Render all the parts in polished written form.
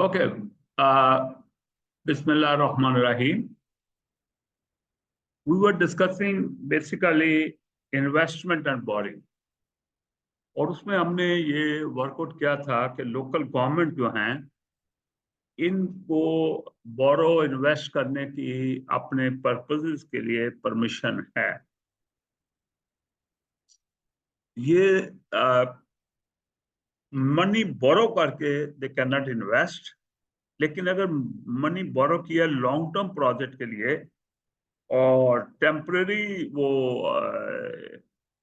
Okay. Bismillah ar-Rahman ar-Rahim. We were discussing basically investment and borrowing. और उसमें हमने ये वर्कआउट किया था कि लोकल गवर्नमेंट जो हैं इनको बोरो इन्वेस्ट करने की अपने पर्पसेस के लिए परमिशन है। ये मनी बोरो करके दे कैन नॉट इन्वेस्ट, लेकिन अगर मनी बोरो किया लॉन्ग टर्म प्रोजेक्ट के लिए और टेम्पररी वो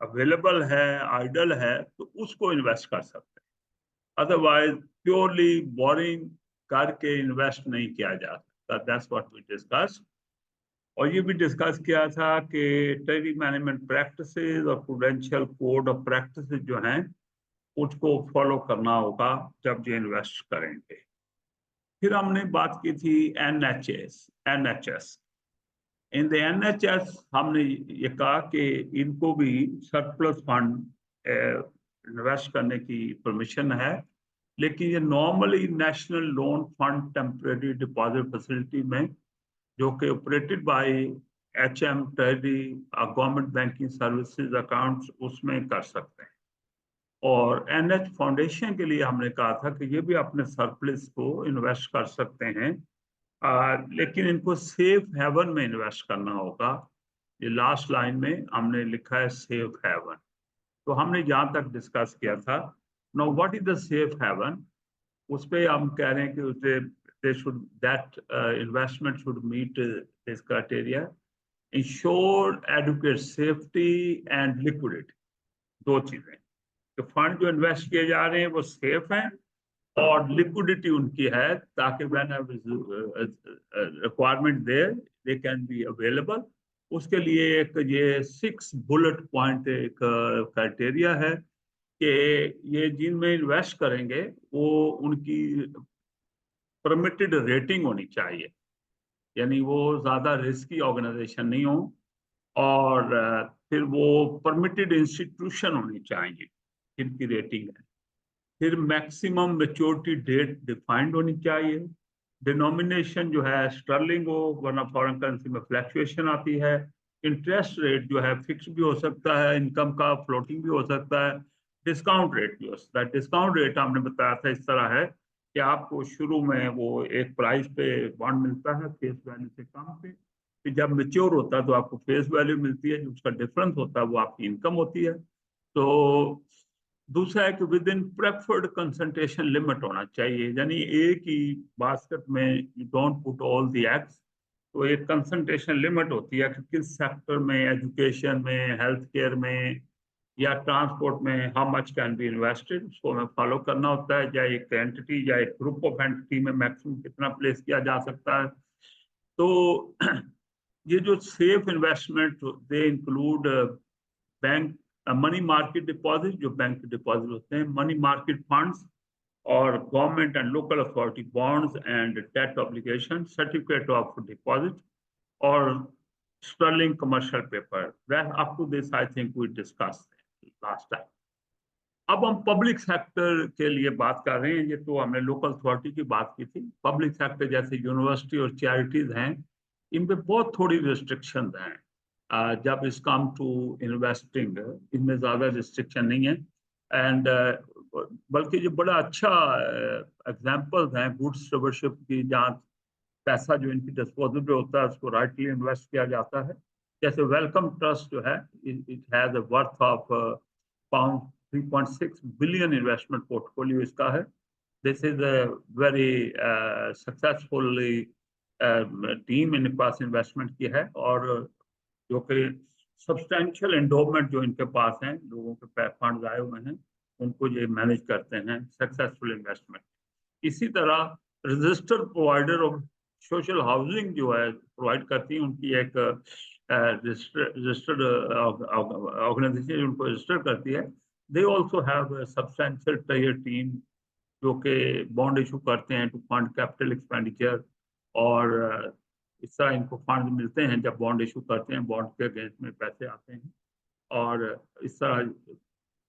अवेलेबल है, आइडल है, तो उसको इन्वेस्ट कर सकते हैं। अदरवाइज प्योरली बोरिंग करके इन्वेस्ट नहीं किया जा सकता। That's what we discuss. और ये भी डिस्कस किया था कि ट्रेजरी मैनेजमेंट प्रैक्टिसेस और प्रूडेंशियल कोड ऑफ प्रैक्टिसेस जो हैं उसको फॉलो करना होगा जब ये इन्वेस्ट करेंगे। फिर हमने बात की थी एनएचएस। इन द एनएचएस हमने ये कहा कि इनको भी सरप्लस फंड इन्वेस्ट करने की परमिशन है, लेकिन ये normally national loan fund temporary deposit facility में जो कि operated by HM treasury government banking services accounts उसमें कर सकते हैं। और एनएच फाउंडेशन के लिए हमने कहा था कि ये भी अपने सरप्लस को इन्वेस्ट कर सकते हैं, लेकिन इनको सेफ हेवन में इन्वेस्ट करना होगा। ये लास्ट लाइन में हमने लिखा है सेफ हेवन। तो हमने यहाँ तक डिस्कस किया था। Now what is the safe haven, उस पर हम कह रहे हैं कि उसे that investment should meet this criteria, ensure adequate safety and liquidity. दो चीजें, तो फंड जो इन्वेस्ट किए जा रहे हैं वो सेफ हैं और लिक्विडिटी उनकी है, ताकि when requirement there they can be available. उसके लिए एक ये 6 बुलेट पॉइंट एक क्राइटेरिया है कि ये जिनमें इन्वेस्ट करेंगे वो उनकी परमिटेड रेटिंग होनी चाहिए, यानी वो ज़्यादा रिस्की ऑर्गेनाइजेशन नहीं हो, और फिर वो परमिटेड इंस्टीट्यूशन होनी चाहिए जिनकी रेटिंग है। फिर मैक्सिमम मैच्योरिटी डेट डिफाइंड होनी चाहिए। डिनोमिनेशन जो है स्टर्लिंग हो, वरना फॉरेन करेंसी में फ्लैक्चुएशन आती है। इंटरेस्ट रेट जो है फिक्स भी हो सकता है, इनकम का फ्लोटिंग भी हो सकता है, डिस्काउंट रेट भी हो सकता है। डिस्काउंट रेट हमने बताया था इस तरह है कि आपको शुरू में वो एक प्राइस पे बॉन्ड मिलता है फेस वैल्यू से कम पे, फिर जब मेच्योर होता है तो आपको फेस वैल्यू मिलती है, जो उसका डिफरेंस होता है वो आपकी इनकम होती है। तो दूसरा है कि with in preferred concentration limit होना चाहिए, यानी एक ही बास्केट में you don't put all the eggs. तो एक कंसंट्रेशन लिमिट होती है कि किस सेक्टर में, एजुकेशन में, हेल्थ केयर में या ट्रांसपोर्ट में how much can be invested, उसको हमें फॉलो करना होता है। या एक एंटिटी या एक ग्रुप ऑफ एंटिटी में मैक्सिमम कितना प्लेस किया जा सकता है। तो ये जो safe investment they include bank money market deposit, जो बैंक डिपॉजिट होते हैं, मनी मार्केट फंड्स और government and local authority bonds and debt obligation, certificate of deposit और sterling commercial paper. Up to this I think we discussed last time. अब हम public sector के लिए बात कर रहे हैं। ये तो हमने लोकल अथॉरिटी की बात की थी। पब्लिक सेक्टर जैसे यूनिवर्सिटी और चैरिटीज हैं, इन पे बहुत थोड़ी रिस्ट्रिक्शन हैं। जब इस कम टू इन्वेस्टिंग इनमें ज़्यादा रिस्ट्रिक्शन नहीं है। एंड बल्कि जो बड़ा अच्छा एग्जांपल्स हैं गुड स्टूवर्डशिप की, जहाँ पैसा जो इनकी डिस्पोजल पे होता है उसको राइटली इन्वेस्ट किया जाता है। जैसे वेलकम ट्रस्ट जो है, it has a worth of pound 3.6 billion investment portfolio इसका है। This is a very successfully team इनके पास इन्वेस्टमेंट की है, और जो कि सब्सटैंशियल एंडोमेंट जो इनके पास हैं, लोगों के फंड आए हुए हैं, उनको ये मैनेज करते हैं सक्सेसफुल इन्वेस्टमेंट। इसी तरह registered provider of social housing जो है प्रोवाइड करती है, उनकी एक रजिस्टर्ड ऑर्गेनाइजेशन उनको रजिस्टर करती है। They also have substantial tyre team जो कि बॉन्ड इशू करते हैं टू फंड कैपिटल एक्सपेंडिचर, और इस तरह इनको फंड मिलते हैं जब बॉन्ड इशू करते हैं, बॉन्ड के अगेंस्ट में पैसे आते हैं। और इस तरह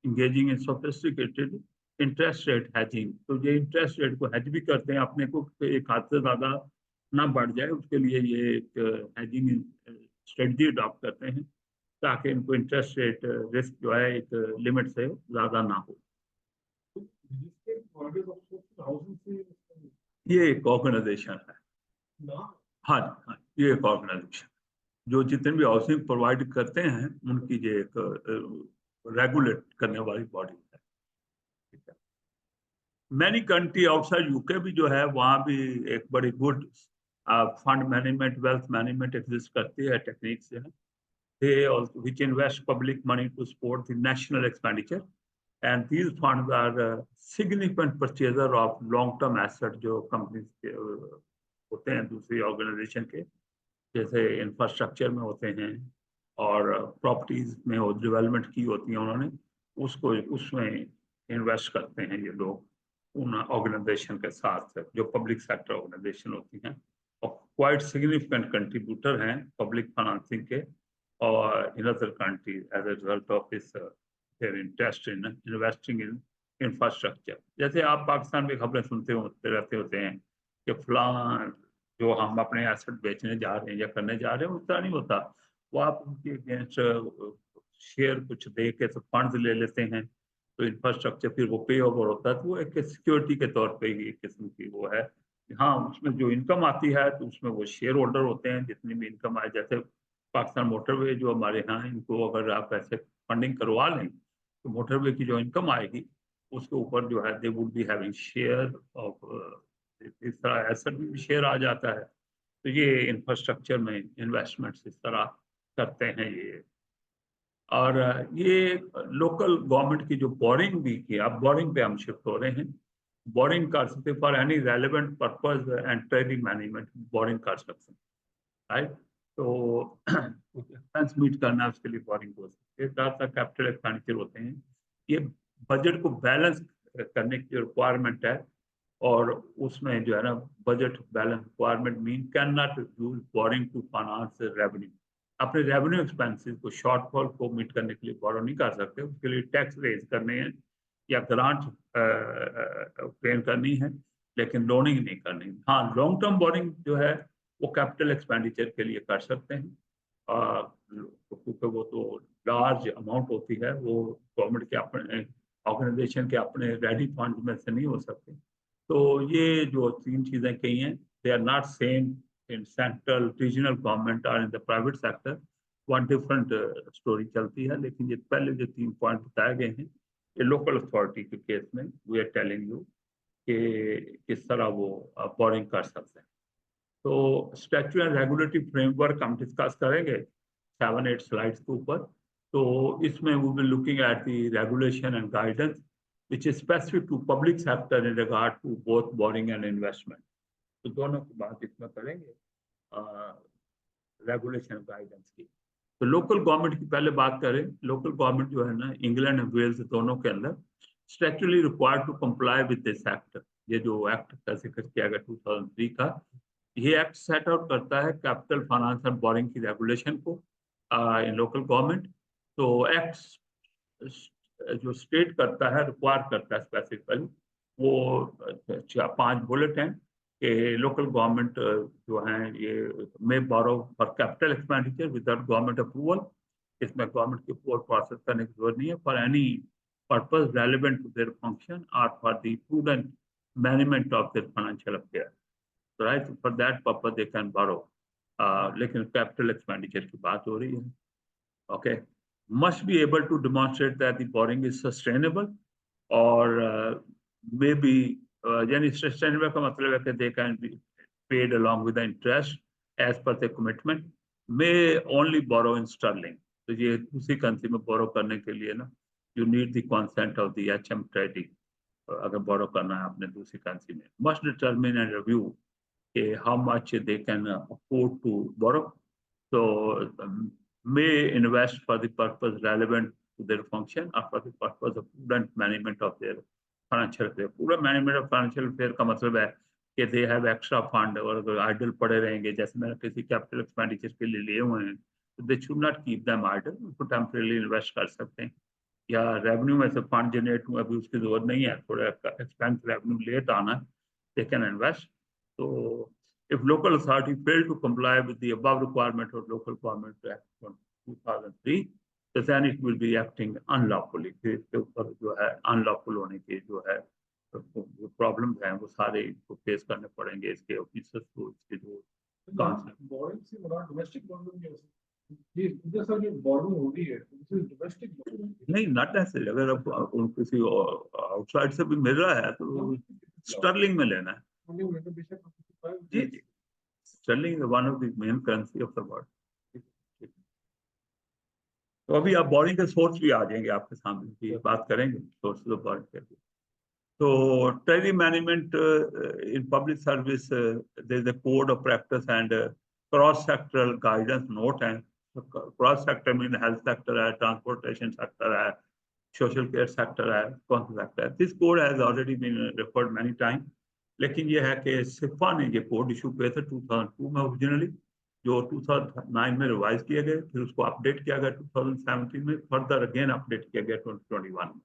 engaging in sophisticated interest rate hedging, तो ये इंटरेस्ट रेट को हैज भी करते हैं, अपने को एक हाथ से ज्यादा ना बढ़ जाए उसके लिए ये एक हैजिंग स्ट्रेटजी अडॉप्ट करते हैं, ताकि इनको इंटरेस्ट रेट रिस्क जो है एक लिमिट से ज्यादा ना हो। ये एक ऑर्गेनाइजेशन है। हाँ हाँ, ये एक ऑर्गेनाइजेशन जो जितने भी हाउसिंग प्रोवाइड करते हैं उनकी ये एक रेगुलेट करने वाली बॉडी है। ठीक है। मैनी कंट्री आउटसाइड यूके भी जो है वहाँ भी एक बड़ी good fund management wealth management exist करती है टेक्निक से। They also which invest public money to support the national expenditure, and these funds are significant purchaser of long-term assets जो companies के होते हैं दूसरी ऑर्गेनाइजेशन के, जैसे इंफ्रास्ट्रक्चर में होते हैं और प्रॉपर्टीज में डेवलपमेंट की होती हैं उन्होंने, उसको उसमें इन्वेस्ट करते हैं ये लोग उन ऑर्गेनाइजेशन के साथ जो पब्लिक सेक्टर ऑर्गेनाइजेशन होती हैं और क्वाइट सिग्निफिकेंट कंट्रीब्यूटर हैं पब्लिक फाइनेंसिंग के और in other countries as a result of this their interest in investing in infrastructure. जैसे आप पाकिस्तान में खबरें सुनते होते हैं कि फलां जो हम अपने एसेट बेचने जा रहे हैं या करने जा रहे हैं उतना नहीं होता, वो आप उनके अगेंस्ट शेयर कुछ दे के तो फंड्स ले लेते हैं, तो इंफ्रास्ट्रक्चर फिर वो पे ओवर होता है, तो वो एक सिक्योरिटी के तौर पे ही एक किस्म की वो है। हाँ, उसमें जो इनकम आती है तो उसमें वो शेयर होल्डर होते हैं, जितनी भी इनकम आए, जैसे पाकिस्तान मोटरवे जो हमारे यहाँ, इनको अगर आप ऐसे फंडिंग करवा लें तो मोटरवे की जो इनकम आएगी उसके ऊपर जो है they would be having share of, इस तरह एसेट में भी शेयर आ जाता है। तो ये इंफ्रास्ट्रक्चर में इन्वेस्टमेंट्स इस तरह करते हैं ये। और ये लोकल गवर्नमेंट की जो बोरिंग भी की, अब बोरिंग पे हम शिफ्ट हो रहे हैं, बोरिंग कर सकते for any relevant purpose and trading management, boring कर सकते हैं, राइट। तो एक्सपेंस मीट करना उसके लिए बोरिंग हो सकती है, ज़्यादातर कैपिटल एक्सपेंडिचर होते हैं। ये बजट को बैलेंस करने की जो रिक्वायरमेंट है, और उसमें जो है ना budget balance requirement mean can not use borrowing to finance revenue. अपने रेवेन्यू एक्सपेंसेस को शॉर्टफॉल को मीट करने के लिए बोरो नहीं कर सकते, उसके लिए टैक्स रेज करने हैं या ग्रांट पेन करनी है, लेकिन लोनिंग नहीं करनी। हाँ, लॉन्ग टर्म बोरिंग जो है वो कैपिटल एक्सपेंडिचर के लिए कर सकते हैं, क्योंकि वो तो लार्ज अमाउंट होती है, वो गवर्नमेंट के अपने ऑर्गेनाइजेशन के अपने रेडी फंड में से नहीं हो सकते। तो ये जो तीन चीज़ें कही हैं, they are not same in central regional government और in the private sector, one different story चलती है। लेकिन ये पहले जो 3 पॉइंट बताए गए हैं, ये लोकल अथॉरिटी के केस में वी आर टेलिंग यू कि किस तरह वो बोरिंग कर सकते हैं। तो स्टैट्यूटरी एंड रेगुलेटरी फ्रेमवर्क हम डिस्कस करेंगे 7-8 स्लाइड्स के ऊपर। तो इसमें we will looking at the regulation and guidance which is specific to public sector in regard to both borrowing and investment. तो दोनों की बात इसमें करेंगे, रेगुलेशन गाइडेंस की। तो लोकल गवर्नमेंट की पहले बात करें, लोकल गवर्नमेंट जो है ना इंग्लैंड और वेल्स दोनों के अंदर structurally required to comply with this act. ये जो एक्ट का जिक्र किया गया 2003 का, ये एक्ट सेट आउट करता है कैपिटल फाइनेंस और बोरिंग की रेगुलेशन को इन लोकल गवर्नमेंट। तो एक्ट जो स्टेट करता है, रिक्वायर करता है स्पेसिफिकली, वो 5 बुलेट हैं कि लोकल गवर्नमेंट जो हैं ये may borrow for capital expenditure without government approval. इसमें गवर्नमेंट की अप्रूवल प्रोसेस करने की जरूरत नहीं है, for any purpose relevant to their function और for the prudent management of their financial affair, right, for that purpose they can borrow. लेकिन capital expenditure की बात हो रही है, okay. Must be able to demonstrate that the borrowing is sustainable or maybe यानी sustainable का मतलब है कि they can be paid along with the interest as per the commitment, may only borrow in sterling। तो ये दूसरी country में बोरो करने के लिए ना you need the consent of the HM trading, अगर बोरो करना है आपने दूसरी कंट्री में। Must determine and review how much they can afford to borrow। So may invest for the purpose relevant to their function or for the purpose of prudent management of their financial affair। prudent management of financial affair का मतलब है कि they have extra fund, और अगर idle पड़े रहेंगे, जैसे मैंने किसी capital expenditure के लिए लिए हुए हैं, तो they should not keep them idle, उनको temporarily invest कर सकते हैं। या रेवेन्यू में से फंड जनरेट हुआ, अभी उसकी जरूरत नहीं है, थोड़ा एक्सपेंस रेवेन्यू लेट आना है, they can invest. So if local authority fail to comply with the above requirement of Local Government Act 2003, then it will be acting unlawfully. फिर इसके ऊपर जो है अनलॉफुल होने के जो है प्रॉब्लम है वो सारे इसको फेस करने पड़ेंगे, इसके ऑफिसर्स को, इसके जो बॉर्डरिंग से बड़ा डोमेस्टिक बॉर्डरिंग है ये इधर सर जो बॉर्डरिंग हो रही है दिस इज डोमेस्टिक बॉर्डरिंग नहीं, नॉट नेसेसरी। अगर अब किसी आउटसाइड से भी मिल रहा है तो स्टर्लिंग में लेना है। जी जी, sterling is one of the main currency of the world. तो अभी आप बोरिंग के सोर्स भी आ जाएंगे आपके सामने की बात करेंगे, सोर्स ऑफ बोरिंग के। तो treasury management in public service, there is a code of practice and cross sectoral guidance note है। Cross sector mean health sector है, ट्रांसपोर्टेशन सेक्टर है, सोशल केयर सेक्टर है, कौन सा सेक्टर है। This code has already been referred many time, लेकिन ये है कि सिफा ने ये कोड इशू किए थे 2002 में ओरिजिनली, जो 2009 में रिवाइज किए गए, फिर उसको अपडेट किया गया 2017 में, फर्दर अगेन अपडेट किया गया 2021 में।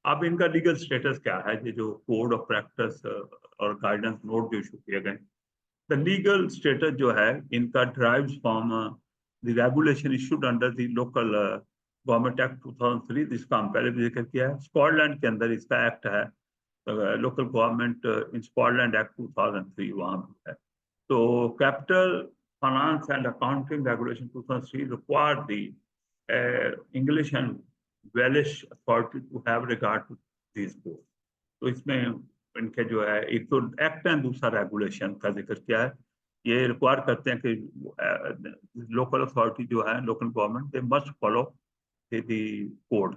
अब इनका लीगल स्टेटस क्या है, ये जो कोड ऑफ प्रैक्टिस और गाइडेंस नोट जो इशू किए गए, द लीगल स्टेटस जो है इनका drives from the regulation issued under the local government act 2003, जिसका हम पहले भी जिक्र किया है। स्कॉटलैंड के अंदर इसका एक्ट है, local government in Scotland act 2003 वहाँ है। तो capital finance and accounting regulation 2003 require the English and Welsh authority to have regard to this code. तो इसमें इनके जो है एक तो एक्ट है, दूसरा रेगुलेशन का जिक्र किया है। ये रिक्वायर करते हैं कि लोकल अथॉरिटी जो है, local government, they must follow the code,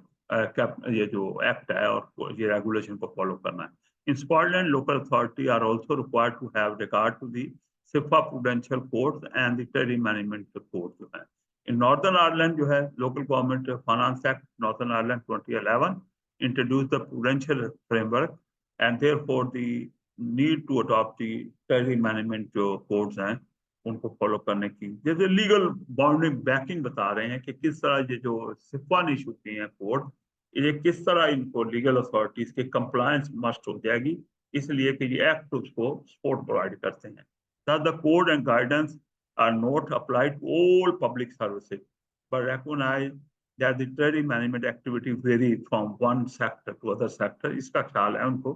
ये जो एक्ट है और ये रेगुलेशन को फॉलो करना है। In Scotland local authority are also required to have regard to the CIPFA prudential codes and the treasury management code जो है। इन नॉर्दर्न आयरलैंड जो है, local government finance act Northern Ireland 2011 introduced the prudential framework, and therefore the need to adopt the treasury management जो codes हैं उनको follow करने की, जैसे लीगल बाउंडिंग बैकिंग बता रहे हैं कि किस तरह ये जो सिफा ने इशू किए हैं कोड, ये किस तरह इनको लीगल अथॉरिटीज के कंप्लायंस मस्ट हो जाएगी, इसलिए कि ये एक्ट उसको सपोर्ट प्रोवाइड करते हैं। The code and guidance are not applied to all public services but recognize that the treasury management activity vary from one sector to other sector, इसका ख्याल है उनको।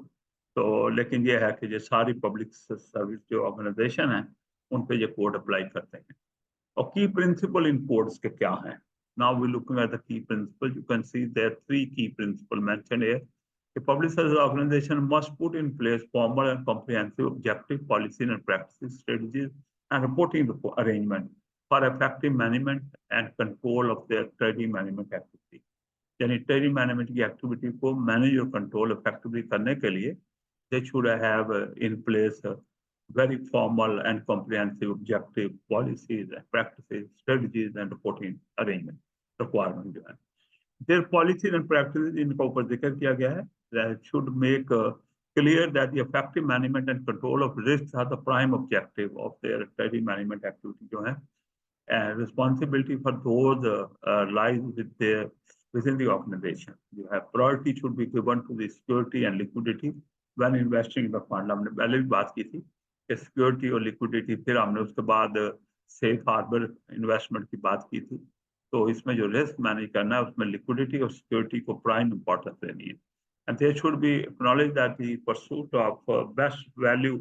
तो लेकिन ये है कि ये सारी पब्लिक सर्विस जो ऑर्गेनाइजेशन है उन पे ये कोड अप्लाई करते हैं। और की प्रिंसिपल इन कोड्स के क्या हैं? Now we looking at the key principle, you can see there three key principle mentioned here. The public service organization must put in place formal and comprehensive objective policies and practices, strategies, and reporting arrangement for effective management and control of their treasury management activity. यानी treasury management की activity को manage और control effectively करने के लिए they should have in place very formal and comprehensive objective policies and practices, strategies, and reporting arrangement requirement जो है। Their policies and practices इनका ऊपर जिक्र किया गया है, that should make clear that the effective management and control of risks are the prime objective of their treasury management activity जो है, and responsibility for those lies within the organization. You have priority should be given to the security and liquidity when investing in the fund. हमने पहले भी बात की थी कि security और लिक्विडिटी, फिर हमने उसके बाद सेफ हार्बर इन्वेस्टमेंट की बात की थी। तो इसमें जो रिस्क मैनेज करना है उसमें लिक्विडिटी और सिक्योरिटी को प्राइम इंपॉर्टेंस देनी है। And there should be acknowledged that the pursuit of best value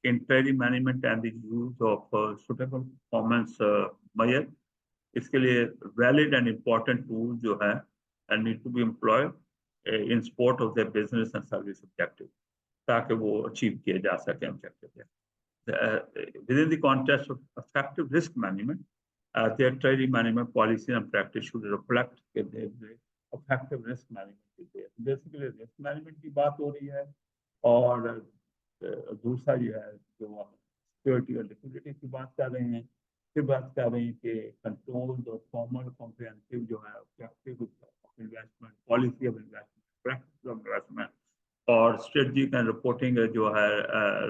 in treasury management and the use of suitable performance measure, इसके लिए valid and important tools जो है and need to be employed in support of their business and service objective, ताकि वो achieve किए जा सके objective। Within the context of effective risk management, their treasury management policy and practice should reflect effective risk management। Basically risk management की बात हो रही है और दूसरा जो है जो सिक्योरिटी और लिक्विडिटी की बात कर रहे हैं, फिर बात कर रहे हैं कि कंट्रोल और फॉर्मल कॉम्प्रिहेंसिव जो है objective of investment, policy of investment, practice of investment और स्ट्रेटजिक एंड रिपोर्टिंग जो है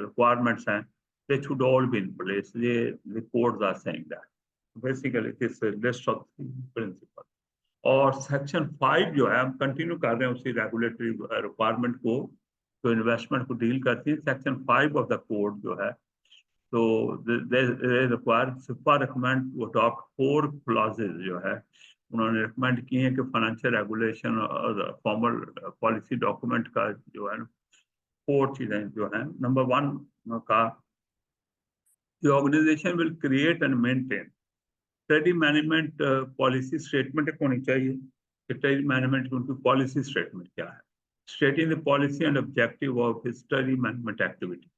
रिक्वायरमेंट्स हैं, they should all be in place. The reports are saying that basically it is a list of principles. और section 5 जो है हम continue कर रहे हैं उसी रेगुलेटरी रिक्वायरमेंट को, तो इन्वेस्टमेंट को डील करती है। सेक्शन 5 ऑफ द कोड जो है, तो they require SIPA recommend to adopt 4 clauses जो है उन्होंने रिकमेंड किए हैं कि फाइनेंशियल रेगुलेशन और फॉर्मल पॉलिसी डॉक्यूमेंट का जो है 4 चीजें जो है। नंबर 1 का, the organization will create and maintain treaty management policy statement होनी चाहिए कि ट्रेडी मैनेजमेंट की उनकी पॉलिसी स्टेटमेंट क्या है, stating the policy and objective of his treaty management activity,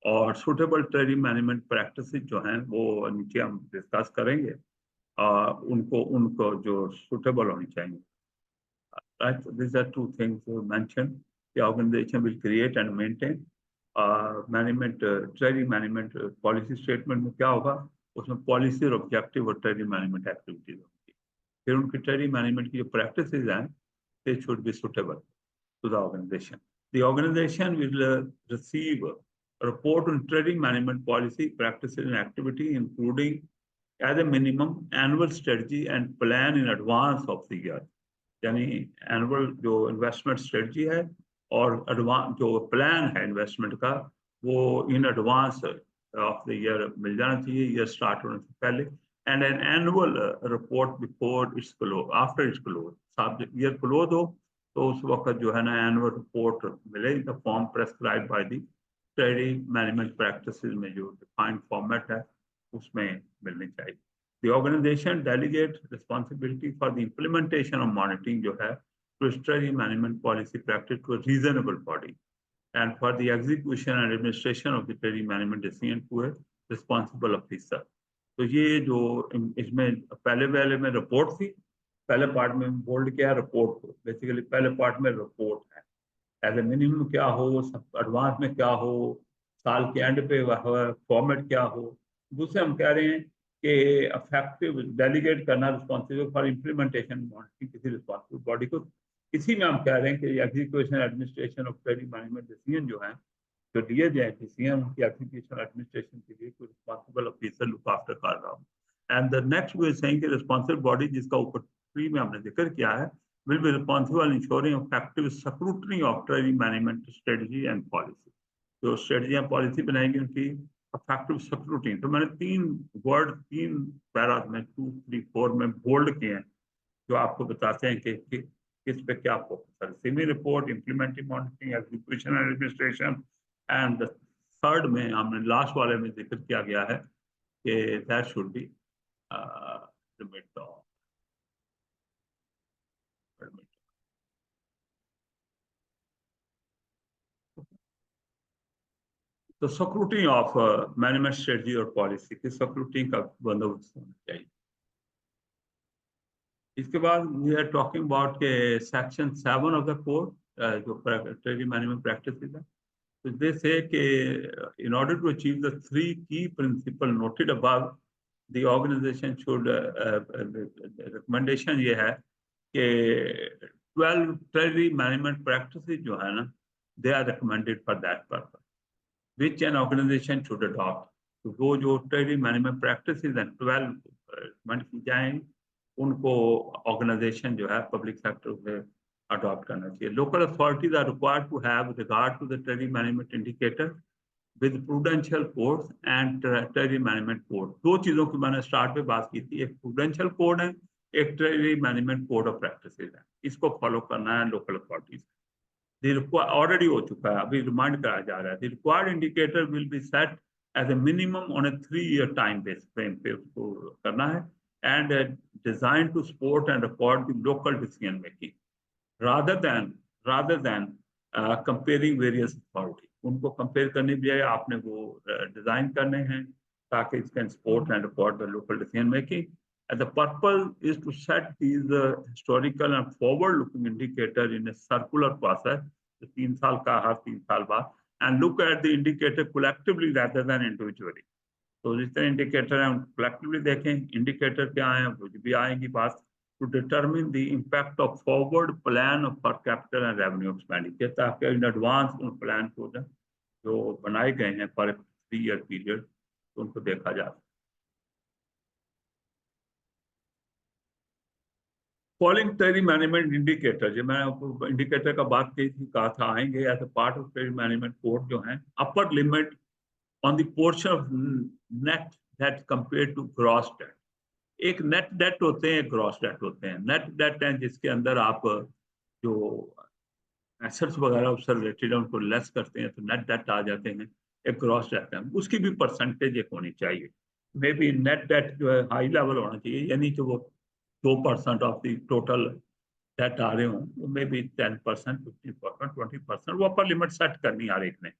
और सुटेबल ट्रेडी मैनेजमेंट प्रैक्टिसेस जो हैं वो नीचे हम डिस्कस करेंगे, उनको उनको जो सुटेबल होनी चाहिए। Right? These are two things mentioned. The organization will create and maintain management treaty management policy statement में क्या होगा, उसमें पॉलिसी और ऑब्जेक्टिव और ट्रेडी मैनेजमेंट एक्टिविटीज होंगी। फिर उनकी ट्रेडी मैनेजमेंट की जो प्रैक्टिसेस हैं they should be suitable to the organization. The organization will receive a report on trading management policy, practices and activity, including as a minimum annual strategy and plan in advance of the year. यानी annual जो investment strategy है और advance जो plan है investment का, वो in advance of the year मिल जाना चाहिए, ईयर स्टार्ट होने से पहले। And an annual report before its close, after its close, साहब ईयर क्लोज हो तो उस वक्त जो है ना एनुअल रिपोर्ट मिले in the form prescribe by the trading management practices में जो डिफाइंड फॉर्मेट है उसमें मिलनी चाहिए। The organization delegates responsibility for the implementation of monitoring जो है to treasury management policy practice to a reasonable body, and for the execution and administration of the treasury management decision to a responsible officer. तो ये जो इसमें पहले में report थी, पहले पार्ट में बोल्ड किया रिपोर्ट को, बेसिकली पहले पार्ट में रिपोर्ट है, एज ए मिनिमम क्या हो, एडवांस में क्या हो, साल के एंड पे फॉर्मेट क्या हो। दूसरे हम कह रहे हैं कि अफेक्टिव डेलीगेट करना रिस्पॉन्सिबल फॉर इम्प्लीमेंटेशन मॉनिटरिंग किसी रिस्पॉन्सिबल बॉडी को। इसी में हम कह रहे हैं कि execution administration of treaty management decision जो है, जो लिए जाए डिसीजन की एग्जीक्यूशन एडमिनिस्ट्रेशन के लिए कोई रिस्पॉन्सिबल ऑफिसर लुक आफ्टर कर रहा हूँ। And the next way saying कि रिस्पॉन्सिबल बॉडी जिसका ऊपर 3 में हमने जिक्र किया है, will be responsible ensuring effective scrutiny of treasury management strategy and policy. जो स्ट्रेटजी या पॉलिसी बनाएंगे उनकी इफेक्टिव स्क्रूटनी, तो मैंने 3 पैरा में 2, 3, 4 में बोल्ड किए हैं जो आपको बताते हैं कि किस पे क्या फोकस है। Semi report, implementing monitoring, execution and administration, and third में हमने लास्ट वाले में जिक्र किया गया है कि दैट शुड बी तो स्क्रूटनी ऑफ मैनेजमेंट स्ट्रेटजी और पॉलिसी की स्क्रूटनी का बंदोबस्त होना चाहिए। इसके बाद वी आर टॉकिंग अबाउट के सेक्शन 7 ऑफ द कोड जो ट्रेजरी मैनेजमेंट प्रैक्टिसेस है। तो दे से कि in order to achieve the 3 key principles noted above, the organization should recommendation ये है कि 12 ट्रेजरी मैनेजमेंट प्रैक्टिसेस जो है ना, they are recommended for that purpose, which an organization should adopt. तो वो जो ट्रेजरी मैनेजमेंट प्रैक्टिसेस हैं 12 recommend की जाएं, उनको ऑर्गेनाइजेशन जो है पब्लिक सेक्टर में अडॉप्ट करना चाहिए। Local authorities are required to have regard to the treasury management indicator with prudential codes and treasury management code. 2 चीजों की मैंने स्टार्ट में बात की थी, एक प्रूडेंशियल कोड है, एक treasury management code of practices है। इसको फॉलो करना है लोकल अथॉरिटीज। ऑलरेडी हो चुका है, अभी रिमाइंड कराया जा रहा है। The required indicator will be set as a minimum on a 3-year time base frame पे उसको करना है, and designed to support and record the local decision making rather than comparing various authorities. उनको compare करने की बजाय आपने वो डिजाइन करने हैं ताकि it can support and record the local decision making. And the purpose is to set these historical and forward-looking indicators in a circular process, 3 साल का हर 3 साल बाद, and look at the indicator collectively rather than individually. तो जिस तरह indicator है collectively देखें, indicator क्या है वो भी आएंगी बात, to determine the impact of forward plan for capital and revenue expenditure, ताकि इन एडवांस उन प्लान को जो बनाए गए हैं फॉर 3-year पीरियड तो उनको देखा जा। फॉलोइंग ट्रेजरी मैनेजमेंट इंडिकेटर, जो मैं आपको इंडिकेटर का बात की थी, कहा था आएंगे as a part of treasury management code जो है, upper limit on the portion of net debt compare to gross debt. एक नेट डेट होते हैं, ग्रॉस डेट होते हैं। नेट डेट है जिसके अंदर आप जो एसेट्स वगैरह उससे रिलेटेड है उनको लेस करते हैं तो नेट डेट आ जाते हैं। एक ग्रॉस डेट है, उसकी भी परसेंटेज एक होनी चाहिए। मे बी नेट डेट जो है हाई लेवल होना चाहिए, यानी कि वो 2% ऑफ द टोटल डेट आ रहे हों, मे बी 10%, 15%, 20%, वो अपर लिमिट सेट करनी हर एक ने।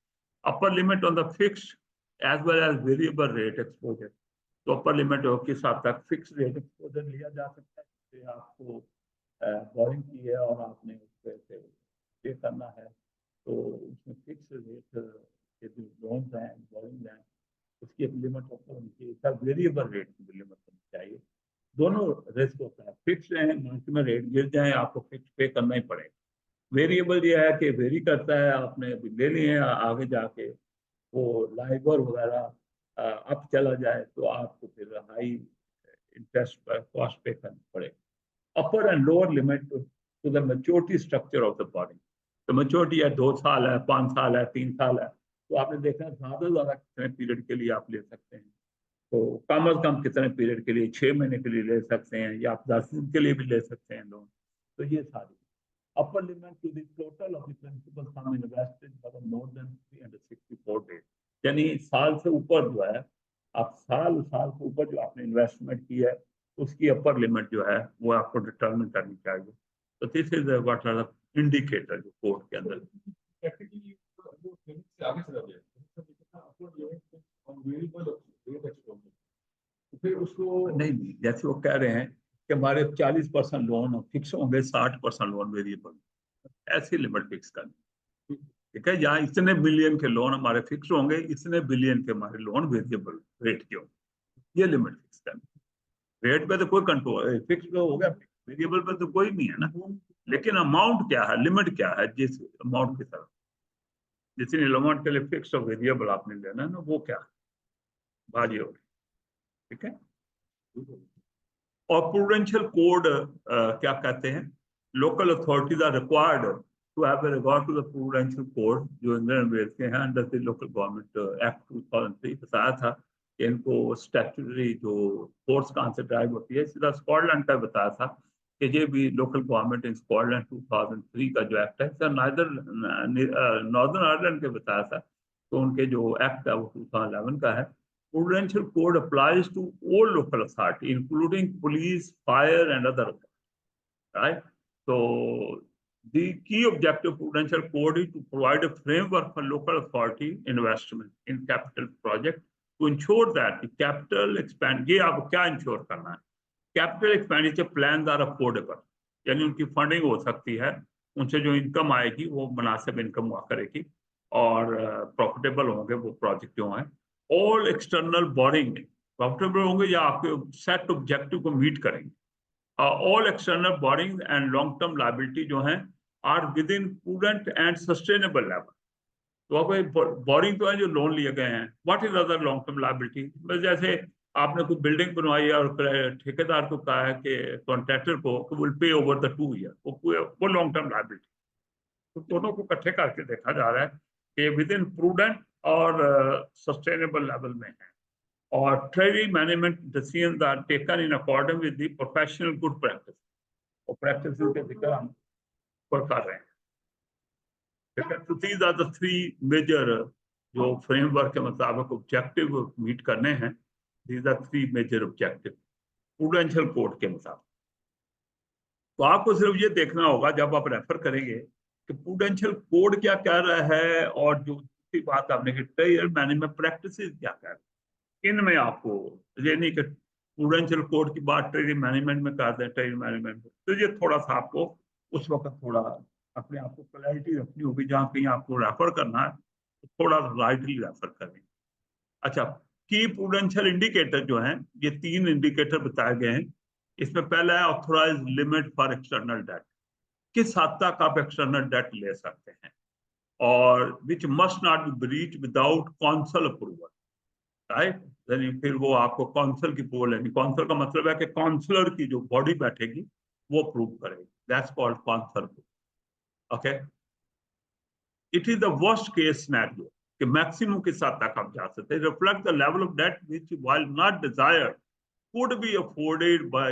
Upper limit on the fixed as well as variable rate exposure. तो अपर लिमिट हो किस हद तक फिक्स रेट एक्सपोजर लिया जा सकता है, जैसे आपको बोरिंग की है और आपने उस पे पे करना है, तो उसमें फिक्स रेट के जो लोन्स हैं, बोरिंग हैं, उसकी एक लिमिट होनी चाहिए। इसका वेरिएबल रेट की भी लिमिट होनी चाहिए। दोनों रिस्क होता है, फिक्स है मंथ में रेट गिर जाए आपको फिक्स पे करना ही पड़ेगा। वेरिएबल ये है कि वेरी करता है, आपने अभी ले लिए हैं, आगे जाके वो लाइबर वगैरह अप चला जाए तो आपको फिर हाई इंटरेस्ट पर कॉस्ट पे करना पड़ेगा। Upper and lower limit to the maturity structure of the body. तो मैच्योरिटी है 2 साल है, 5 साल है, 3 साल है, तो आपने देखना ज्यादा से ज्यादा कितने पीरियड के लिए आप ले सकते हैं। तो कम अज कम कितने पीरियड के लिए, 6 महीने के लिए ले सकते हैं, या आप 10 दिन के लिए भी ले सकते हैं लोन। तो ये सारी upper limit to the total of the principal sum invested for more than 364 days, यानी साल से ऊपर जो है, आप साल साल से ऊपर जो आपने इन्वेस्टमेंट की है उसकी अपर लिमिट जो है वो आपको डिटरमिन करनी चाहिए। तो this is what are the indicator जो कोर्ट के अंदर प्रैक्टिकली वो लिमिट से आगे चला जाए, upload limit on variable rate exposure, तो फिर उसको नहीं, जैसे वो कह रहे हैं कि हमारे 40% लोन फिक्स होंगे, 60% लोन वेरिएबल, ऐसी लिमिट फिक्स करनी। ठीक है, यहाँ इतने बिलियन के लोन हमारे फिक्स होंगे, इतने बिलियन के हमारे लोन वेरिएबल रेट के होंगे, ये लिमिट फिक्स करनी। रेट पे तो कोई कंट्रोल, फिक्स पे हो गया, वेरिएबल पे तो कोई नहीं है ना। लेकिन अमाउंट क्या है, लिमिट क्या है, जिस अमाउंट की तरफ, जितनी अमाउंट के लिए फिक्स और वेरिएबल आपने लेना है ना, वो क्या है, भारी हो गई। ठीक है। और प्रूडेंशियल कोड क्या कहते हैं, local authorities are required to have regard to the prudential code जो इंडियन वेल्स के हैं under the local government act 2003। बताया था कि इनको स्टैट्यूटरी जो फोर्स कहाँ से ड्राइव होती है, सीधा स्कॉटलैंड का बताया था कि ये भी लोकल गवर्नमेंट इन स्कॉटलैंड 2003 का जो एक्ट है, सर नाइदर नॉर्दर्न आयरलैंड के बताया था, तो उनके जो एक्ट है वो 2011 का है। Prudential code applies to all local authority, including police, fire, and other, right? So, the key objective of Prudential code is to provide a framework for local authority investment in capital project to ensure that the capital expand. ये आपको क्या ensure करना है? Capital expenditure plans are affordable, यानी उनकी funding हो सकती है, उनसे जो इनकम आएगी वो मुनासिब इनकम हुआ करेगी और प्रॉफिटेबल होंगे वो प्रोजेक्ट जो हैं। ऑल एक्सटर्नल बोरिंग प्रॉफिटेबल होंगे या आपके सेट ऑब्जेक्टिव को मीट करेंगे। All external borrowing and long term liability जो हैं are within prudent and sustainable level. तो अब बोरिंग तो है जो लोन लिए गए हैं, what is other long term liability, बस जैसे आपने कोई बिल्डिंग बनवाई है और ठेकेदार को कहा है कि कॉन्ट्रैक्टर को will pay over the 2 year, वो लॉन्ग टर्म लायबिलिटी। तो दोनों को इकट्ठे करके देखा जा रहा है कि विद इन प्रूडेंट और सस्टेनेबल लेवल में है। और treasury management decisions are taken in according with the professional good practice, और प्रैक्टिस के जिक्र हम पर कर रहे हैं। तो दीज आर द 3 मेजर जो फ्रेमवर्क के मुताबिक ऑब्जेक्टिव मीट करने हैं। These are 3 major objective prudential code के मुताबिक। तो आपको सिर्फ ये देखना होगा जब आप रेफर करेंगे कि प्रूडेंशियल कोड क्या कह रहा है, और जो दूसरी बात आपने की ट्रेजरी मैनेजमेंट प्रैक्टिसेस क्या कह रहे हैं, इनमें आपको ये नहीं कि प्रूडेंशियल कोड की बात ट्रेजरी मैनेजमेंट में कर दें, ट्रेजरी मैनेजमेंट में, तो ये थोड़ा सा आपको उस वक्त थोड़ा अपने आप को क्लैरिटी रखनी होगी, जहाँ कहीं आपको रेफर करना है तो थोड़ा राइटली रेफर करें। अच्छा, की प्रूडेंशियल इंडिकेटर जो है, ये 3 इंडिकेटर बताए गए हैं। इसमें पहला है authorise limit for external debt, किस हद तक आप एक्सटर्नल डेट ले सकते हैं, और which must not be breach without council approval, right. फिर वो आपको काउंसिल की अप्रूवल लेनी। काउंसिल का मतलब है कि काउंसलर की जो बॉडी बैठेगी वो प्रूव करेगी, that's called conserve. Okay, it is the worst case scenario कि मैक्सिमम किस हद तक आप जा सकते हैं। Reflect the level of debt which while not desired could be afforded by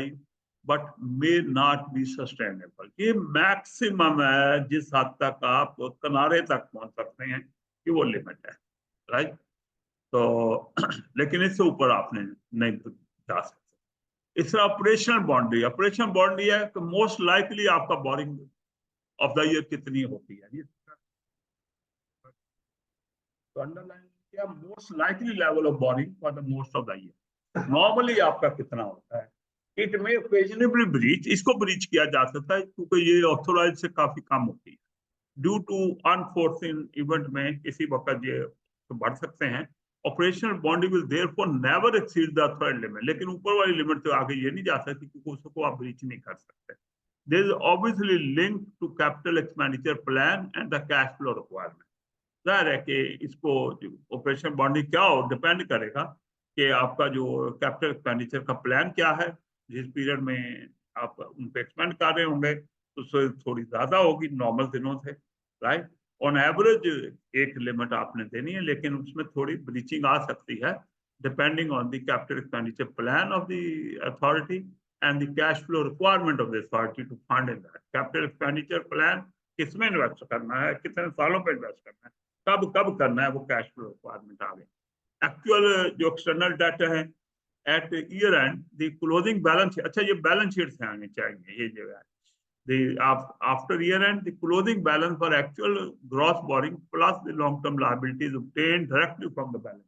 but may not be sustainable। ये मैक्सिमम है जिस हद तक आप किनारे तक पहुंच सकते हैं कि वो लिमिट है, राइट। तो लेकिन इससे ऊपर आपने नहीं जा सकते। इस तरह ऑपरेशनल बाउंड्री है कि मोस्ट लाइकली आपका बोरिंग ऑफ द ईयर कितनी होती है। तो अंडरलाइन क्या, most likely level of boring for the most of the year normally आपका कितना होता है। इट में ओकेजनली ब्रीच, इसको ब्रीच किया जा सकता है क्योंकि ये ऑथोराइज से काफी कम होती है। ड्यू टू अनफोर्सिन इवेंट में किसी वक्त ये तो बढ़ सकते हैं। Operational boundary will therefore never exceed the third limit, लेकिन ऊपर वाली लिमिट तो आगे ये नहीं जा सकती क्योंकि उसको आप ब्रीच नहीं कर सकते। There is obviously link to capital expenditure plan and the cash flow requirement. जाहिर है कि इसको ऑपरेशन बाउंड्री क्या हो डिपेंड करेगा कि आपका जो कैपिटल एक्सपेंडिचर का प्लान क्या है, जिस पीरियड में आप उन पे एक्सपेंड कर रहे होंगे तो थोड़ी ज्यादा होगी नॉर्मल दिनों से, राइट। ऑन एवरेज एक लिमिट आपने देनी है, लेकिन उसमें थोड़ी ब्रीचिंग आ सकती है depending on the capital expenditure plan of the authority and the cash flow requirement of the authority to fund in that. Capital expenditure plan किसमें इन्वेस्ट करना है, कितने सालों पे इन्वेस्ट करना है, कब कब करना है, वो कैश फ्लो रिक्वायरमेंट आ गई। एक्चुअल जो एक्सटर्नल डाटा है at year end the closing balance, अच्छा ये बैलेंस शीट से आने चाहिए, ये जो है after year end the closing balance for actual gross boring plus the long term liabilities obtained directly from the balance,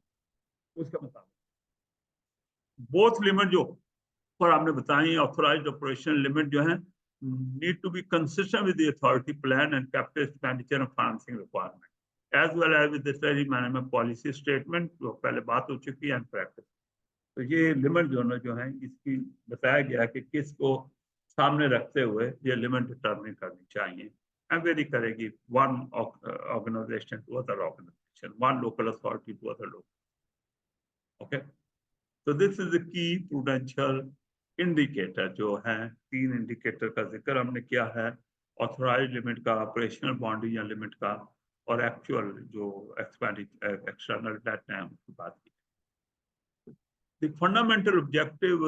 उसका मुताबिक बोथ लिमिट जो पर आपने बताई ऑथोराइज्ड ऑपरेशनल लिमिट जो है need to be consistent with the authority plan and capital expenditure and financing requirement as well as with the treasury management policy statement, जो पहले बात हो चुकी है, एंड प्रैक्टिस। तो ये लिमिट जो है इसकी बताया गया कि किसको सामने रखते हुए ये लिमिट डिटरमिन करनी चाहिए एंड वेरी करेगी one organisation to other organisation, one local authority to other local. Okay, तो this is the key prudential indicator जो है, 3 इंडिकेटर का जिक्र हमने किया है, ऑथोराइज लिमिट का, ऑपरेशनल बाउंड्री या लिमिट का, और एक्चुअल जो एक्सटर्नल डेट है उसकी बात की। The fundamental objective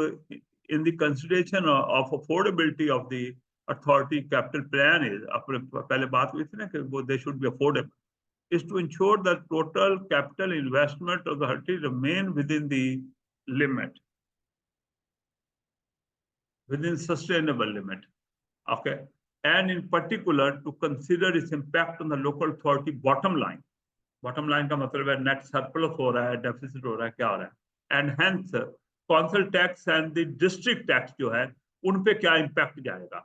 in the consideration of affordability of the authority capital plan is, पहले बात हुई थी ना कि वो they should be affordable, is to ensure that total capital investment of the authority remain within the limit, within sustainable limit. Okay, and in particular to consider its impact on the local authority bottom line. Bottom line का मतलब है net surplus हो रहा है, deficit हो रहा है, क्या हो रहा है, and hence council tax and the district tax जो है उन पे क्या इम्पैक्ट जाएगा।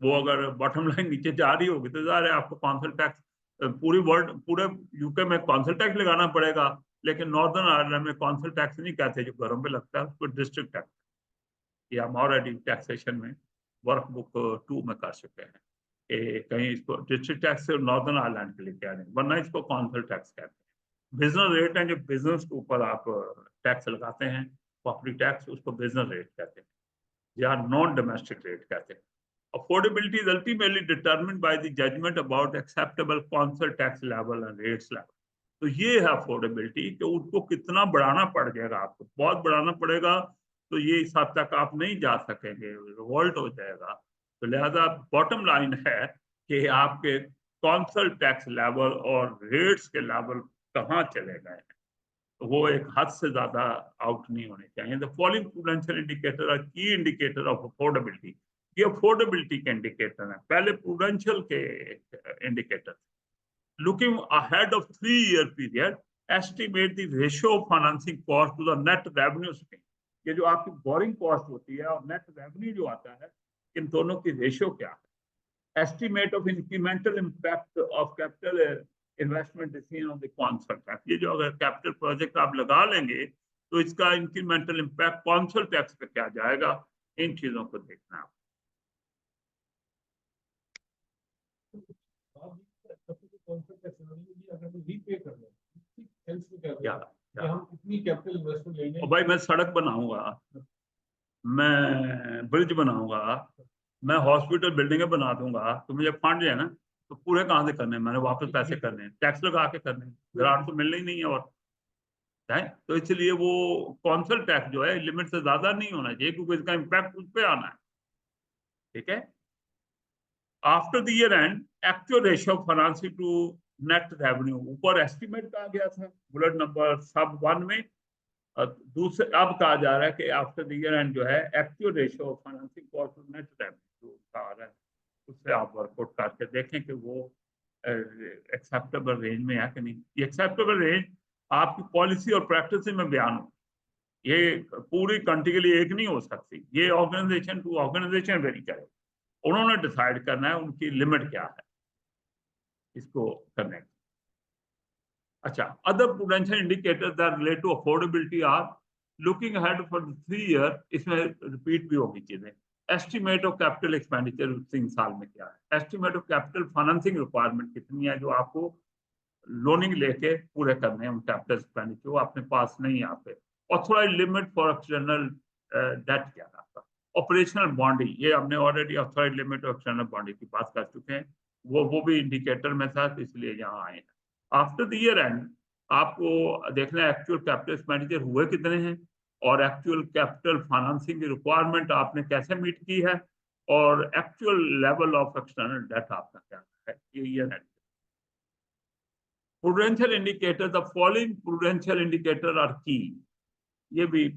वो अगर बॉटम लाइन नीचे जा रही होगी तो जा रहे आपको कौंसल टैक्स पूरे यूके में कौंसल टैक्स लगाना पड़ेगा, लेकिन नॉर्दर्न आयरलैंड में कौंसल टैक्स नहीं कहते, जो घरों पे लगता है उसको डिस्ट्रिक्ट टैक्स, या हम ऑलरेडी टैक्सेशन में वर्क बुक 2 में कर चुके हैं कहीं इसको डिस्ट्रिक्ट टैक्स से नॉर्दर्न आयरलैंड के लिए कह रहे हैं, वरना इसको कौंसल टैक्स कहते हैं। बिजनेस रेट है जो बिजनेस के ऊपर आप टैक्स लगाते हैं, प्रॉपर्टी टैक्स, उसको बिजनेस रेट कहते हैं या नॉन डोमेस्टिक रेट कहते हैं। Affordability is ultimately determined by the judgement about acceptable council tax level and rates level. तो ये है अफोर्डेबिलिटी कि उसको कितना बढ़ाना पड़ जाएगा, आपको बहुत बढ़ाना पड़ेगा तो ये इस हद तक आप नहीं जा सकेंगे, रिवॉल्ट हो जाएगा। तो लिहाजा बॉटम लाइन है कि आपके कौंसल टैक्स लेवल और रेट्स के लेवल कहाँ चले गए हैं, तो वो एक हद से ज्यादा आउट नहीं होने चाहिए। The following prudential indicator are key indicator of affordability. ये अफोर्डेबिलिटी के इंडिकेटर है, पहले प्रूडेंशियल के indicator. Looking ahead of 3-year period, estimate the ratio of financing cost to the net revenue stream. ये जो आपकी बोरिंग कॉस्ट होती है और नेट रेवेन्यू जो आता है, इन दोनों की रेशियो क्या है। Estimate of incremental impact of capital investment decision on the council tax. ये जो अगर कैपिटल प्रोजेक्ट आप लगा लेंगे तो इसका इंक्रीमेंटल इम्पैक्ट कौंसल टैक्स पे क्या जाएगा, इन चीजों को देखना है। हम इतनी कैपिटल इन्वेस्टमेंट लेंगे, भाई मैं सड़क बनाऊंगा, मैं ब्रिज बनाऊंगा, मैं हॉस्पिटल बिल्डिंगें बना दूंगा तो मुझे फंड है ना, तो पूरे कहाँ से करने हैं, मैंने वापस पैसे करने हैं, टैक्स लगा के करने हैं, ग्रांट तो मिलना ही नहीं है। और है तो इसलिए वो कौंसल टैक्स जो है लिमिट से ज्यादा नहीं होना चाहिए, क्योंकि इसका इम्पैक्ट उस पर आना है। ठीक है। After the year end actual ratio of financing to net revenue, ऊपर एस्टिमेट कहा गया था बुलेट नंबर सब 1 में। दूसरे अब कहा जा रहा है कि आफ्टर द ईयर एंड जो है actual ratio of financing cost to net revenue जो कहा रहा है, उससे आप वर्कआउट करके देखें कि वो एक्सेप्टेबल रेंज में है कि नहीं। ये एक्सेप्टेबल रेंज आपकी पॉलिसी और प्रैक्टिस में बयान हो, ये पूरी कंट्री के लिए एक नहीं हो सकती, ये ऑर्गेनाइजेशन टू ऑर्गेनाइजेशन वेरी करे। उन्होंने डिसाइड करना है उनकी लिमिट क्या है इसको करने की। अच्छा, other prudential indicators that relate to affordability are looking ahead for 3 year, इसमें रिपीट भी होगी चीजें। एस्टिमेट ऑफ कैपिटल एक्सपेंडिचर 3 साल में क्या है, estimate of capital financing requirement कितनी है जो आपको लोनिंग लेके पूरे करने हैं, कैपिटल एक्सपेंडिचर वो अपने पास नहीं है पे। Authorise limit for external debt क्या है आपका, ऑपरेशनल बॉन्डिंग, ये हमने already authorise limit of external bonding की बात कर चुके हैं, वो भी इंडिकेटर में था, इसलिए यहाँ आए हैं। आफ्टर द ईयर एंड आपको देखना है एक्चुअल कैपिटल एक्सपेंडिचर हुए कितने हैं, और एक्चुअल कैपिटल फाइनेंसिंग की रिक्वायरमेंट आपने कैसे मीट की है, और actual level of external debt आपका क्या है, ये year end. Prudential indicator, the following prudential indicator are key, ये भी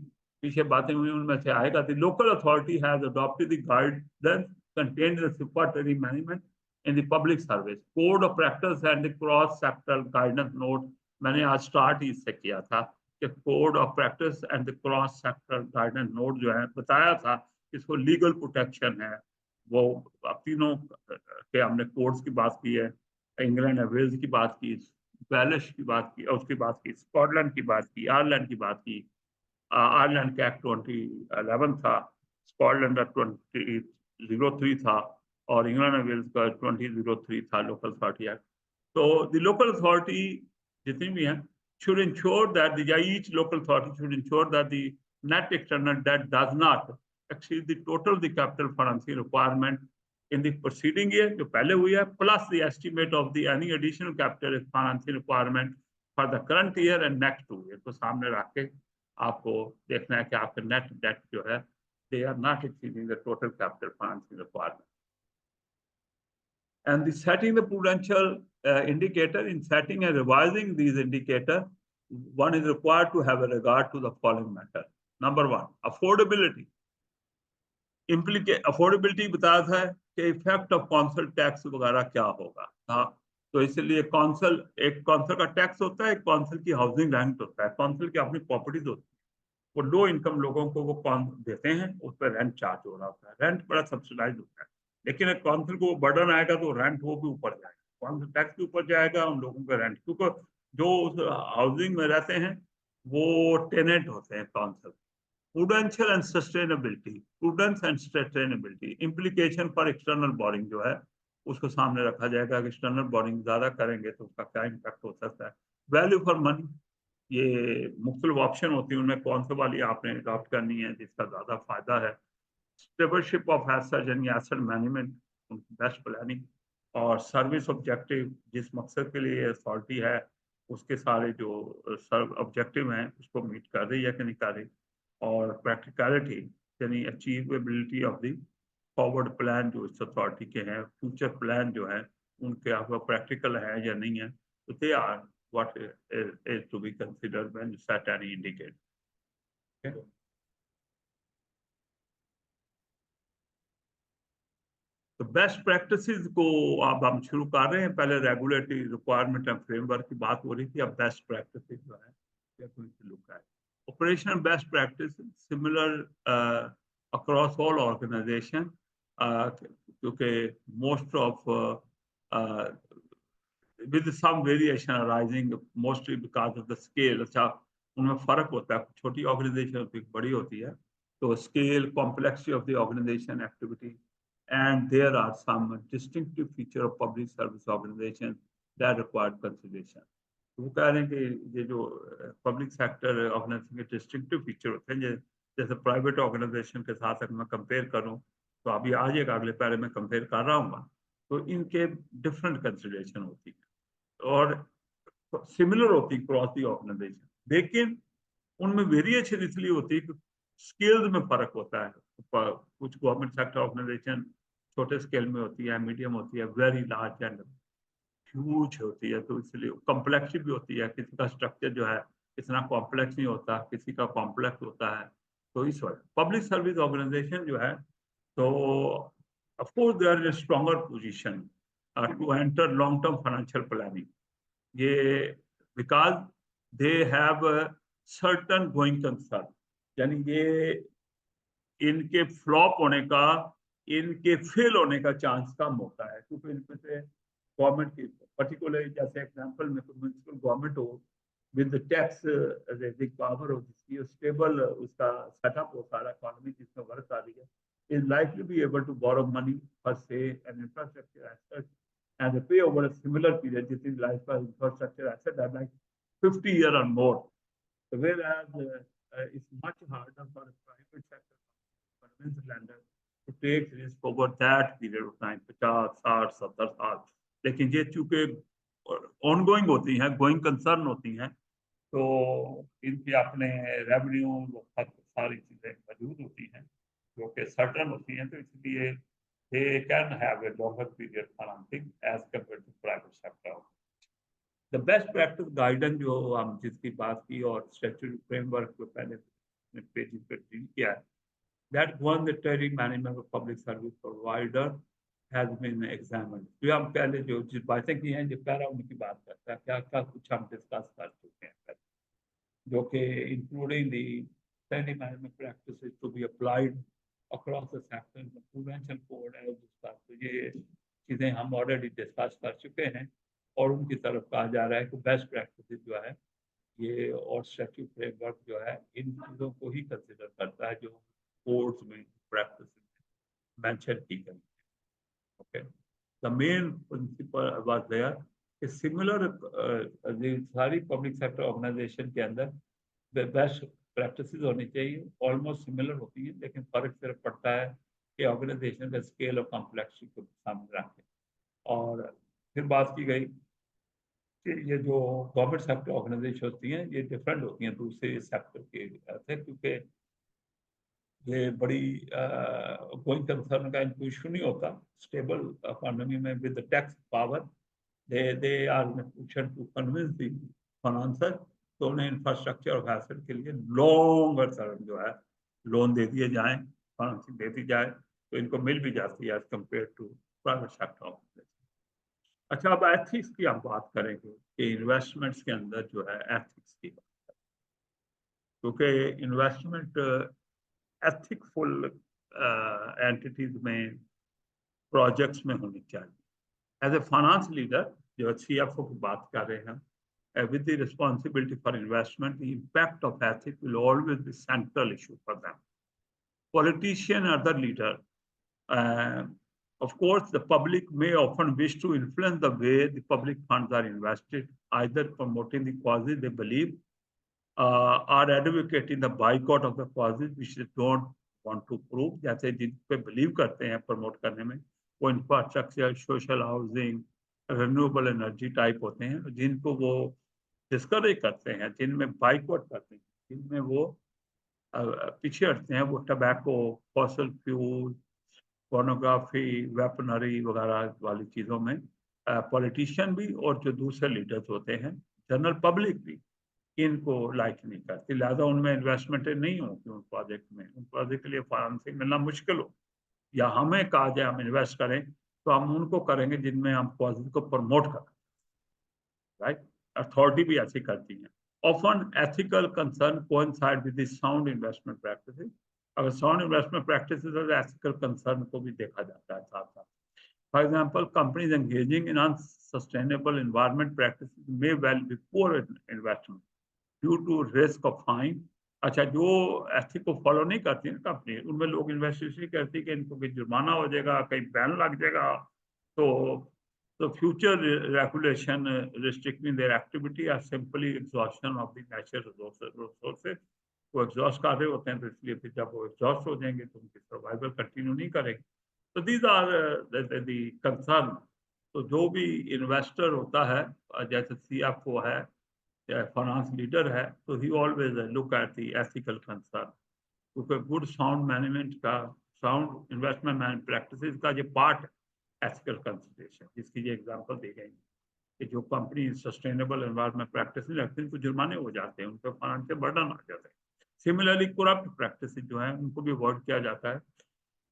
पीछे बातें हुई उनमें से आएगा। The local authority has adopted the guidelines contained in the security management in the public service code of practice and the cross sectoral guidance note. मैंने आज स्टार्ट ही इससे किया था कि code of practice and the cross sectoral guidance note जो है बताया था, इसको लीगल प्रोटेक्शन है। वो तीनों के हमने कोड्स की बात की है, इंग्लैंड और वेल्स की बात की, वेल्श की बात की, उसकी बात की, स्कॉटलैंड की बात की, आयरलैंड की बात की। आयरलैंड का एक्ट 2011 था, स्कॉटलैंड का 2003 था, और इंग्लैंड और वेल्स का 2003 था लोकल अथॉरिटी एक्ट। तो द लोकल अथॉरिटी जितनी भी हैं should ensure that each local authority should ensure that the net external debt does not exceed the total the capital financing requirement in the preceding year जो पहले हुई है, plus the estimate of the any additional capital financing requirement for the current year and next 2 years को सामने रख के आपको देखना है कि आपका नेट डेट जो है they are not exceeding the total capital financing requirement. And the setting the prudential indicator, in setting and revising these indicators, one is required to have a regard to the following matter. Number one, affordability. Affordability बताया था कि effect of council tax वगैरह क्या होगा। हाँ, तो इसलिए council, एक कौंसल का टैक्स होता है, एक कौंसल की हाउसिंग रेंट होता है, कौंसल की अपनी प्रॉपर्टीज होती है, वो लो इनकम लोगों को वो कौन देते हैं, उस पर रेंट चार्ज हो रहा होता है, रेंट बड़ा सब्सिडाइज होता है। लेकिन एक काउंसिल को बर्डन आएगा तो रेंट वो भी ऊपर जाएगा, काउंसिल टैक्स भी ऊपर जाएगा उन लोगों का रेंट, क्योंकि जो उस हाउसिंग में रहते हैं वो टेनेंट होते हैं council. Prudential and sustainability, prudence and sustainability implication for external boring जो है उसको सामने रखा जाएगा कि एक्सटर्नल बोरिंग ज्यादा करेंगे तो उसका क्या इम्पैक्ट हो सकता है। वैल्यू फॉर मनी, ये मुख्तलिफ ऑप्शन होती है, उनमें कौन सी वाली आपने अडॉप्ट करनी है जिसका ज्यादा फायदा है। स्टेबलशिप ऑफ एसेट यानी एसेट मैनेजमेंट, बेस्ट प्लानिंग, और सर्विस ऑब्जेक्टिव, जिस मकसद के लिए अथॉरिटी है उसके सारे जो ऑब्जेक्टिव हैं उसको मीट कर रही है कि नहीं कर रही, और प्रैक्टिकलिटी यानी अचीवेबिलिटी ऑफ द फॉरवर्ड प्लान जो इस अथॉरिटी के हैं, फ्यूचर प्लान जो है उनके आपका प्रैक्टिकल है या नहीं है, तो they are what is to be considered when you set any indicator. Okay? तो बेस्ट प्रैक्टिसेस को अब हम शुरू कर रहे हैं। पहले रेगुलेटरी रिक्वायरमेंट एंड फ्रेमवर्क की बात हो रही थी, अब बेस्ट प्रैक्टिसेस जो है लुक है। Operational best practice similar across all organisation, क्योंकि most of with some variation arising mostly because of the scale। अच्छा, उनमें फर्क होता है, छोटी ऑर्गेनाइजेशन होती है, बड़ी होती है, तो scale, complexity of the organisation activity, and there are some distinctive feature of public service organization that required consideration। वो कह रहे हैं कि ये जो पब्लिक सेक्टर ऑर्गेनाइजेशन के डिस्टिंक्टिव फीचर होते हैं, जैसे प्राइवेट ऑर्गेनाइजेशन के साथ अगर मैं कंपेयर करूं तो अभी आ जाएगा, अगले पैरे में कंपेयर कर रहा हूँ, तो इनके डिफरेंट कंसिडरेशन होती है और सिमिलर होती है क्रॉस दी ऑर्गेनाइजेशन, लेकिन उनमें वेरिएशन इसलिए होती है कि स्केल्स में फर्क होता है। कुछ गवर्नमेंट सेक्टर ऑर्गेनाइजेशन छोटे स्केल में होती है, मीडियम होती है, वेरी लार्ज एंड ह्यूज होती है, तो इसलिए कॉम्प्लेक्स भी होती है। किसी का स्ट्रक्चर जो है इतना कॉम्प्लेक्स नहीं होता, किसी का कॉम्प्लेक्स होता है। तो इस वजह पब्लिक सर्विस ऑर्गेनाइजेशन जो है, तो of course they are in stronger position to enter long term financial planning, ये because they have certain going concern, यानी ये इनके फ्लॉप होने का, इनके फेल होने का चांस कम होता है, क्योंकि इनमें से गवर्नमेंट की पर्टिकुलर, जैसे एग्जांपल में म्यूनिसिपल गवर्नमेंट हो विद टैक्स रेजिंग पावर हो, जिसकी स्टेबल उसका सेटअप हो, सारा इकोनॉमी जिसमें वर्क आ रही है, is likely to be able to borrow money per se and infrastructure assets and pay over a similar period, जितनी लाइफ का infrastructure asset है like 50 years or more, whereas it's much harder for a private sector convince lender to take risk over that period of time, 50, 60, 70 साल। लेकिन ये चूंकि ongoing होती हैं, going concern होती हैं, तो इनके अपने रेवेन्यू सारी चीजें मौजूद होती हैं जो कि सर्टन होती हैं, तो इसलिए they can have a longer period financing as compared to private sector. The best practice guidance जो हम जिसकी बात की और स्टैट्यूटरी फ्रेमवर्क को पहले पेज पे डील किया है, that voluntary management of public service provider has been examined. जो हम पहले जो जिस बातें की हैं, जो पहला उनकी बात करता है, क्या क्या कुछ हम डिस्कस कर चुके हैं, जो कि including the standing management practices to be applied across the sector, the prudential code है जिसका, तो ये चीजें हम ऑलरेडी डिस्कस कर चुके हैं और उनकी तरफ कहा जा रहा है कि बेस्ट प्रैक्टिस जो है ये और स्टैट्यूटरी फ्रेमवर्क जो है इन चीजों को ही कंसिडर करता है जो कोड्स में प्रैक्टिस मेंशन की गई। Okay, the main principle was there कि सिमिलर सारी पब्लिक सेक्टर ऑर्गेनाइजेशन के अंदर बेस्ट प्रैक्टिसेस होनी चाहिए, ऑलमोस्ट सिमिलर होती हैं, लेकिन फर्क सिर्फ पड़ता है कि ऑर्गेनाइजेशन का स्केल और कॉम्प्लेक्सिटी को सामने रखें। और फिर बात की गई कि ये जो गवर्नमेंट सेक्टर ऑर्गेनाइजेशन होती हैं ये डिफरेंट होती हैं दूसरे सेक्टर के से, क्योंकि ये बड़ी कोई कंसर्न का इनको इशू नहीं होता। स्टेबल इकोनॉमी में with tax power they are in a position to convince the financier, तो उन्हें इंफ्रास्ट्रक्चर और एसेट के लिए लॉन्गर टर्म जो है लोन दे दिए जाएं, फाइनेंसिंग दे दी जाए, तो इनको मिल भी जाती है as compare to private sector. अच्छा, अब एथिक्स की हम बात करेंगे कि इन्वेस्टमेंट्स के अंदर जो है एथिक्स की बात, क्योंकि इन्वेस्टमेंट एथिकफुल एंटिटीज में, प्रोजेक्ट्स में होनी चाहिए। एज ए फाइनेंस लीडर जो CFO की बात कर रहे हैं, with the responsibility for investment, the impact of ethics will always be central issue for them. Politician and other leader, of course, the public may often wish to influence the way the public funds are invested, either promoting the causes they believe or advocating the boycott of the causes which they don't want to prove. जैसे जिन पे believe करते हैं promote करने में, वो infrastructure, social housing, renewable energy type होते हैं, जिनको वो डिस्करेज करते हैं, जिनमें बाइकआउट करते हैं, जिनमें वो पीछे हटते हैं, वो tobacco, fossil fuel, pornography, weaponry वगैरह वाली चीज़ों में पॉलिटिशियन भी और जो दूसरे लीडर्स होते हैं, जनरल पब्लिक भी इनको लाइक नहीं करती, लिहाजा उनमें इन्वेस्टमेंट नहीं होती उन प्रोजेक्ट में। उन प्रोजेक्ट के लिए फाइनेंसिंग मिलना मुश्किल हो, या हमें कहा जाए हम इन्वेस्ट करें तो हम उनको करेंगे जिनमें हम कॉजेज को प्रमोट करें, राइट। अथॉरिटी भी ऐसी करती है। Often ethical concern coincide with the sound investment practices. अगर साउंड इन्वेस्टमेंट प्रैक्टिसेस और एथिकल कंसर्न को भी देखा जाता है साथ साथ। For example, companies engaging in unsustainable environment practices may well be poor investment due to risk of fine. अच्छा, जो एथिक को फॉलो नहीं करती है कंपनी, उनमें लोग इन्वेस्ट इसलिए करती है कि इनको कहीं जुर्माना हो जाएगा, कहीं बैन लग जाएगा, तो future regulation restricting their activity are simply exhaustion of the natural resources वो एग्जॉस्ट कर रहे होते हैं, तो इसलिए फिर जब वो एग्जॉस्ट हो जाएंगे तो उनकी सर्वाइवल कंटिन्यू नहीं करेगी। तो दीज आर द कंसर्न। तो जो भी इन्वेस्टर होता है, जैसे CFO है या फाइनेंस लीडर है, तो ही always look at the ethical concern, क्योंकि गुड साउंड मैनेजमेंट का, साउंड इन्वेस्टमेंट प्रैक्टिसेस का ये पार्ट है एथिकल कंसिडरेशन, जिसकी ये एग्जांपल दी गई कि जो कंपनी सस्टेनेबल एनवायरनमेंट प्रैक्टिस नहीं रखती, उनको जुर्माने हो जाते हैं, उन पर फाइनेंशियल बर्डन आ जाता है। सिमिलरली करप्ट प्रैक्टिस जो है उनको भी अवॉइड किया जाता है।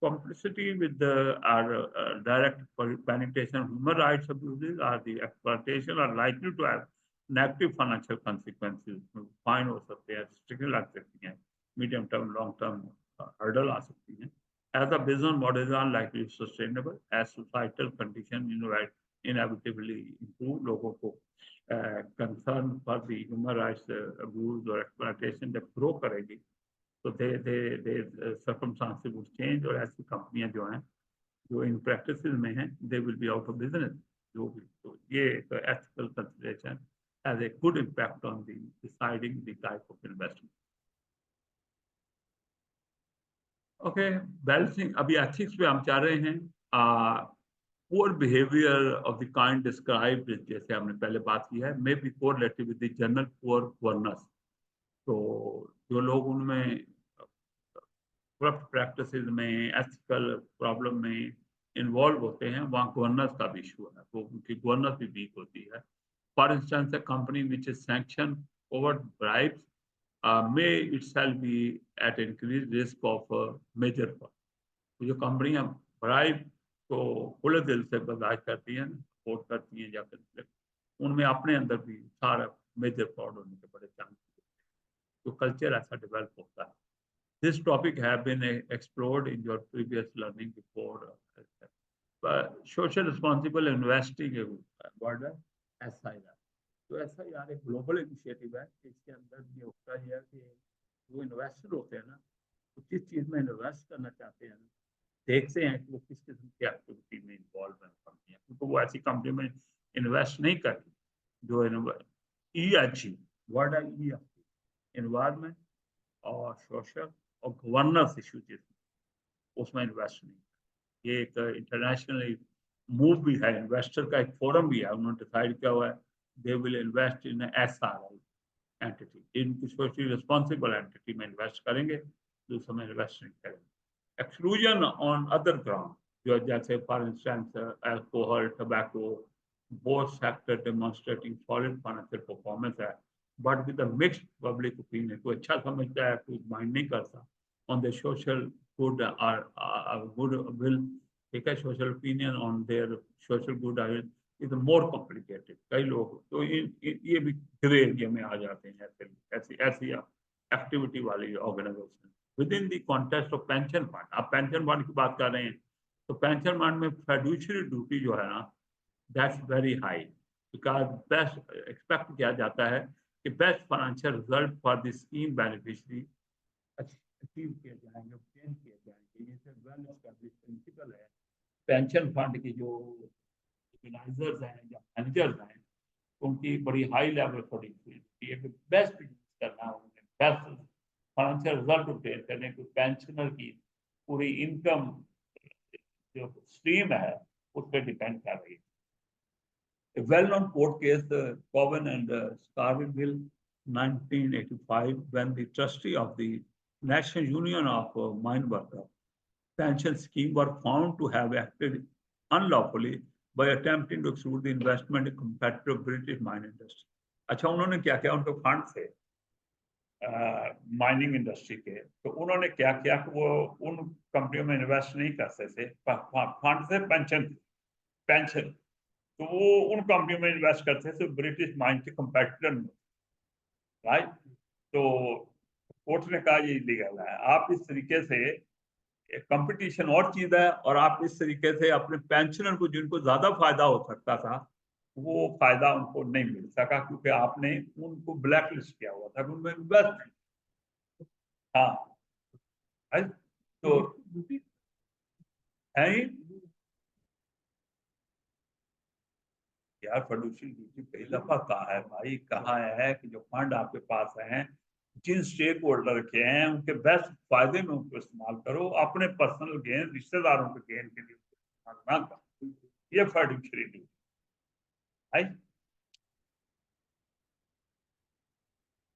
Complicity with our direct penetration of human rights abuses or the exploitation are likely to have negative financial consequences. Fine हो सकते हैं, स्ट्रिक्ट लग सकती हैं, medium term long term hurdle आ सकती हैं। As the business models are likely sustainable, as societal conditions inevitably improve, लोगों को concern for the human rights abuse और exploitation जब grow करेगी, तो दे सर्कमस्टांसेस वुड चेंज, और ऐसी कंपनियां जो हैं जो इन प्रैक्टिसेस में हैं, they will be out of business. जो भी, तो ये ethical consideration has a good impact on the deciding the type of investment. Okay, balancing, अभी एथिक्स पे हम चाह रहे हैं। Poor behaviour of the kind described, जैसे हमने पहले बात की है, may be correlated with the general poor governance. तो जो लोग उनमें करप्ट प्रैक्टिसेस में, एथिकल प्रॉब्लम में इन्वॉल्व होते हैं, वहाँ गवर्नेंस का भी इशू है, वो उनकी गवर्नेंस भी वीक होती है। For instance, a company which is sanctioned overt bribes may itself be at increased risk of major fraud. तो जो कंपनियां ब्राइब को खुले दिल से बर्दाश्त करती हैं, सपोर्ट करती हैं, या फिर उनमें अपने अंदर भी सारा मेजर फ्रॉड होने के बड़े चांस, तो कल्चर ऐसा डेवलप होता है। This topic have been explored in your previous learning before. Social responsible investing word है SIR। तो SIR एक ग्लोबल इनिशिएटिव है, इसके अंदर ये होता है कि वो इन्वेस्टर होते हैं ना, तो किस चीज में इन्वेस्ट करना चाहते हैं ना, देखते हैं कि वो किस किस्म की एक्टिविटी में इन्वॉल्व है कंपनियां, क्योंकि वो ऐसी कंपनी में इन्वेस्ट नहीं करती जो ESG वर्ड है, एनवायरमेंट और सोशल और गवर्नेंस इशू, उसमें इन्वेस्ट नहीं। ये एक इंटरनेशनल मूव भी है, इन्वेस्टर का एक फोरम भी है, उन्होंने डिसाइड किया हुआ है they will invest in SRI entity, इनकी सोशली रिस्पॉन्सिबल एंटिटी में इन्वेस्ट करेंगे, दूसरे में इन्वेस्ट नहीं करेंगे। एक्सक्लूजन ऑन अदर ग्राउंड, जो जैसे for instance alcohol, tobacco, both sector demonstrating solid financial performance है, but with mixed public opinion, कोई अच्छा समझता है, कोई माइंड नहीं करता ऑन द सोशल गुड और गुड विल, ठीक है, social opinion on their social good is more complicated. कई लोग तो ये भी ग्रे एरिया में आ जाते हैं, ऐसी ऐसी एक्टिविटी वाली organisation within the context of pension fund. आप पेंशन फंड की बात कर रहे हैं, तो पेंशन फंड में फिड्यूशियरी ड्यूटी जो है ना, that's very high, because best expect किया जाता है कि best financial result for the scheme beneficiary achieve किए जाएंगे, ऑब्टेन किए जाएंगे। ये सब वेल एस्टैब्लिश्ड प्रिंसिपल है। पेंशन फंड की जो ऑर्गेनाइजर्स हैं या मैनेजर्स हैं, उनकी बड़ी हाई लेवल प्रोडक्टिविटी है, बेस्ट यूज करना, उन्हें बेस्ट फाइनेंशियल रिजल्ट ऑब्टेन करने को पेंशनर की पूरी इनकम जो स्ट्रीम है उस पर डिपेंड कर रही है। A well-known court case, the Cowen and Scarville 1985, when the trustee of the National Union of Mine Workers pension scheme were found to have acted unlawfully by attempting to exclude the investment in competitive British mine industry. अच्छा, उन्होंने क्या किया, उनके fund से mining industry के, तो उन्होंने क्या किया कि वो उन कंपनियों में इन्वेस्ट नहीं कर सकते, फंड से पेंशन, तो वो उन कंपनियों में इन्वेस्ट करते थे ब्रिटिश माइन के कंपेटिटर में, राइट। तो कोर्ट ने कहा ये इलीगल है। आप इस तरीके से, कंपटीशन और चीज है, और आप इस तरीके से अपने पेंशनर को, जिनको ज्यादा फायदा हो सकता था, वो फायदा उनको नहीं मिल सका, क्योंकि आपने उनको ब्लैक लिस्ट किया हुआ था, उनमें इन्वेस्ट। हाँ, तो है यार, फिड्यूशियरी ड्यूटी कई दफा कहा है भाई, कहा है कि जो फंड आपके पास है जिन स्टेक होल्डर के हैं उनके बेस्ट फायदे में उनको इस्तेमाल करो, अपने पर्सनल गेन, रिश्तेदारों के गेन के लिए इस्तेमाल ना करो। ये फाइडेंशियरी ड्यूटी है।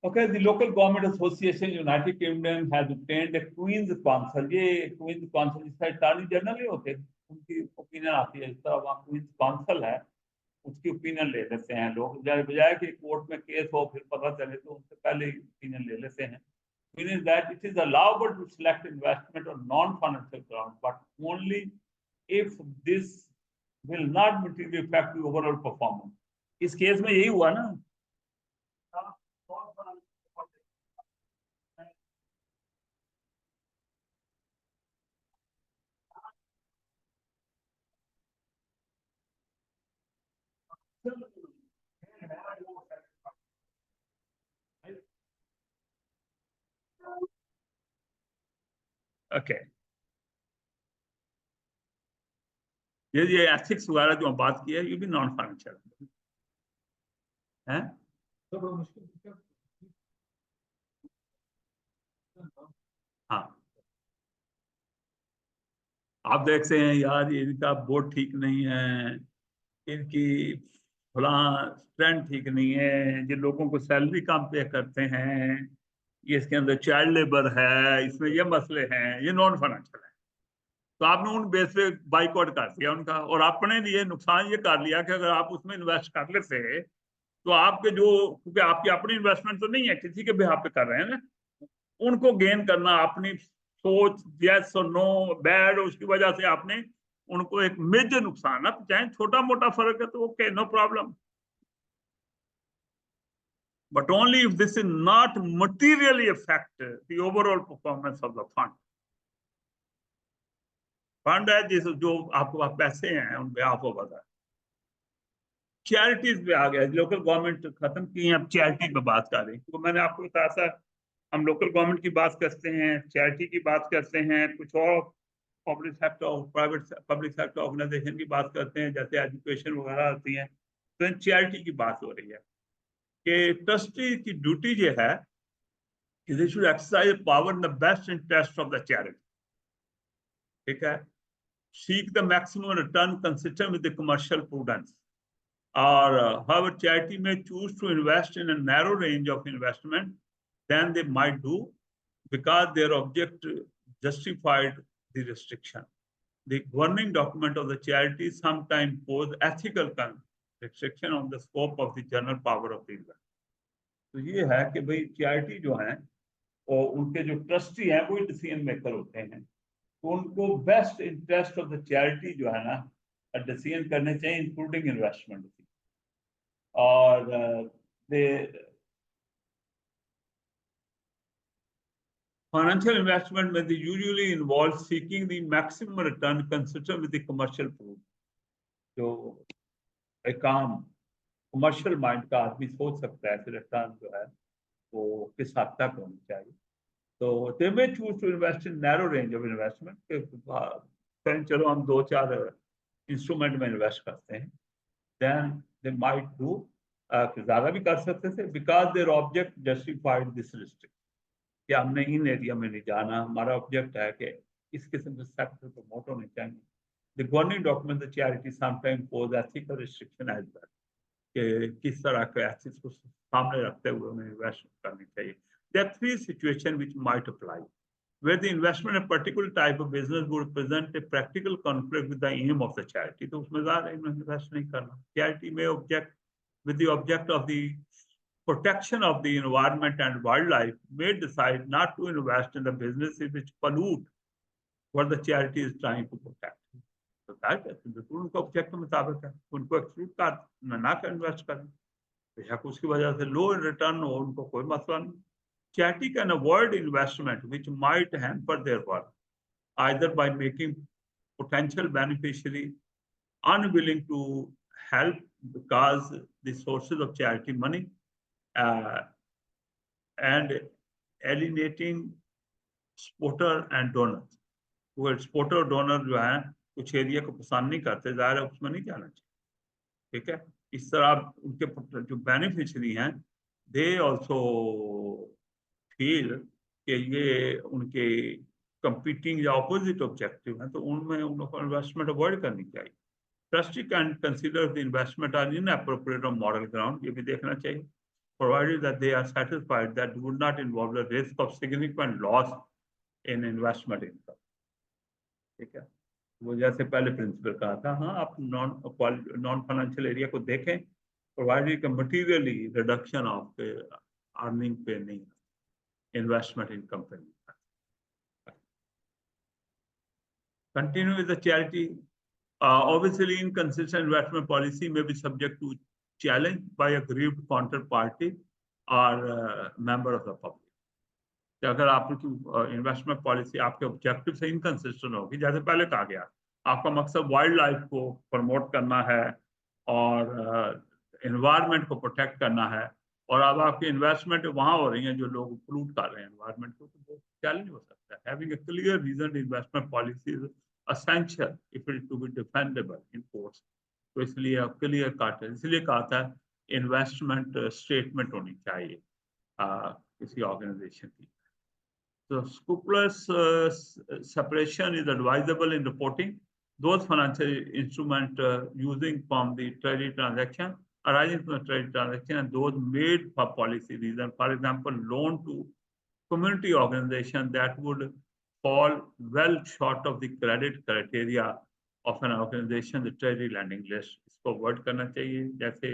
Okay, the local government association United Kingdom has obtained a Queen's Council। ये Queen's Council जिसका अटॉर्नी जनरल नहीं होते, उनकी ओपिनियन आती है। इस तरह वहाँ Queen's Council है, उसकी ओपिनियन ले लेते हैं लोग, बजाय कि कोर्ट में केस हो फिर पता चले, तो उनसे पहले ही ओपिनियन ले लेते हैं। Meaning that it is allowable to select investment on non-financial grounds, but only if this will not materially affect the overall performance। इस केस में यही हुआ ना। ओके, ये एथिक्स वगैरह जो हम बात की है, ये भी नॉन फाइनेंशियल है। तो बड़ा मुश्किल हाँ, आप देखते हैं यार, ये इनका बोर्ड ठीक नहीं है, इनकी फला ट्रेंड ठीक नहीं है, ये लोगों को सैलरी कम पे करते हैं, ये इसके अंदर चाइल्ड लेबर है, इसमें ये मसले हैं, ये नॉन फाइनेंशियल है। तो आपने उन बेस पे बाइकआउट कर दिया उनका, और अपने लिए नुकसान ये कर लिया कि अगर आप उसमें इन्वेस्ट कर लेते तो आपके जो, क्योंकि आपकी अपनी इन्वेस्टमेंट तो नहीं है, किसी के बिहाफ पे कर रहे हैं ना, उनको गेन करना अपनी सोच, यस और नो बैड, उसकी वजह से आपने उनको एक मेजर नुकसान है। चाहे छोटा मोटा फर्क है तो okay, no problem, but only if this is not materially affect the overall performance of the fund। Fund है जिस जो आपके पास पैसे हैं उन पे आपको पता है। चैरिटीज पे आ गया, लोकल गवर्नमेंट खत्म की है, अब चैरिटी पे बात कर रहे हैं। तो मैंने आपको बताया था, हम लोकल गवर्नमेंट की बात करते हैं, चैरिटी की बात करते हैं, कुछ और पब्लिक सेक्टर और प्राइवेट पब्लिक सेक्टर ऑर्गेनाइजेशन की बात करते हैं, जैसे एजुकेशन वगैरह आती हैं। तो इन चैरिटी की बात हो रही है कि ट्रस्टी की ड्यूटी ये है कि they should exercise power in the best interest of the charity. ठीक है, seek the maximum return consistent with the commercial prudence। Or however charity may choose to invest in a narrow range of investment than they might do because their object justified the restriction। The governing document of the charity sometimes pose ethical restriction on the scope of the general power of the investment। तो ये है कि भाई charity जो है और उनके जो ट्रस्टी हैं वो डिसीजन मेकर होते हैं, तो उनको best interest of the charity जो है ना डिसीजन करने चाहिए, इंक्लूडिंग इन्वेस्टमेंट। और फाइनेंशियल इन्वेस्टमेंट में usually involve seeking the maximum return consistent with the commercial proof. जो एक काम कमर्शियल माइंड का आदमी सोच सकता है कि रिटर्न जो है वो किस हद तक होनी चाहिए। तो they may choose to invest in narrow range of investment. चलो हम 2-4 इंस्ट्रूमेंट में इन्वेस्ट करते हैं, देन दे माइट डू, ज्यादा भी कर सकते थे, because their object justified this restrict, कि हमने इन एरिया में नहीं जाना, हमारा ऑब्जेक्ट है कि इस किस्म के सेक्टर प्रमोट होने चाहिए। The governing document the charity sometime pose ethical restriction as well, कि किस तरह के एथिक्स को सामने रखते हुए उन्हें इन्वेस्ट करनी चाहिए। There are 3 situations which might apply where the investment in a particular type of business would present a practical conflict with the aim of the charity। तो उसमें ज़्यादा इन्वेस्ट नहीं करना। Charity may object with the object of the protection of the environment and wildlife may decide not to invest in the businesses which pollute what the charity is trying to protect। तो बिल्कुल उनका object के मुताबिक है, उनको exclude कर ना कर इन्वेस्ट करें, बेशक उसकी वजह से लो रिटर्न हो, उनको कोई मसला नहीं। Charity can avoid investment which might hamper their work, either by making potential beneficiary unwilling to help because the sources of charity money, and alienating supporter and donors। वो supporter और donor जो है कुछ एरिया को पसंद नहीं करते, ज़ाहिर है उसमें नहीं जाना चाहिए। ठीक है, इस तरह उनके जो बेनिफिशियरी हैं, दे ऑल्सो फील कि ये उनके कंपीटिंग या ऑपोजिट ऑब्जेक्टिव हैं, तो उनमें उनको इन्वेस्टमेंट अवॉइड करनी चाहिए। Trustee can consider the investment are inappropriate on moral ground, ये भी देखना चाहिए, provided that they are satisfied that would not involve the risk of significant loss in investment income। ठीक है, वो जैसे पहले प्रिंसिपल कहा था, हाँ आप नॉन फाइनेंशियल एरिया को देखें, provided materially reduction of earning पे नहीं, इन्वेस्टमेंट इनकम पे नहीं। Continue with the charity. Obviously, inconsistent investment policy may be subject to challenge by aggrieved counterparty or member of the public। अगर आपकी investment policy आपके objective से inconsistent होगी, जैसे पहले कहा गया, आपका मकसद वाइल्ड लाइफ को प्रमोट करना है और एनवायरनमेंट को प्रोटेक्ट करना है, और अब आपकी इन्वेस्टमेंट वहां हो रही है जो लोग पोल्यूट कर रहे हैं एनवायरनमेंट को, तो वो चैलेंज हो सकता है। Having a clear reason investment policy is essential if it to be defendable in courts। तो इसलिए क्लियर कट, इसलिए कहा था इन्वेस्टमेंट स्टेटमेंट होनी चाहिए किसी ऑर्गेनाइजेशन की। So scrupulous separation is advisable in reporting those financial instruments using from the treasury transaction, arising from the treasury transaction, and those made for policy reason. For example, loan to community organization that would fall well short of the credit criteria of an organization, the treasury lending list। इसको avoid करना चाहिए। जैसे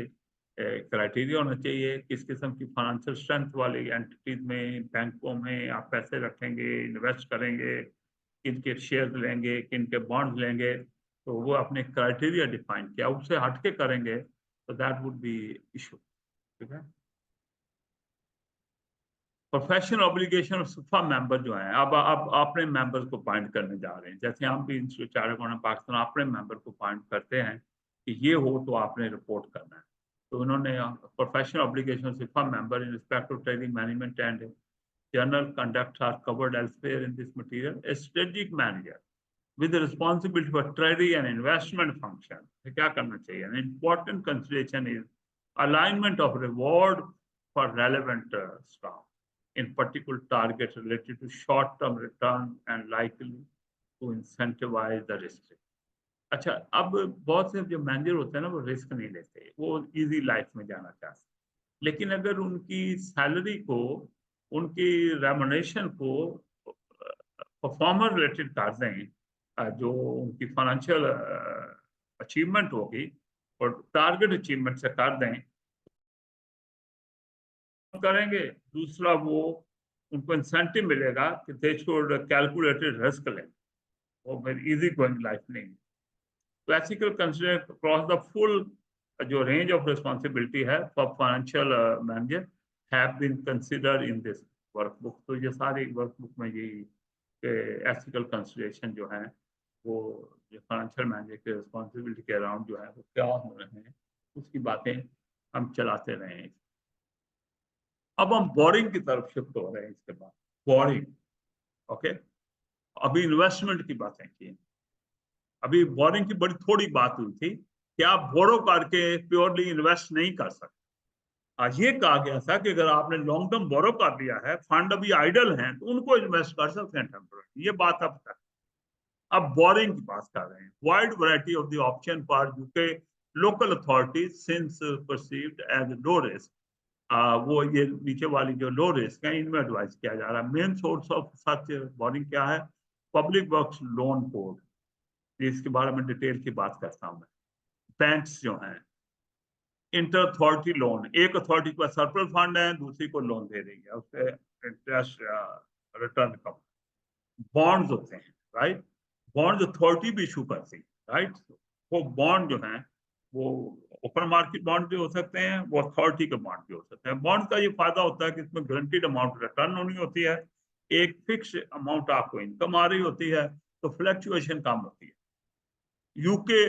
criteria होना चाहिए किस किस्म की financial strength वाली एंटिटीज में, बैंकों में आप पैसे रखेंगे, इन्वेस्ट करेंगे, किन के शेयर लेंगे, किन के बॉन्ड लेंगे, तो वो अपने क्राइटेरिया डिफाइन किया, उससे हटके करेंगे तो दैट वुड बी इशू। ठीक है, प्रोफेशनल ऑब्लिगेशन और सिफा मेंबर जो हैं, अब अपने मेंबर्स को पॉइंट करने जा रहे हैं, जैसे हम भी इंस्टीट्यूट चार्टर्ड अकाउंटेंट पाकिस्तान अपने मेंबर को पॉइंट करते हैं कि ये हो तो आपने रिपोर्ट करना है। तो उन्होंने professional obligation CIPFA member in respect of trading management and general conduct are covered elsewhere in this material. A strategic manager with the responsibility for treasury and investment function, क्या करना चाहिए? An important consideration is alignment of reward for relevant staff in particular targets related to short-term return and likely to incentivize the risk। अच्छा, अब बहुत से जो manager होते हैं ना, वो रिस्क नहीं लेते, वो इजी लाइफ में जाना चाहते हैं, लेकिन अगर उनकी सैलरी को, उनकी रेमुनरेशन को परफॉर्मर रिलेटेड कर दें, जो उनकी फाइनेंशियल अचीवमेंट होगी और टारगेट अचीवमेंट से कर दें, करेंगे। दूसरा, वो उनको इंसेंटिव मिलेगा कि दे शुड कैलकुलेटेड रिस्क लें, वो फिर इजी गोइंग लाइफ नहीं। Classical consider across the full जो रेंज ऑफ रिस्पॉन्सिबिलिटी है for financial manager have been considered in this workbook. तो ये सारी वर्कबुक में यही एथिकल कंसिडरेशन जो है, वो जो फाइनेंशियल मैनेजर के रिस्पॉन्सिबिलिटी के अराउंड जो है वो क्या हो रहे हैं, उसकी बातें हम चलाते रहे हैं। अब हम बोरिंग की तरफ शिफ्ट हो रहे हैं। इसके बाद बोरिंग, ओके, अभी इन्वेस्टमेंट की बातें की, अभी बोरिंग की बड़ी थोड़ी बात हुई थी कि आप बोरो करके प्योरली इन्वेस्ट नहीं कर सकते। आज ये कहा गया था कि अगर आपने लॉन्ग टर्म बोरो कर लिया है, फंड अभी आइडल हैं, तो उनको इन्वेस्ट कर सकते हैं टेम्पोररी। ये बात अब बोरिंग की बात कर रहे हैं। Wide variety of the option for UK local authorities since perceived as low risk. वो ये नीचे वाली जो लो रिस्क है, इनमें एडवाइस किया जा रहा है। Main source of such boring क्या है? पब्लिक वर्क्स लोन बोर्ड, इसके बारे में डिटेल की बात करता हूँ मैं। बैंक्स जो हैं, इंटर अथॉरिटी लोन, एक अथॉरिटी के पास सरप्लस फंड है, दूसरी को लोन दे रही है, उससे इंटरेस्ट रिटर्न कम। बॉन्ड्स होते हैं, राइट, बॉन्ड अथॉरिटी भी इशू करती है, राइट। वो बॉन्ड जो है वो ओपन मार्केट बॉन्ड भी हो सकते हैं, वो अथॉरिटी के बॉन्ड भी हो सकते हैं। बॉन्ड का ये फायदा होता है कि इसमें गारंटीड अमाउंट रिटर्न होनी होती है, एक फिक्स अमाउंट आपको इनकम आ रही होती है, तो फ्लक्चुएशन कम होती है। यूके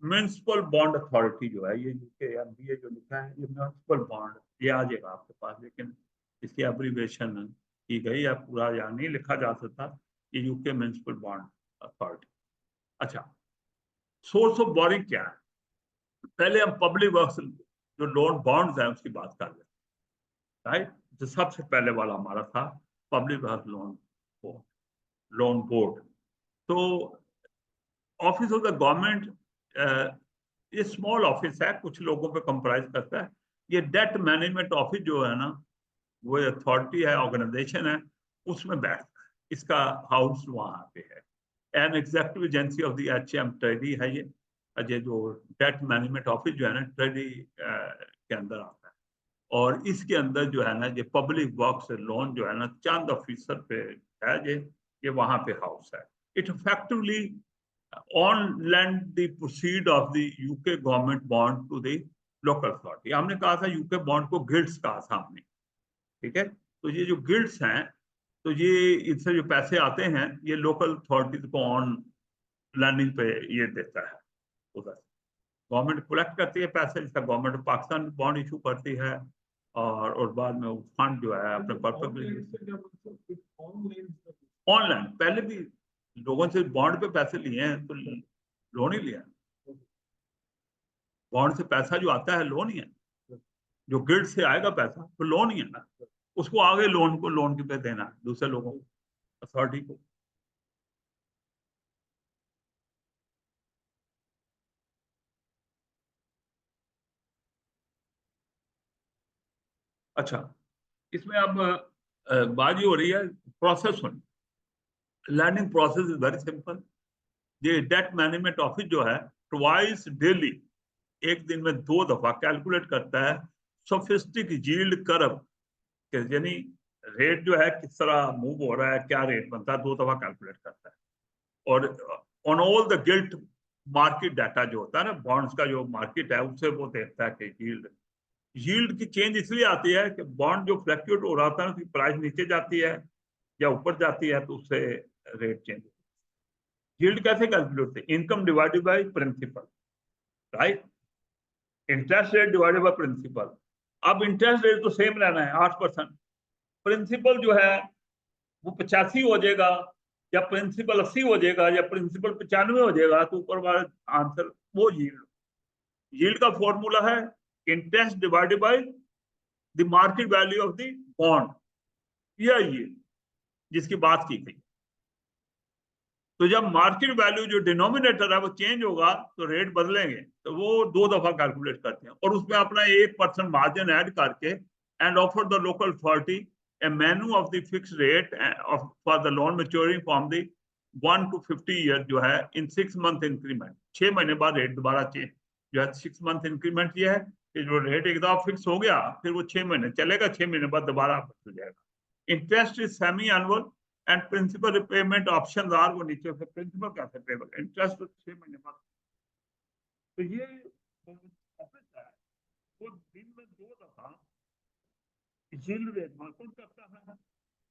म्युनिसिपल बॉन्ड अथॉरिटी जो है, ये यूके एमबीए जो लिखा है, ये म्युनिसिपल बॉन्ड, ये आ जाएगा आपके पास, लेकिन इसकी एब्रीविएशन की गई है, पूरा यहाँ नहीं लिखा जा सकता। ये यूके म्युनिसिपल बॉन्ड अथॉरिटी। अच्छा, सोर्स ऑफ बोरिंग क्या है? पहले हम पब्लिक वर्क्स जो लोन बॉन्ड्स हैं उसकी बात कर लें, राइट। जो सबसे पहले वाला हमारा था पब्लिक लोन बोर्ड। तो ऑफिस ऑफ द गवर्नमेंट ये स्मॉल ऑफिस है, कुछ लोगों पे कंप्राइज करता है। ये डेट मैनेजमेंट ऑफिस जो है ना, वो अथॉरिटी है, ऑर्गेनाइजेशन है, उसमें बैठता है। इसका हाउस वहां पे है। An executive agency of the HM treaty है ये जो डेट मैनेजमेंट ऑफिस जो है ना, ट्रेडी के अंदर आता है। और इसके अंदर जो है ना, ये पब्लिक वर्क्स लोन जो है ना, चंद ऑफिसर पे है, ये वहां पे हाउस है। It effectively on lend the proceed of the UK government bond to the local authority। हमने कहा था यूके बॉन्ड को गिल्ड्स कहा था हमने, ठीक है। तो ये जो गिल्ड्स हैं, तो ये इनसे जो पैसे आते हैं, ये लोकल अथॉरिटीज को ऑन लैंडिंग पे ये देता है। उधर गवर्नमेंट कलेक्ट करती है पैसे, जिसका गवर्नमेंट पाकिस्तान बॉन्ड इशू करती है, और बाद में वो फंड जो है अपने पर्पज ऑनलाइन। पहले भी लोगों से बॉन्ड पे पैसे लिए हैं, तो लोन ही लिया। बॉन्ड से पैसा जो आता है लोन ही है। जो गिल्ड से आएगा पैसा तो लोन ही है ना, उसको आगे लोन के पे देना है दूसरे लोगों को, अथॉरिटी को। अच्छा, इसमें अब बात ये हो रही है प्रोसेस होनी। Learning process is very simple. ये डेट मैनेजमेंट ऑफिस जो है ट्वाइस डेली, एक दिन में 2 दफा कैलकुलेट करता है सोफिस्टिक यील्ड कर्व, यानी रेट जो है किस तरह मूव हो रहा है, क्या रेट बनता है, 2 दफा कैलकुलेट करता है। और on all the guilt market data जो होता है ना, बॉन्ड्स का जो मार्केट है, उससे वो देखता है कि यील्ड की चेंज इसलिए आती है कि बॉन्ड जो फ्लक्चुएट हो रहा था, उसकी प्राइस नीचे जाती है या ऊपर जाती है, तो उससे रेट चेंज। यील्ड कैसे कैलकुलेट होती है? Income divided by principal, right. Interest rate divided by principal. अब इंटरेस्ट रेट तो सेम रहना है 8%। प्रिंसिपल जो है वो 85 हो जाएगा, या प्रिंसिपल 80 हो जाएगा, या प्रिंसिपल 95 हो जाएगा, तो ऊपर वाला आंसर वो यील्ड का फॉर्मूला है interest divided by the market value of the bond, या यील्ड जिसकी बात की गई। तो जब मार्केट वैल्यू जो डिनोमिनेटर है वो चेंज होगा, तो रेट बदलेंगे, तो वो 2 दफा कैलकुलेट करते हैं, और उसमें अपना 1% मार्जिन ऐड करके and offer the local authority a menu of the fixed rate for the loan maturing from the 1 to 50 year जो है in 6 month increment। 6 महीने बाद रेट दोबारा चेंज जो है 6 month increment ये है कि जो रेट एक दफा फिक्स हो गया, फिर वो 6 महीने चलेगा, 6 महीने बाद दोबारा हो जाएगा। Interest is semi annual and principal repayment option are, वो नीचे से प्रिंसिपल कैसे पे होगा, इंटरेस्ट तो 6 महीने बाद। तो ये ऑफिस है, वो दिन में 2 दफा यील्ड रेट मार्केट करता है,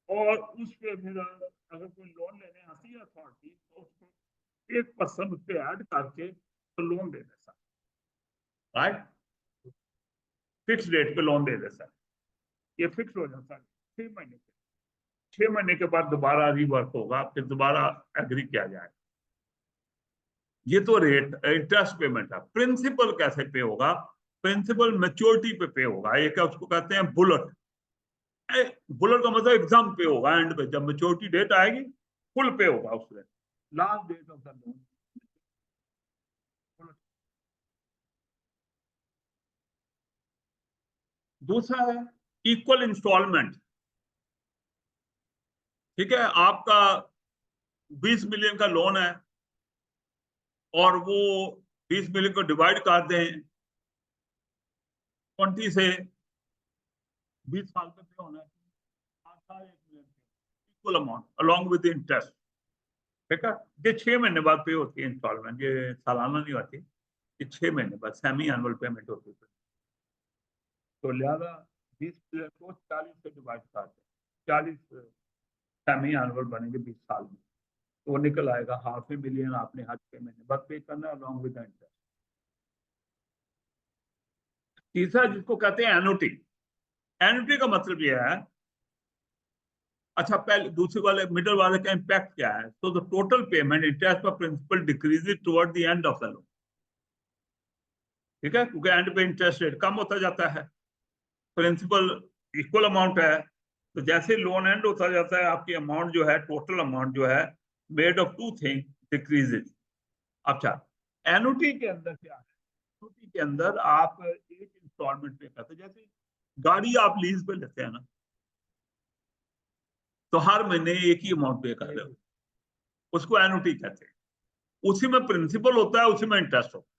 और उस पे फिर अगर कोई लोन लेने आती है अथॉरिटी, तो उसको 1% उस पे ऐड करके तो लोन दे देता है, राइट। फिक्स रेट पे लोन दे देता है, ये फिक्स हो जाता है 6 महीने के। 6 महीने के बाद दोबारा रिवर्क होगा, फिर दोबारा एग्री किया जाए। ये तो रेट इंटरेस्ट पेमेंट है। प्रिंसिपल कैसे पे होगा? प्रिंसिपल मैच्योरिटी पे पे होगा। ये क्या उसको कहते हैं? बुलेट। बुलेट का मतलब एग्जाम पे होगा, एंड पे जब मैच्योरिटी डेट आएगी फुल पे होगा उसमें, last date of the loan. दूसरा है इक्वल इंस्टॉलमेंट। ठीक है, आपका 20 मिलियन का लोन है, और वो 20 मिलियन को डिवाइड कर दें 20 से, 20 साल पे पे होना है, 1 million equal amount along with interest. ठीक है, ये 6 महीने बाद पे होती है इंस्टॉलमेंट, ये सालाना नहीं होती, ये 6 महीने बाद सेमी एनुअल पेमेंट होती है। तो लिहाजा 20 को 40 से डिवाइड कर दें, 40 सेमी एनुअल बनेंगे 20 साल में, तो वो निकल आएगा ½ मिलियन आपने हर 6 महीने बाद पे करना है अलॉन्ग विद इंटरेस्ट। तीसरा जिसको कहते हैं एनुटी। एनुटी का मतलब यह है, अच्छा पहले दूसरे वाले मिडल वाले का इम्पैक्ट क्या है? तो द टोटल पेमेंट इंटरेस्ट पर principal decreases toward the end of the loan. ठीक है, क्योंकि एंड पे इंटरेस्ट रेट कम होता जाता है, प्रिंसिपल इक्वल अमाउंट है, तो जैसे लोन एंड होता जाता है आपकी अमाउंट जो है, टोटल अमाउंट जो है made of two thing decreases. अच्छा, एनुटी के अंदर क्या है? एनुटी के अंदर आप एक इंस्टॉलमेंट पे करते हैं। जैसे गाड़ी आप लीज पे लेते हैं ना, तो हर महीने एक ही अमाउंट पे कर रहे हो, उसको एनुटी कहते हैं। उसी में प्रिंसिपल होता है, उसी में इंटरेस्ट होता है,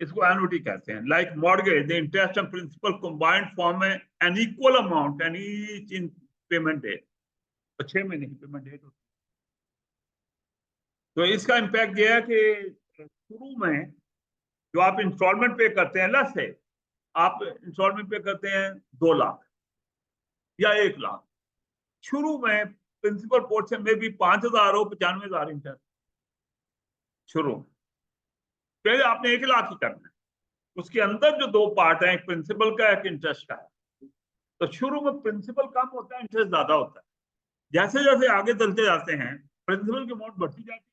इसको एनुटी कहते हैं। Like mortgage, the interest and principal combined form an equal amount and each in payment date. तो 6 महीने की पेमेंट डेट होती है। तो इसका इम्पैक्ट यह है कि शुरू में जो आप इंस्टॉलमेंट पे करते हैं, लस है आप इंस्टॉलमेंट पे करते हैं 2 लाख या 1 लाख, शुरू में प्रिंसिपल पोर्शन में भी 5,000 हो, 95,000 इंटरेस्ट शुरू में। पहले आपने 1 लाख ही करना है, उसके अंदर जो 2 पार्ट है, एक प्रिंसिपल का एक इंटरेस्ट का है। तो शुरू में प्रिंसिपल कम होता है, इंटरेस्ट ज्यादा होता है। जैसे जैसे आगे चलते जाते हैं प्रिंसिपल की अमाउंट बढ़ती जाती है,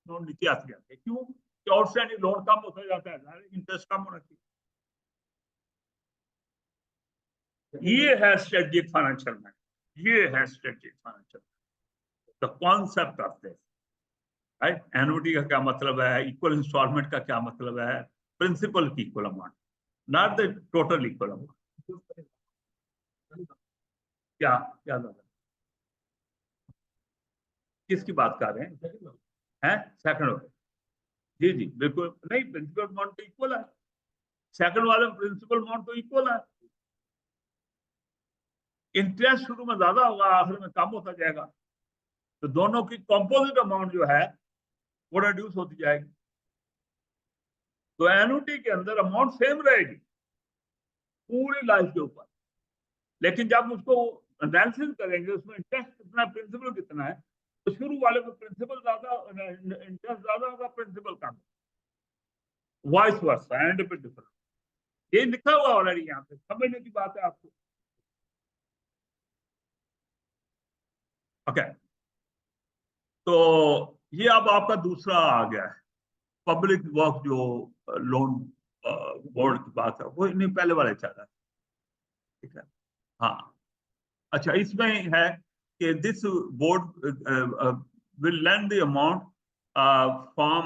लोन नीचे आती जाती है। क्यों? आउटस्टैंडिंग लोन कम होता जाता है, इंटरेस्ट कम होना चाहिए। ये है स्ट्रेटेजिक फाइनेंशियल मैनेजमेंट, ये है strategic financial, the concept of this, right. Annuity का क्या मतलब है, इक्वल इंस्टॉलमेंट का क्या मतलब है, प्रिंसिपल की equal amount, not the total equal amount. क्या क्या किसकी बात कर रहे हैं? सेकंड, जी जी बिल्कुल नहीं, प्रिंसिपल अमाउंट तो इक्वल है, सेकंड वाले में प्रिंसिपल अमाउंट तो इक्वल है। इंटरेस्ट शुरू में ज्यादा होगा, आखिर में कम होता जाएगा, तो दोनों की कंपोजिट अमाउंट जो है वो रिड्यूस होती जाएगी। तो एनुटी के अंदर अमाउंट सेम रहेगी पूरी लाइफ के ऊपर, लेकिन जब उसको एनालिसिस करेंगे उसमें इंटरेस्ट कितना, प्रिंसिपल कितना है, तो शुरू वाले में प्रिंसिपल ज्यादा, इंटरेस्ट ज्यादा होगा, प्रिंसिपल कम, वाइस वर्सा एंड पे डिफरेंट। ये लिखा हुआ ऑलरेडी, यहाँ पे समझने की बात है आपको। ओके, तो ये अब आपका दूसरा आ गया है, पब्लिक वर्क जो लोन बोर्ड की बात है, वो नहीं पहले वाले चल रहा है, ठीक है। हाँ, अच्छा, इसमें है कि this board will lend the amount from,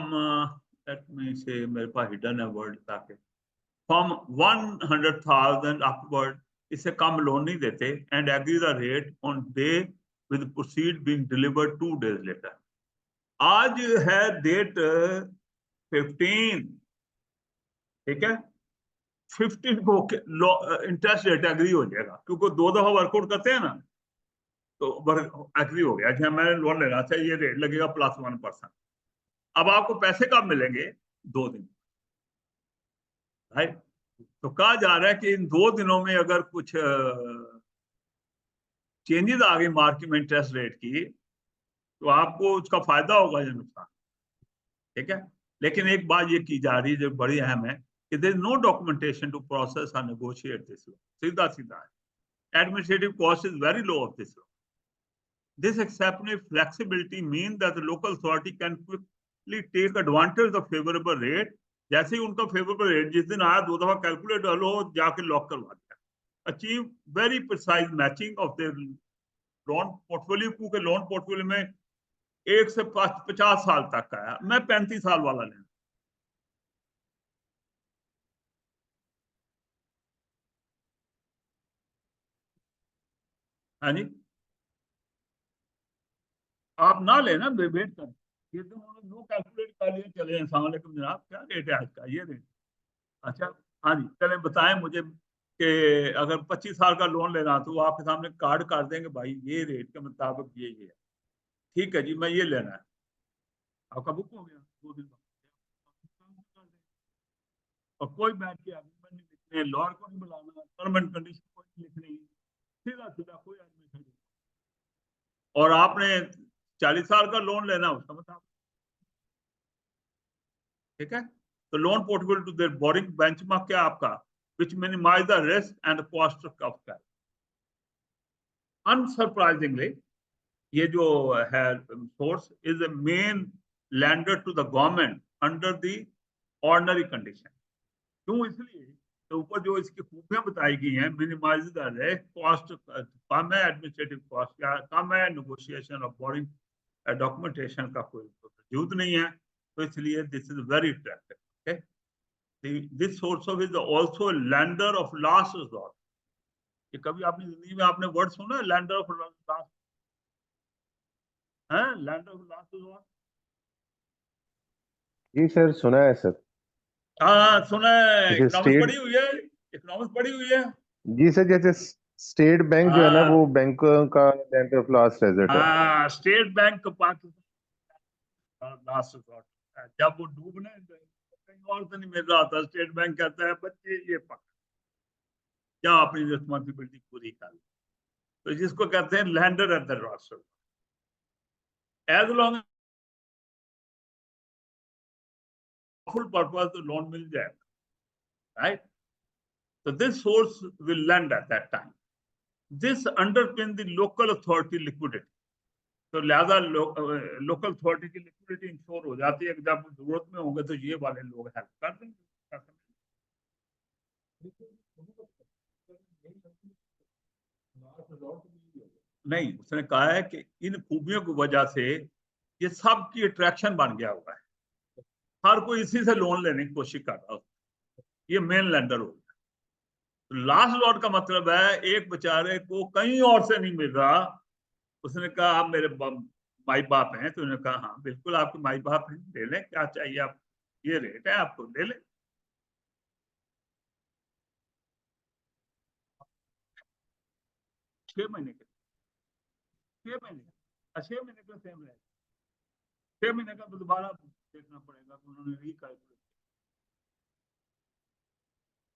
let me say, मेरे पास हिडन है वर्ड, ताकि फ्रॉम 100,000 अपवर्ड, इससे कम लोन नहीं देते, and agree the rate on day with proceed being delivered 2 days later. आज है डेट 15, ठीक है, 15 को इंटरेस्ट रेट एग्री हो जाएगा, क्योंकि 2 दफा वर्कआउट करते हैं ना, तो एग्री हो गया कि मैंने लोन लेना था, ये रेट लगेगा +1%। अब आपको पैसे कब मिलेंगे? 2 दिन, राइट। तो कहा जा रहा है कि इन 2 दिनों में अगर कुछ चेंजेस आ गई मार्केट में इंटरेस्ट रेट की, तो आपको उसका फायदा होगा या नुकसान, ठीक है। लेकिन एक बात ये की जा रही है जो बड़ी अहम है, कि there is no documentation to process और नेगोशिएट दिस लॉ। सीधा सीधा है, administrative cost is very low of this law. This exceptional flexibility means that the local authority can quickly take advantage of favorable rate। जैसे ही उनका favourable rate जिस दिन आया, 2 दफा कैलकुलेट हो, जाके लॉक करवा दिया। Achieve very precise matching of their loan portfolio, क्योंकि लोन पोर्टफोलियो में 1 से 50 साल तक का है, मैं 35 साल वाला लेना। हाँ जी, आप ना लेना, वेट कर, ये तो उन्होंने नो कैलकुलेट कर लिया, चले अस्सलाम जनाब, क्या रेट है आज का, ये रेट। अच्छा, हाँ जी, चले बताएं मुझे कि अगर 25 साल का लोन लेना तो वो आपके सामने कार्ड कर देंगे, भाई ये रेट के मुताबिक ये है, ठीक है जी, मैं ये लेना है, आपका बुक हो गया 2 दिन बाद। और कोई बैठ के एग्रीमेंट नहीं लिखने, लॉयर को नहीं बुलाना, टर्म एंड कंडीशन कोई नहीं लिखनी, सीधा सीधा कोई एडमिशन नहीं। और आपने 40 साल का लोन लेना, उसका मतलब, ठीक है। तो loan portfolio to their borrowing benchmark क्या आपका, which minimise the risk and cost of capital. Unsurprisingly, ये जो है source is a main lender to the government under the ordinary condition. क्यों? इसलिए तो ऊपर जो इसकी खूबियां बताई गई हैं, मिनिमाइज द रिस्क, कॉस्ट कम है, एडमिनिस्ट्रेटिव कॉस्ट या कम है, नेगोशिएशन और बोरिंग डॉक्यूमेंटेशन का कोई वजूद नहीं है, तो इसलिए this is very attractive. Okay, this source of is also lender of last resort. ये कभी आपने जिंदगी में आपने वर्ड सुना है, लैंडर ऑफ लास्ट, है लैंडर ऑफ लास्ट रिजॉर्ट? जी सर, सुना है सर। हाँ सुना है, जैसे इकोनॉमिक्स स्टेट, पढ़ी हुई है, इकोनॉमिक्स पढ़ी हुई है। जी सर, जैसे स्टेट बैंक जो है ना, वो हाँ बैंक का लैंड ऑफ लास्ट रेजर्ट है। हाँ, state bank Pakistan last resort, जब वो डूबने कहीं और से नहीं मिल रहा था, स्टेट बैंक कहता है बच्चे ये पकड़, क्या अपनी रिस्पॉन्सिबिलिटी पूरी कर, तो जिसको कहते हैं lender at the roster, as long full purpose तो लोन मिल जाएगा, right? So this source will lend at that time. This underpin the local authority liquidity. तो लिहाजा लोकल अथॉरिटी की लिक्विडिटी इंश्योर हो जाती है कि जब जरूरत में होंगे तो ये वाले लोग हेल्प कर देंगे। नहीं, उसने कहा है कि इन खूबियों की वजह से ये सब की अट्रैक्शन बन गया हुआ है, हर कोई इसी से लोन लेने की कोशिश कर रहा है, ये मेन लेंडर हो गया। तो लास्ट लॉट का मतलब है एक बेचारे को कहीं और से नहीं मिल रहा, उसने कहा आप मेरे माई बाप हैं, तो उन्होंने कहा हाँ बिल्कुल आपके माई बाप हैं, ले लें, क्या चाहिए आप, ये रेट है आपको, ले लें। छह महीने के, 6 महीने, 6 महीने का सेम रहेगा, 6 महीने का तो दोबारा देखना पड़ेगा कि उन्होंने रिकैलकुलेट।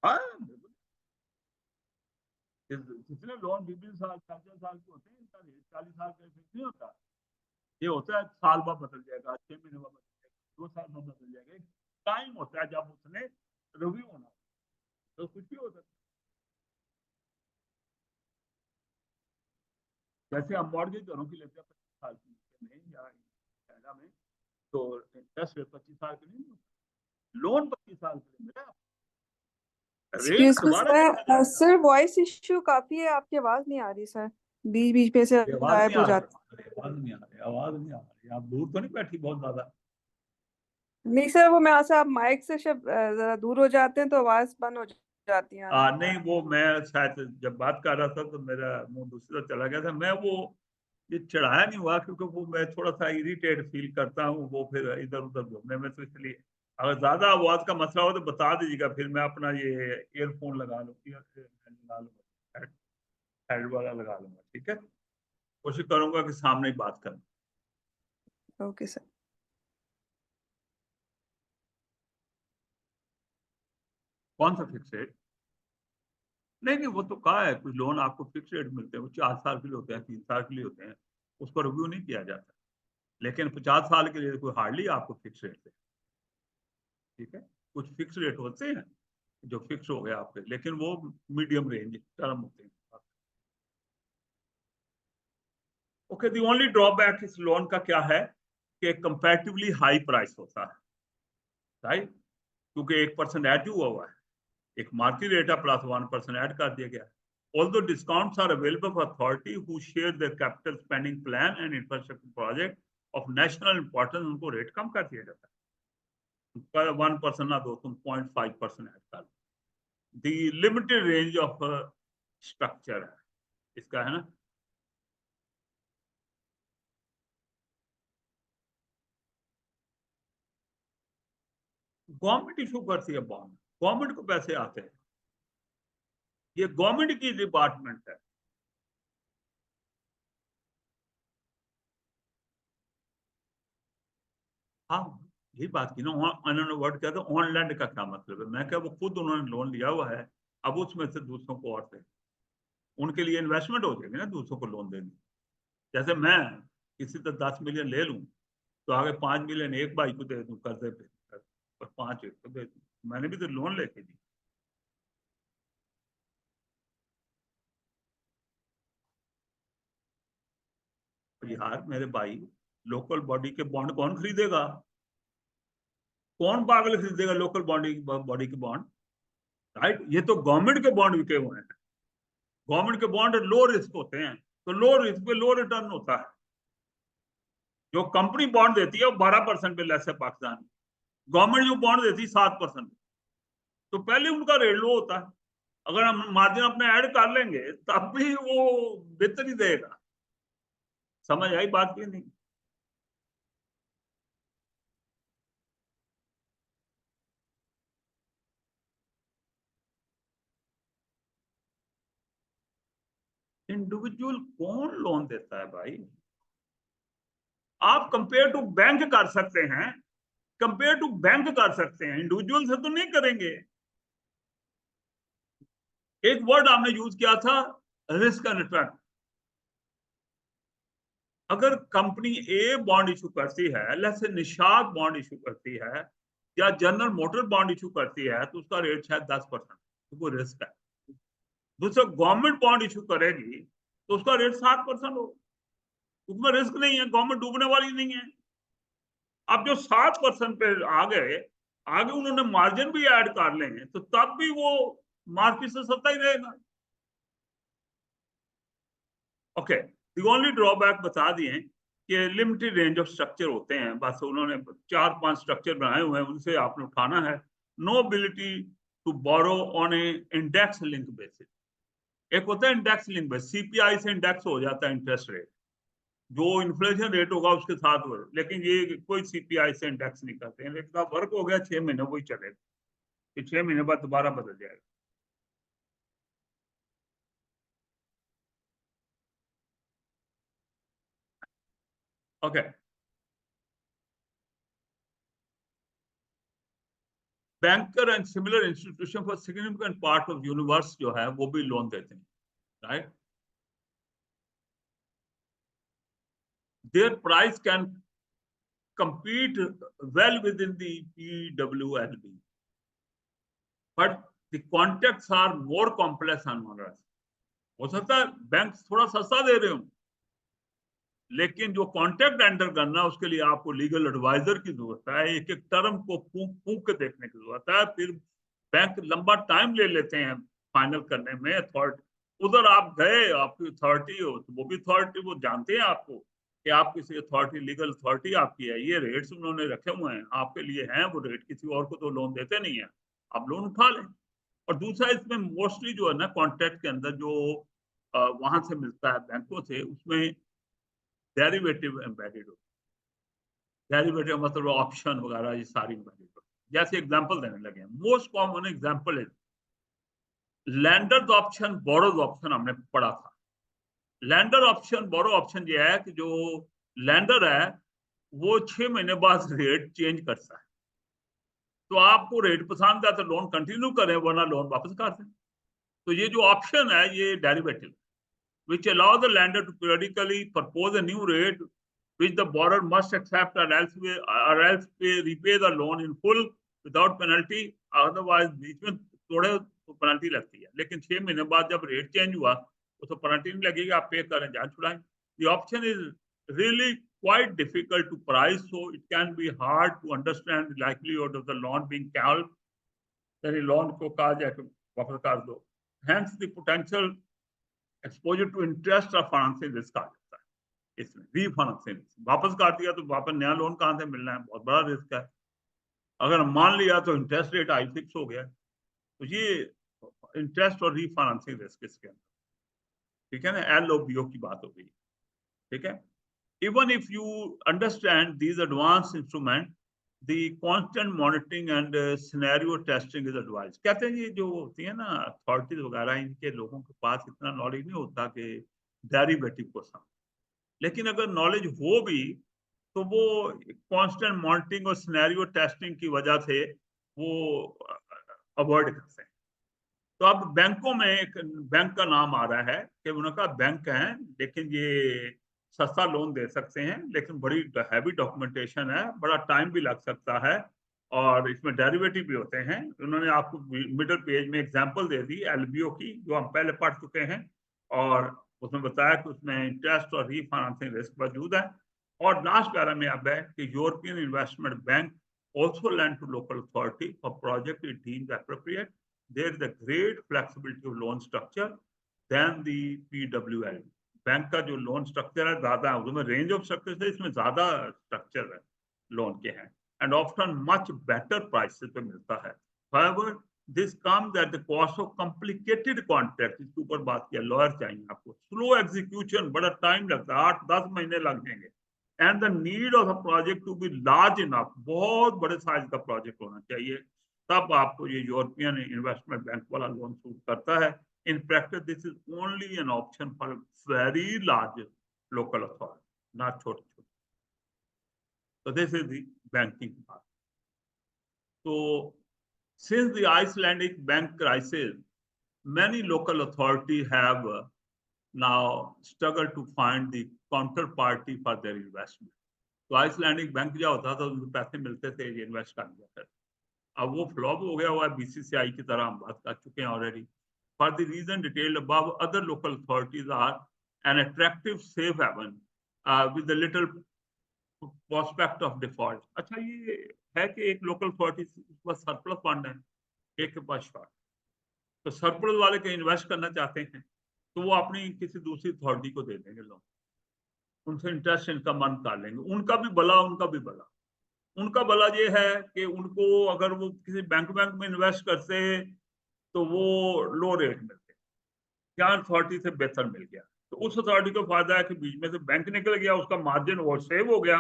हाँ बिल्कुल, जितने लोन 20 साल 40 साल के होते हैं, इनका रेट 40 साल का फिक्स नहीं होता, ये होता है साल बाद बदल जाएगा, 6 महीने बाद बदल जाएगा, 2 साल बाद बदल जाएगा, टाइम होता है जब उसने रिव्यू होना, तो कुछ भी हो सकता है। जैसे हम मॉर्गेज घरों की लेते हैं 25 साल की में या कैनेडा में, तो इंटरेस्ट रेट 25 साल के नहीं, लोन 25 साल के लिए मिला, रेट एक्सक्यूज मी दोबारा सर, देखा जाएगा। सर वॉइस इश्यू काफी है, आपकी आवाज नहीं आ रही सर, बीच बीच में से आवाज नहीं गायब हो आ जाती। रही, आवाज नहीं आ रही, आवाज नहीं आ रही, आप दूर तो नहीं बैठी बहुत ज्यादा? नहीं सर, वो मैं से आप माइक से जरा दूर हो जाते हैं तो आवाज बंद हो जाती है आना। नहीं, वो मैं शायद जब बात कर रहा था तो मेरा मुंह दूसरी तरफ चला गया था, मैं वो ये चढ़ाया नहीं हुआ क्योंकि वो मैं थोड़ा सा इरिटेट फील करता हूँ, वो फिर इधर उधर घूमने में, तो इसलिए अगर ज्यादा आवाज का मसला हो तो बता दीजिएगा, फिर मैं अपना ये ईयरफोन लगा लूँ, लगा लूंगा, हेड वाला लगा लूंगा, ठीक है? कोशिश करूंगा कि सामने ही बात करूं। Okay sir. कौन सा फिक्स रेट? नहीं नहीं, वो तो कहा है कुछ लोन आपको फिक्स रेट मिलते हैं, वो 4 साल के लिए होते हैं, 3 साल के लिए होते हैं, उसको रिव्यू नहीं किया जाता, लेकिन 50 साल के लिए कोई हार्डली आपको फिक्स रेट है, ठीक है? कुछ फिक्स रेट होते हैं जो फिक्स हो गए आपके, लेकिन वो मीडियम रेंज टर्म होते हैं। ओके, दी ओनली ड्रॉबैक इस लोन का क्या है कि कंपैरेटिवली हाई प्राइस होता है, राइट? क्योंकि 1% ऐड हुआ हुआ है, एक मार्केट रेट है प्लस 1% ऐड कर दिया गया है। Although discounts are available for authority who share their capital spending plan and infrastructure project of national importance, उनको रेट कम कर दिया जाता है, 1% ना दो तुम 0.5% ऐड कर दो। दी लिमिटेड रेंज ऑफ स्ट्रक्चर है इसका, है ना? गवर्नमेंट इशू करती है बॉन्ड, गवर्नमेंट को पैसे आते हैं, ये गवर्नमेंट की डिपार्टमेंट है। हाँ, यही बात की ना, उन्होंने वर्ड किया था ऑन लैंड का क्या मतलब है, मैं क्या, वो खुद उन्होंने लोन लिया हुआ है, अब उसमें से दूसरों को और दे, उनके लिए इन्वेस्टमेंट हो जाएगी ना दूसरों को लोन देने। जैसे मैं किसी से 10 मिलियन ले लूं तो आगे 5 मिलियन एक भाई को दे दूं कर्जे पे, और 5 एक को दे दूं, मैंने भी तो लोन लेके दी। यार मेरे भाई, लोकल बॉडी के बॉन्ड कौन खरीदेगा? कौन पागल खरीदेगा लोकल बॉडी बॉडी के बॉन्ड? राइट। ये तो गवर्नमेंट के बॉन्ड बिके हुए हैं, गवर्नमेंट के बॉन्ड लो रिस्क होते हैं, तो लो रिस्क पे लो रिटर्न होता है। जो कंपनी बॉन्ड देती है वो 12% पे लेस है पाकिस्तान में, गवर्नमेंट जो बॉन्ड देती है 7%, तो पहले उनका रेट लो होता है। अगर हम मार्जिन अपने ऐड कर लेंगे तब भी वो बेहतर ही देगा। समझ आई बात की नहीं? इंडिविजुअल कौन लोन देता है भाई? आप कंपेयर टू बैंक कर सकते हैं, कंपेयर टू बैंक कर सकते हैं, इंडिविजुअल से तो नहीं करेंगे। एक वर्ड आपने यूज किया था, रिस्क एंड रिटर्न। अगर कंपनी ए बॉन्ड इशू करती है, जैसे निशाद बॉन्ड इशू करती है या जनरल मोटर बॉन्ड इशू करती है, तो उसका रेट शायद 10%, तो वो रिस्क है। दूसरा गवर्नमेंट बॉन्ड इशू करेगी तो उसका रेट 7% हो, उसमें रिस्क नहीं है, गवर्नमेंट डूबने वाली नहीं है। अब जो 7% पे आ गए, आगे उन्होंने मार्जिन भी ऐड कर लें तो तब भी वो मार्केट से सस्ता ही रहेगा। ओके, दी ओनली ड्रॉबैक बता दिए कि लिमिटेड रेंज ऑफ स्ट्रक्चर होते हैं, बस उन्होंने 4-5 स्ट्रक्चर बनाए हुए हैं, उनसे आपने उठाना है। No ability to borrow on a index link basis. एक होता है इंडेक्स लिंक बेसिस, सीपीआई से इंडेक्स हो जाता है इंटरेस्ट रेट, जो इन्फ्लेशन रेट होगा उसके साथ हो, लेकिन ये कोई सीपीआई से इंडेक्स नहीं करते हैं। लेकिन अब वर्क हो गया 6 महीने वही चलेगा, फिर 6 महीने बाद दोबारा बदल जाएगा। Okay, banker and similar institution for significant part of universe जो है वो भी लोन देते हैं, right. There price can compete well within the PWLB, but the contacts are more complex and onerous. हो सकता है बैंक थोड़ा सस्ता दे रहे हो, लेकिन जो कॉन्ट्रैक्ट एंटर करना उसके लिए आपको लीगल एडवाइजर की जरूरत है, एक एक टर्म को फूक फूक के देखने की जरूरत है, फिर बैंक लंबा टाइम ले लेते हैं फाइनल करने में। अथॉरिटी उधर आप गए, आपकी अथॉरिटी हो तो वो भी अथॉरिटी, वो जानते हैं आपको कि आप किसी अथॉरिटी, लीगल अथॉरिटी आपकी है, ये रेट्स उन्होंने रखे हुए हैं आपके लिए हैं वो रेट, किसी और को तो लोन देते नहीं है, आप लोन उठा लें। और दूसरा इसमें मोस्टली जो है ना कॉन्ट्रैक्ट के अंदर जो वहां से मिलता है बैंकों से, उसमें डेरिवेटिव एम्बेडेड हो, डेरिवेटिव मतलब ऑप्शन वगैरह ये सारी एम्बेडेड हो। जैसे एग्जांपल देने लगे, मोस्ट कॉमन एग्जांपल है लैंडर्स ऑप्शन, बोरोज ऑप्शन, हमने पढ़ा था। लैंडर ऑप्शन, बोरो ऑप्शन ये है कि जो लैंडर है वो 6 महीने बाद रेट चेंज करता है, तो आपको रेट पसंद है तो लोन कंटिन्यू करें, वरना लोन वापस कर दें। तो ये जो ऑप्शन है ये derivative which allow the lender to periodically propose a new rate which the borrower must accept or else repay the loan in full without penalty, otherwise बीच में थोड़े तो पेनल्टी लगती है, लेकिन 6 महीने बाद जब रेट चेंज हुआ तो पेनल्टी नहीं लगेगी, आप पे करें जान छुड़ाएं। The option is really quite difficult to price, so it can be hard to understand the likelihood of the loan being called, यानी लोन को कहा जाए कि वापस कर दो। Hence the potential exposure to interest और फाइनेंशियल रिस्क आ जाता है इसमें, रीफाइनेंसिंग वापस काट दिया तो वापस नया लोन कहां से मिलना है, बहुत बड़ा रिस्क है। अगर मान लिया तो इंटरेस्ट रेट आई फिक्स हो गया, तो ये इंटरेस्ट और रीफाइनेंसिंग रिस्क इसके अंदर, ठीक है ना, एलओबीओ की बात हो गई, ठीक है। Even if you understand these advance instrument, the constant monitoring and scenario testing is advise. कहते हैं ये जो होती है ना अथॉरिटीज वगैरह, इनके लोगों के पास इतना नॉलेज नहीं होता कि डेरिवेटिव को समझ, लेकिन अगर नॉलेज हो भी तो वो कांस्टेंट मॉनिटरिंग और सिनेरियो टेस्टिंग की वजह से वो अवॉइड करते हैं। तो अब बैंकों में एक बैंक का नाम आ रहा है कि उनका बैंक है, लेकिन ये सस्ता लोन दे सकते हैं, लेकिन बड़ी हैवी डॉक्यूमेंटेशन है, बड़ा टाइम भी लग सकता है, और इसमें डेरिवेटिव भी होते हैं। उन्होंने आपको मिडिल पेज में एग्जांपल दे दी एलबीओ की, जो हम पहले पढ़ चुके हैं, और उसमें बताया कि उसमें इंटरेस्ट और रीफाइनेंसिंग रिस्क मौजूद है। और लास्ट पैरा में अब है कि European investment bank also lend to local authority for project it deems appropriate. there is a great flexibility of loan structure than the PWL. Bank का जो लोन स्ट्रक्चर है ज्यादा है, उसमें रेंज ऑफ स्ट्रक्चर है, इसमें ज्यादा स्ट्रक्चर है लोन के हैं, and often much better prices पे मिलता है. However, this comes at the cost of complicated contracts. इसके ऊपर बात किया, लॉयर चाहिए आपको, स्लो एग्जीक्यूशन, बड़ा टाइम लगता है, 8-10 महीने लग जाएंगे, and the need of the project to be large enough, बहुत बड़े साइज का प्रोजेक्ट होना चाहिए, तब आपको ये यूरोपियन इन्वेस्टमेंट बैंक वाला लोन सूट करता है. In practice, this is only an option for very large local authority, not छोटे छोटे. So this is the banking part. So since the Icelandic bank crisis, many local authorities have now struggled to find the counterparty for their investment. तो Icelandic bank क्या होता था, उनको पैसे मिलते थे, ये इन्वेस्ट कर दिया था. अब वो फ्लॉप हो गया हुआ है, बीसीसीआई की तरह हम बात कर चुके हैं already. For the reason detailed above, other local authorities are an attractive safe haven with a little prospect of default. अच्छा, ये है कि एक लोकल अथॉरिटी के पास सरप्लस फंड है, एक के पास शॉर्ट, तो सरप्लस वाले के इन्वेस्ट करना चाहते हैं तो वो अपनी किसी दूसरी अथॉरिटी को दे देंगे लोन, उनसे इंटरेस्ट इनकम अर्न कर लेंगे. उनका भी भला, उनका भी भला. उनका भला ये है कि उनको अगर वो किसी बैंक में इन्वेस्ट करते तो वो लो रेट मिलते, क्या अथॉरिटी से बेहतर मिल गया, तो उस अथॉरिटी को फायदा है कि बीच में से बैंक निकल गया, उसका मार्जिन वो सेव हो गया,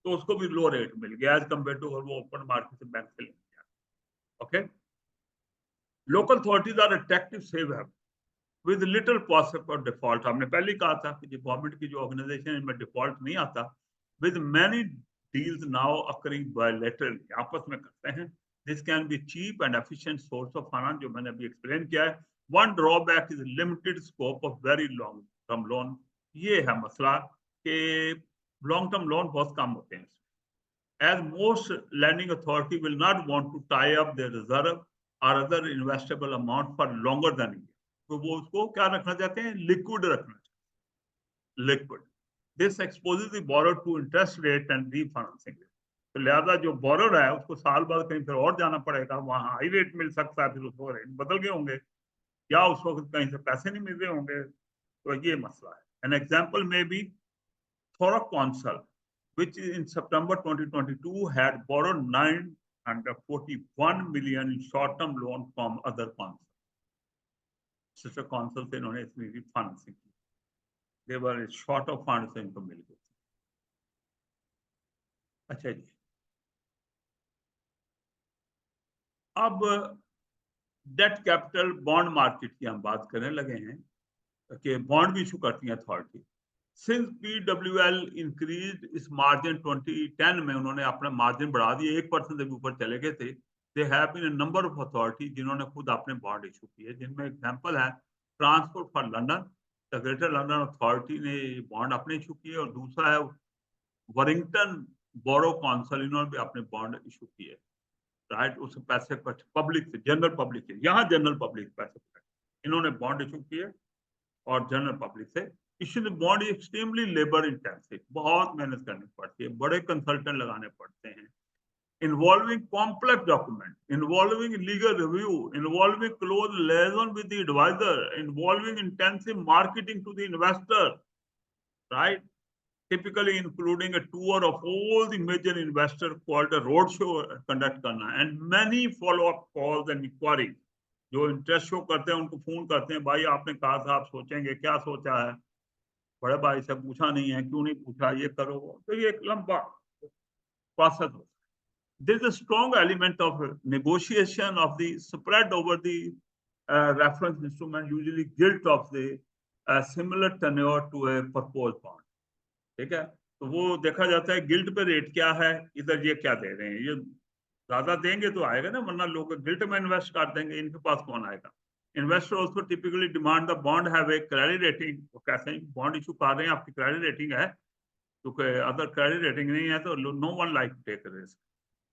तो उसको भी लो रेट मिल गया एज कम्पेयर टू अगर वो ओपन मार्केट से बैंक से ले गया. Okay, local authorities are attractive safe है with little prospect of default. हमने पहले ही कहा था कि जो गवर्नमेंट की जो ऑर्गेनाइजेशन है इनमें डिफॉल्ट नहीं आता. With many deals now occurring bilaterally, आपस में करते हैं. This can be cheap and efficient source of finance, जो मैंने अभी एक्सप्लेन किया है. One drawback is limited scope of very long term loan. ये है मसला कि लॉन्ग टर्म लोन बहुत कम होते हैं. As most lending authority will not want to tie up their reserve or other investable amount for longer than a year. तो वो उसको क्या रखना चाहते हैं, लिक्विड रखना चाहते हैं, liquid. This exposes the borrower to interest rate and refinancing rate. तो लिहाजा जो बोरोर है उसको साल बाद कहीं फिर और जाना पड़ेगा, वहाँ हाई रेट मिल सकता है, फिर उसको रेट बदल गए होंगे, या उस वक्त कहीं से पैसे नहीं मिल रहे होंगे. तो ये मसला है. एन एग्जाम्पल में भी थोड़ा council, which in September 2022 had borrowed 941 million in short-term loan from other councils. Sister council से इन्होंने इसमें भी फाइनेंसिंग की. They were short of funds, इनको मिल गई. अच्छा जी, अब डेट कैपिटल बॉन्ड मार्केट की हम बात करने लगे हैं कि बॉन्ड भी इशू करती है authority. Since PWL increased its margin 2010 में उन्होंने अपना मार्जिन बढ़ा दिए, 1% से भी ऊपर चले गए थे. There have been a number of authorities जिन्होंने खुद अपने बॉन्ड इशू किए, जिनमें एग्जांपल है transport for London, the greater London authority ने बॉन्ड अपने इशू किए, और दूसरा है वरिंगटन बोरो काउंसिल, इन्होंने भी अपने बॉन्ड इशू किए. राइट, उस पैसे पब्लिक से, जनरल पब्लिक से, यहाँ जनरल पब्लिक पैसे इन्होंने बॉन्ड इशू किए और जनरल पब्लिक से. Issue bond extremely labour intensive, बहुत मेहनत करनी पड़ती है, बड़े कंसल्टेंट लगाने पड़ते हैं, involving complex document, involving legal review, involving close liaison with the adviser, involving intensive marketing to the investor, right, typically including a tour of all the major investor called a road show conduct करना, and many follow up calls and inquiries. जो interest show करते हैं उनको phone करते हैं, भाई आपने कहा था आप सोचेंगे, क्या सोचा है, बड़े भाई से पूछा नहीं है, क्यों नहीं पूछा, ये करो. तो ये एक लंबा प्रोसेस होता है. There is a strong element of negotiation of the spread over the reference instrument, usually gilt of the similar tenure to a proposed bond. ठीक है, तो वो देखा जाता है गिल्ट पे रेट क्या है, इधर ये क्या दे रहे हैं, ये ज्यादा देंगे तो आएगा ना, वरना लोग गिल्ट में इन्वेस्ट कर देंगे, इनके पास कौन आएगा. Investor also typically demand the bond have a credit rating. वो कहते हैं बॉन्ड इशू कर रहे हैं, आपकी क्रेडिट रेटिंग है, क्योंकि अदर क्रेडिट रेटिंग नहीं है तो no one like to take risk.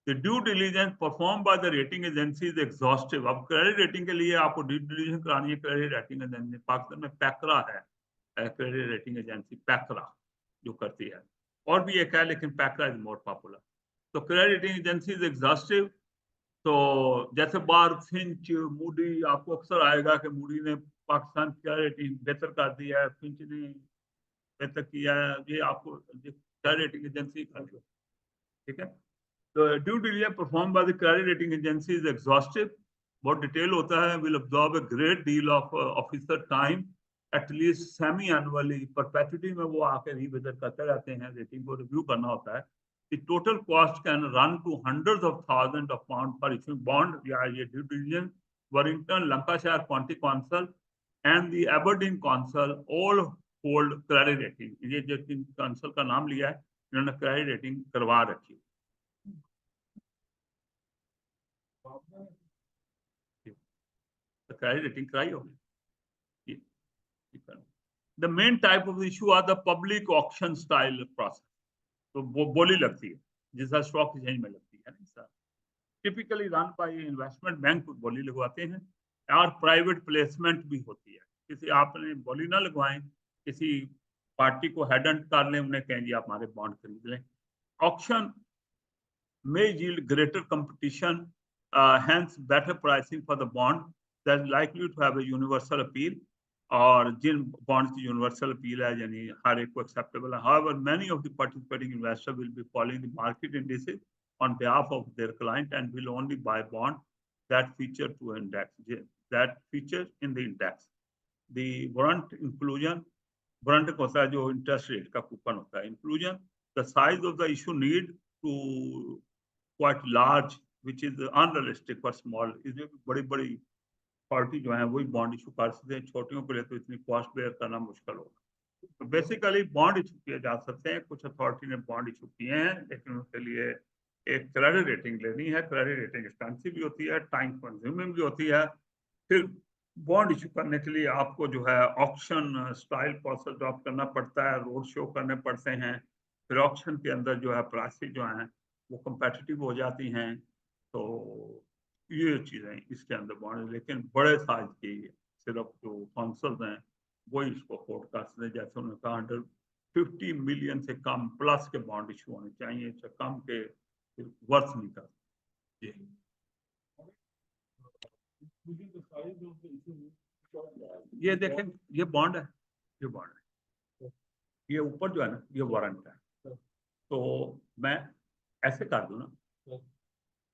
The due diligence perform by the rating agency is exhaustive. अब क्रेडिट रेटिंग के लिए आपको ड्यू डिलीजेंस करानी है क्रेडिट रेटिंग एजेंसी. पाकिस्तान में पैकरा है, क्रेडिट रेटिंग एजेंसी पैकरा जो करती है, और भी एक है लेकिन पैकरा इज मोर पॉपुलर. तो credit rating agency is exhaustive तो जैसे बार फिंच, मूडी, आपको अक्सर आएगा कि मूडी ने पाकिस्तान की रेटिंग बेहतर कर दी है, फिंच ने बेहतर किया है, ये आपको क्रेडिट रेटिंग एजेंसी कर दी, ठीक है। तो due diligence perform by the credit rating agency is exhaustive, बहुत डिटेल होता है, will absorb a great deal of officer time at least semi annually, perpetuity में वो आके रिविजिट करते रहते हैं, रेटिंग को रिव्यू करना होता है। The total cost can run to hundreds of thousands of pounds per issuing bond, या ये due diligence, Warrington, Lancashire County Council and the Aberdeen Council all hold credit rating। ये जो काउंसिल का नाम लिया है, इन्होंने क्रेडिट रेटिंग करवा रखी है। क्रेडिट रेटिंग कराई होगी। The main type of issue are the public auction style process, तो वो बोली लगती है जैसा स्टॉक एक्सचेंज में लगती है ना sir. Typically run by investment bank बोली लगवाते हैं, और प्राइवेट प्लेसमेंट भी होती है। किसी आपने बोली ना लगवाएं, किसी पार्टी को हेड एंड कर लें, उन्हें कहें जी आप हमारे बॉन्ड खरीद लें। Auction may yield greater competition, hence better pricing for the bond that is likely to have a universal appeal, और जिन बॉन्ड्स की यूनिवर्सल अपील है यानी हर एक को एक्सेप्टेबल है। However, many of the participating investors will be following the market indices on behalf of their client and will only buy bond that feature to index, that feature in the index. The warrant inclusion, warrant को होता है जो interest rate का coupon होता है। Inclusion, the size of the issue need to quite large, which is unrealistic for small, इसलिए बड़ी बड़ी पार्टी जो है वही बॉन्ड इशू कर सकते हैं, छोटियों के लिए तो इतनी कॉस्ट बेयर करना मुश्किल होगा। तो बेसिकली बॉन्ड इशू किए जा सकते हैं, कुछ अथॉरिटी ने बॉन्ड इशू किए हैं, लेकिन उसके लिए एक क्रेडिट रेटिंग लेनी है। क्रेडिट रेटिंग एक्सपेंसिव भी होती है, टाइम कंज्यूमिंग भी होती है। फिर बॉन्ड इशू करने के लिए आपको जो है ऑक्शन स्टाइल प्रोसेस ड्रॉप करना पड़ता है, रोड शो करने पड़ते हैं, फिर ऑक्शन के अंदर जो है प्राइसेस जो हैं वो कम्पेटिटिव हो जाती हैं। तो ये चीजें इसके अंदर बॉन्ड, लेकिन बड़े साइज की सिर्फ जो काउंसिल हैं वही इसको अफोर्ड कर सकते हैं। जैसे उन्होंने कहा 150 मिलियन से कम प्लस के बॉन्ड इशू होने चाहिए, इससे कम के वर्थ नहीं कर सकते। ये देखें, ये बॉन्ड है, ये बॉन्ड है, ये ऊपर जो है ना ये वारंट है। तो मैं ऐसे कर दूं ना,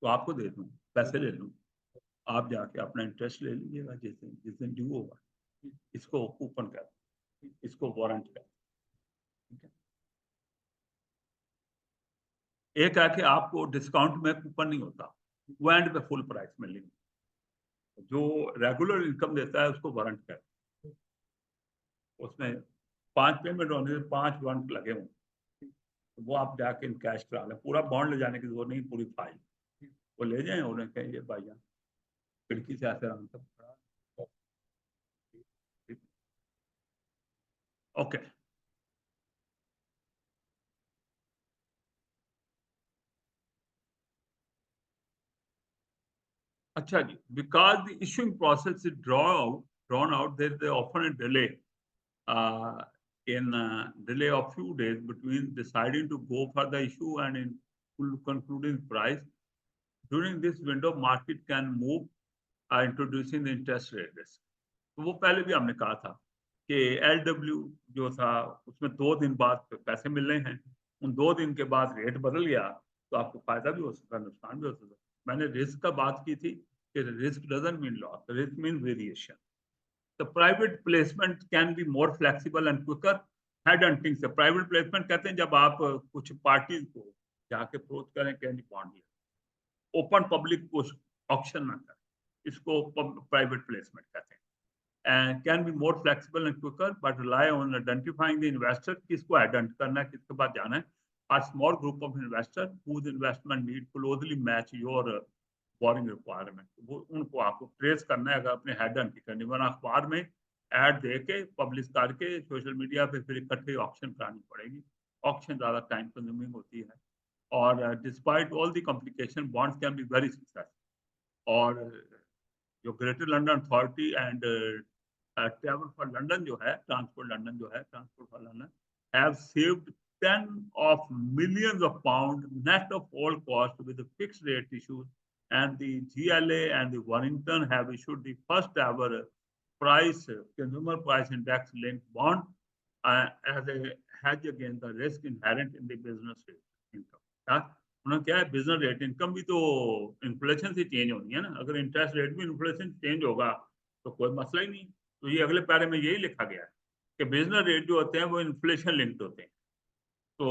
तो आपको दे दूं, पैसे ले लूं, आप जाके अपना इंटरेस्ट ले लीजिएगा जिस दिन ड्यू होगा, इसको कूपन कर, इसको वारंट कर, ठीक है। एक है कि आपको डिस्काउंट में कूपन नहीं होता, वो एंड पे फुल प्राइस मिलेगी। जो रेगुलर इनकम देता है उसको वारंट कर, उसमें 5 पेमेंट होने से 5 वारंट लगे हों, तो वो आप जाके कैश करा लें, पूरा बॉन्ड ले जाने की जरूरत नहीं, पूरी फाइल वो ले जाएं, उन्हें कहेंगे भाईजान खिड़की से ऐसे आराम से। ओके, अच्छा जी, because the issuing process is drawn out, there is often a delay in delay of few days between deciding to go for the issue and in concluding price. During this window, market can move, introducing the interest rate risk. तो वो पहले भी हमने कहा था कि LW जो था उसमें 2 दिन बाद पैसे मिल रहे हैं, उन 2 दिन के बाद रेट बदल गया तो आपको फायदा भी हो सकता है, नुकसान भी हो सकता है। मैंने रिस्क का बात की थी कि risk doesn't mean loss, risk mean variation. The private placement can be more flexible and quicker. Head hunting से प्राइवेट प्लेसमेंट कहते हैं जब आप कुछ पार्टीज को जाके अप्रोच करें कि बॉन्ड लिया, ओपन पब्लिक ऑक्शन ना करें, इसको प्राइवेट प्लेसमेंट कहते हैं। And can be more flexible and quicker, but rely on identifying the investor, किसको आइडेंट करना है, किसके पास जाना है। A small group of investors whose investment need closely match your boring requirement, वो उनको आपको ट्रेस करना है। अगर अपने हेड एंड करनी, वरना अखबार में ऐड दे के पब्लिश करके सोशल मीडिया पे फिर इकट्ठे ऑक्शन करानी पड़ेगी। ऑक्शन ज़्यादा टाइम कंज्यूमिंग होती है, और despite all the complication bonds can be very successful. और जो greater London authority and travel for London जो है, ट्रांसपोर्ट लंदन जो है, transport for London have saved 10 of millions of pounds net of all cost with a fixed rate issues and the GLA and the Warrington have issued the first ever consumer price index linked bond as a hedge against the risk inherent in the business rate income. उन्होंने क्या है, business rate income भी तो inflation से change होनी है ना, अगर इंटरेस्ट रेट भी इन्फ्लेशन चेंज होगा तो कोई मसला ही नहीं। तो ये अगले पैरे में यही लिखा गया है कि बिजनेस रेट जो होते हैं वो इन्फ्लेशन लिंक्ड होते हैं। तो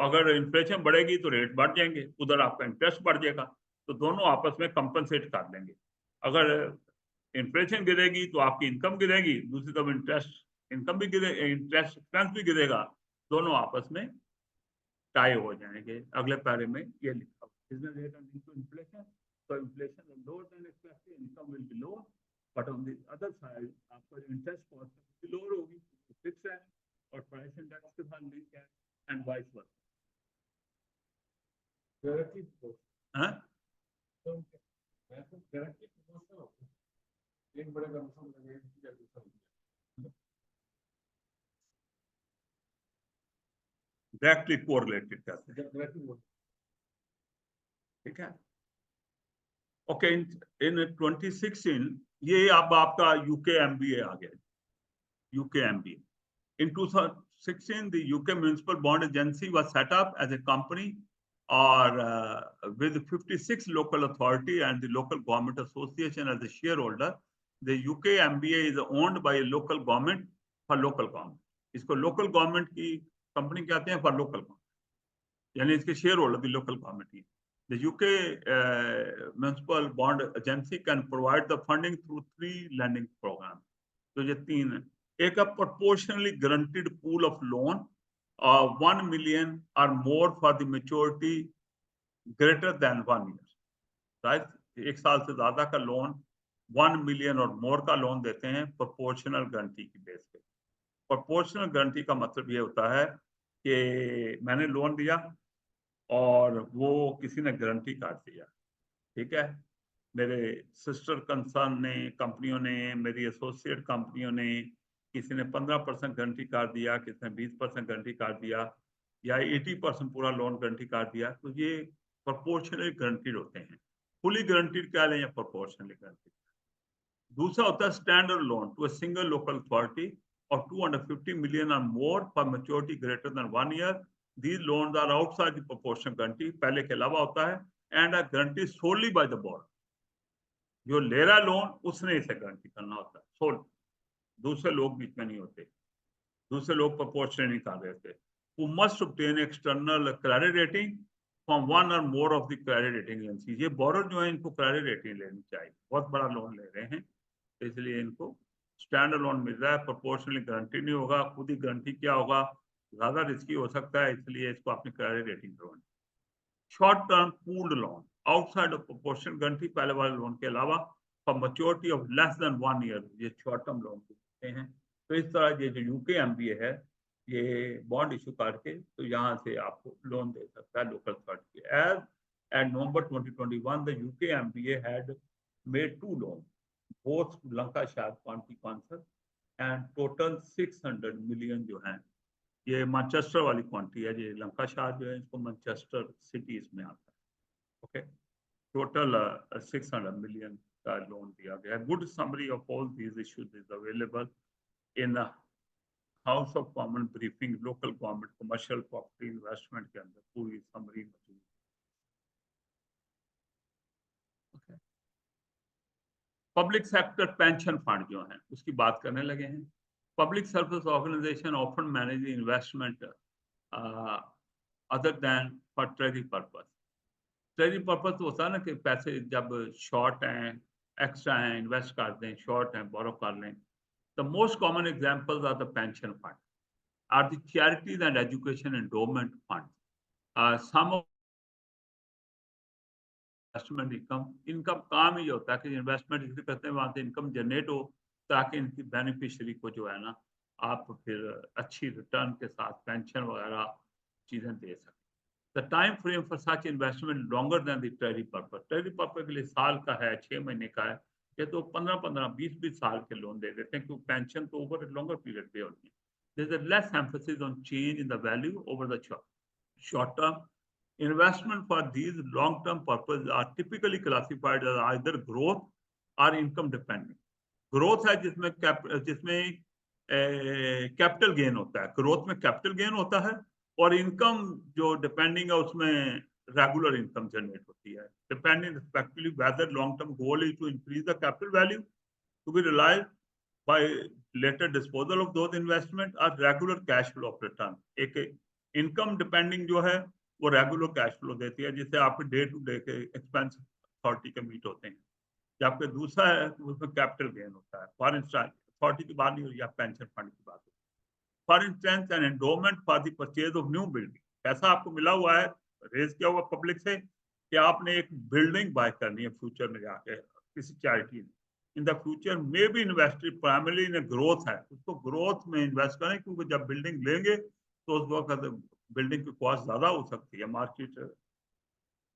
अगर इन्फ्लेशन बढ़ेगी तो रेट बढ़ जाएंगे, उधर आपका इंटरेस्ट बढ़ जाएगा, तो दोनों आपस में कंपनसेट कर लेंगे। अगर इन्फ्लेशन गिरेगी तो आपकी इनकम गिरेगी, दूसरी तरफ इंटरेस्ट इनकम भी गिरे, इंटरेस्ट एक्सपेंस भी गिरेगा, दोनों आपस में टाई हो जाएंगे। अगले पैरे में ये लिखा business rate linked to inflation, so inflation is lower than expected, income will be lower, but on the other side आपका जो इंटरेस्ट कॉस्ट है लोअर होगी, फिक्स है और प्राइस इंडेक्स के साथ लिंक है एंड वाइस वर्सा। हाँ तो मैं तो डायरेक्टली प्रोपोर्शनल होता है, एक बड़े का सम लगे या दूसरा डायरेक्टली कोरिलेटेड करते हैं, डायरेक्टली। ठीक है। ओके, इन 2016 ये अब आपका यूके एमबीए आ गया, UK MBA. In 2016, the UK Municipal Bond Agency was set up as a company or with 56 local authority and the local government association as a shareholder. The UK MBA is owned by a local government for local government. इसको local government की company कहते हैं for local government, यानी इसके shareholder भी local government he. The UK Municipal Bond Agency can provide the funding through 3 lending programs. तो ये 3 हैं। एक proportionally guaranteed pool of loan 1 million or more for the maturity greater than 1 year, right? 1 साल से ज्यादा का loan 1 million और मोर का लोन देते हैं प्रोपोर्शनल गारंटी की बेस पे। प्रोपोर्शनल गारंटी का मतलब ये होता है कि मैंने लोन दिया और वो किसी ने गारंटी काट दिया, ठीक है। मेरे सिस्टर कंसर्न ने, कंपनियों ने, मेरी एसोसिएट कंपनियों ने, किसी ने 15% गारंटी काट दिया, किसी ने 20% गारंटी काट दिया या 80% पूरा लोन गारंटी काट दिया, तो ये प्रोपोर्शनली गारंटीड होते हैं। फुली गारंटीड क्या लें या प्रोपोर्शनली गारंटीड। दूसरा होता है standard loan to a single local authority और 250 million और more for maturity greater than 1 year. These loans are outside the proportional guarantee, पहले के अलावा होता है, and are guaranteed solely by the borrower. जो ले रहा लोन उसने इसे गारंटी करना होता है सोल, दूसरे लोग बीच में नहीं होते, दूसरे लोग प्रोपोर्शनल नहीं कर रहे थे। Who must obtain external credit rating from one or more of the credit rating agencies. ये बोरर जो है इनको क्रेडिट रेटिंग लेनी चाहिए, बहुत बड़ा लोन ले रहे हैं इसलिए इनको स्टैंडर्ड लोन मिल रहा है, प्रोपोर्शनली गारंटी नहीं होगा, खुद ही गारंटी क्या होगा, ज्यादा रिस्की हो सकता है, इसलिए इसको अपनी क्रेडिट रेटिंग करवानी। Short term pooled loan outside of proportional guarantee, पहले वाले लोन के अलावा for maturity of less than 1 year, ये शॉर्ट टर्म लोन होते हैं। तो इस तरह ये जो यूके एमबीए है ये बॉन्ड इशू करके तो यहाँ से आपको लोन दे सकता है local authority. As at November 2021 the UK MBA had made 2 loans, both Lancashire County Council and total 600 million जो हैं, ये मैनचेस्टर वाली क्वांटी है, ये लंकाशायर जो है इसको मैनचेस्टर सिटी इसमें आता है। ओके, टोटल 600 million का लोन दिया गया। Good summary of all these issues is available in house of common briefing local government commercial property investment के अंदर पूरी समरी मौजूद। पब्लिक सेक्टर पेंशन फंड जो है उसकी बात करने लगे हैं। Public service organisation often manage investment other than for treasury purpose. Treasury purpose होता है ना कि पैसे जब शॉर्ट हैं, एक्स्ट्रा हैं, इन्वेस्ट कर दें, शॉर्ट हैं, बोरो कर लें। The most common examples are the pension fund, are the charities and education endowment fund. Some investment income, इनका काम ही होता है कि इन्वेस्टमेंट इसलिए करते हैं वहां से इनकम जनरेट हो ताकि इनकी बेनिफिशियरी को जो है ना आप फिर अच्छी रिटर्न के साथ पेंशन वगैरह चीजें दे सकें। The time frame for such investment longer than the treasury purpose. Treasury purpose के लिए साल का है, 6 महीने का है, ये तो 15-15, 20-20 साल के लोन दे देते हैं क्योंकि पेंशन तो ओवर लॉन्गर पीरियड पे होती है। There is less emphasis on change in the value over the short term Investment for these long-term purposes are typically classified as either growth or income dependent. Growth है जिसमें capital gain होता है, growth में capital gain होता है, और income जो depending है उसमें रेगुलर इनकम जनरेट होती है, depending respectively whether long term goal is to increase the capital value to be realise by later disposal of those investment और regular cash flow of return. एक income depending जो है वो regular cash flow देती है, जिससे आपके day to day के एक्सपेंस अथॉरिटी के मीट होते हैं। जबकि दूसरा है उसमें कैपिटल गेन होता है। फॉर इंस्टेंस अथॉरिटी की बात नहीं हो रही है, पेंशन फंड की बात हो रही है। For instance an endowment for the purchase of new building, पैसा आपको मिला हुआ है, रेज किया हुआ पब्लिक से कि आपने एक बिल्डिंग बाय करनी है फ्यूचर में जाके किसी चैरिटी में। इन द फ्यूचर में भी इन्वेस्टेड प्राइमरली इन ग्रोथ है, उसको ग्रोथ में इन्वेस्ट करें, क्योंकि जब बिल्डिंग लेंगे तो उस वक्त बिल्डिंग की कॉस्ट ज्यादा हो सकती है मार्केट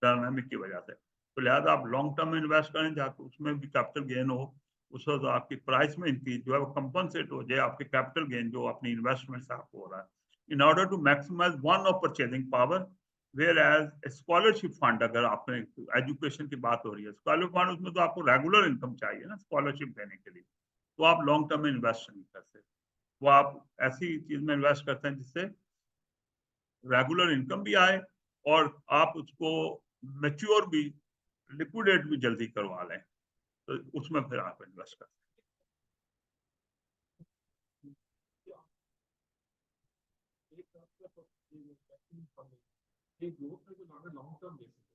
डायनामिक की वजह से। तो लिहाजा आप लॉन्ग टर्म में इन्वेस्ट करें जाकर, उसमें भी कैपिटल गेन हो, उससे तो आपकी प्राइस में इंक्रीज जो है वो कंपनसेट हो जाए आपके कैपिटल गेन जो अपनी इन्वेस्टमेंट से आपको हो रहा है। In order to maximise one of purchasing power, where as scholarship fund, अगर आपने एजुकेशन की बात हो रही है, स्कॉलरशिप फंड उसमें तो आपको रेगुलर इनकम चाहिए ना स्कॉलरशिप देने के लिए, तो आप लॉन्ग टर्म में इन्वेस्ट नहीं करते, वो आप ऐसी चीज में इन्वेस्ट करते हैं जिससे रेगुलर इनकम भी आए और आप उसको मैच्योर भी, लिक्विडेट भी जल्दी करवा लें, तो उसमें फिर आप इन्वेस्ट कर सकते एक ग्रोथ है जो लॉन्ग टर्म बेसिस है,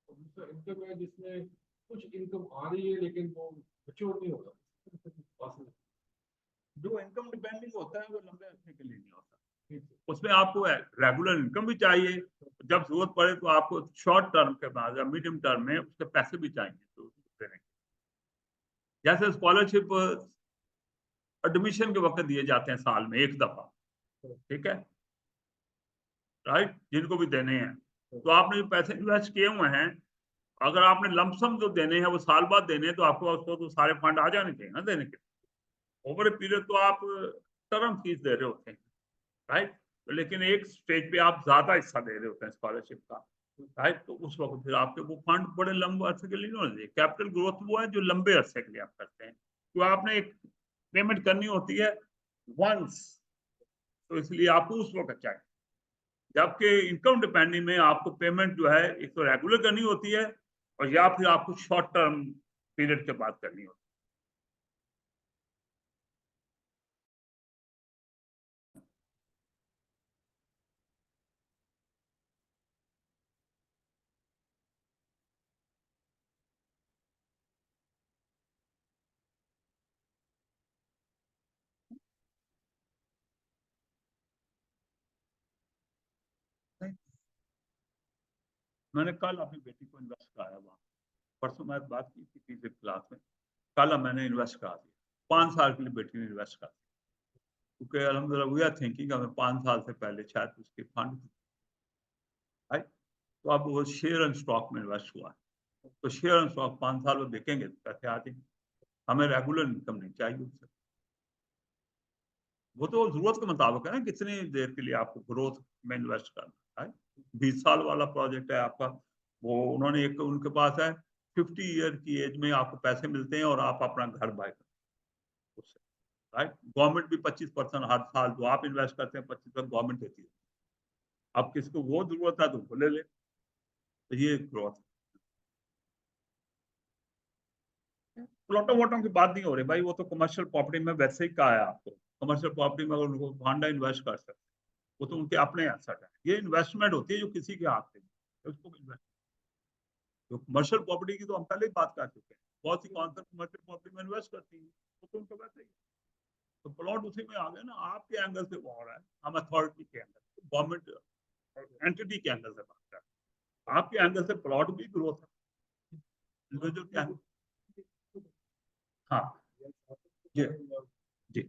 और दूसरा इनकम है जिसमें कुछ इनकम आ रही है लेकिन वो मैच्योर नहीं होगा। जो इनकम डिपेंडिंग होता है वो लंबे अरसे के लिए नहीं होता, उसमें आपको रेगुलर इनकम भी चाहिए, जब जरूरत पड़े तो आपको शॉर्ट टर्म के बाद या मीडियम टर्म में उसके पैसे भी चाहिए तो देने। जैसे स्कॉलरशिप एडमिशन के वक्त दिए जाते हैं साल में एक दफा, ठीक है, राइट, जिनको भी देने हैं, तो आपने जो पैसे इन्वेस्ट किए हुए हैं, अगर आपने लमसम जो देने हैं वो साल बाद देने हैं, तो आपको उसको तो सारे फंड आ जाने चाहिए ना देने के। ओवर ए पीरियड तो आप टर्म फीस दे रहे होते हैं, राइट, तो लेकिन एक स्टेज पे आप ज्यादा हिस्सा दे रहे होते हैं स्कॉलरशिप का, राइट, तो उस वक्त फिर आपके वो फंड बड़े लंबे अरसे के लिए नहीं होने चाहिए। कैपिटल ग्रोथ वो है जो लंबे अरसे के लिए आप करते हैं, तो आपने एक पेमेंट करनी होती है वंस, तो इसलिए आपको उस वक्त चाहिए। जबकि इनकम डिपेंडिंग में आपको पेमेंट जो है एक तो रेगुलर करनी होती है, और या फिर आपको शॉर्ट टर्म पीरियड के बाद करनी होती है। मैंने कल अपनी बेटी को इन्वेस्ट कराया वहाँ, परसों मैं बात की थी तीसरी क्लास में, कल मैंने इन्वेस्ट करा दिया, 5 साल के लिए बेटी ने इन्वेस्ट करा दिया, क्योंकि अलहमदुलिल्लाह वी आर थिंकिंग हमें 5 साल से पहले शायद उसके फंड, तो अब वो शेयर एंड स्टॉक में इन्वेस्ट हुआ है, तो शेयर एंड स्टॉक 5 साल में देखेंगे तो पैसे आ जाएंगे, हमें रेगुलर इनकम नहीं चाहिए उससे। वो तो जरूरत के मुताबिक है ना, कितनी देर के लिए आपको ग्रोथ में इन्वेस्ट करना है। 20 साल वाला प्रोजेक्ट है आपका, वो उन्होंने एक उनके पास है 50 ईयर की एज में आपको पैसे मिलते हैं और आप अपना घर बाय करते हैं, राइट। गवर्नमेंट भी 25% हर साल जो आप इन्वेस्ट करते हैं 25% गवर्नमेंट देती है, अब किसको वो जरूरत है तो वो ले ले, तो ये ग्रोथ। प्लॉटों वोटों की बात नहीं हो रही भाई, वो तो कमर्शियल प्रॉपर्टी में वैसे ही कहा है आपको, कमर्शियल प्रॉपर्टी में अगर उनको फंड इन्वेस्ट कर सकते, वो तो उनके अपने एसेट है, ये इन्वेस्टमेंट होती है जो किसी के हाथ में उसको इन्वेस्ट। जो कमर्शियल प्रॉपर्टी की तो हम पहले ही बात कर चुके हैं, बहुत सी कौन कमर्शियल प्रॉपर्टी में इन्वेस्ट करती है, वो तो उनका वैसे ही, तो प्लॉट उसी में आ गया ना, आपके एंगल से वो हो रहा है, हम अथॉरिटी के एंगल, गवर्नमेंट एंटिटी के एंगल से बात कर रहे हैं, आपके एंगल से प्लॉट भी ग्रोथ है, इंडिविजुअल के एंगल। हाँ जी जी,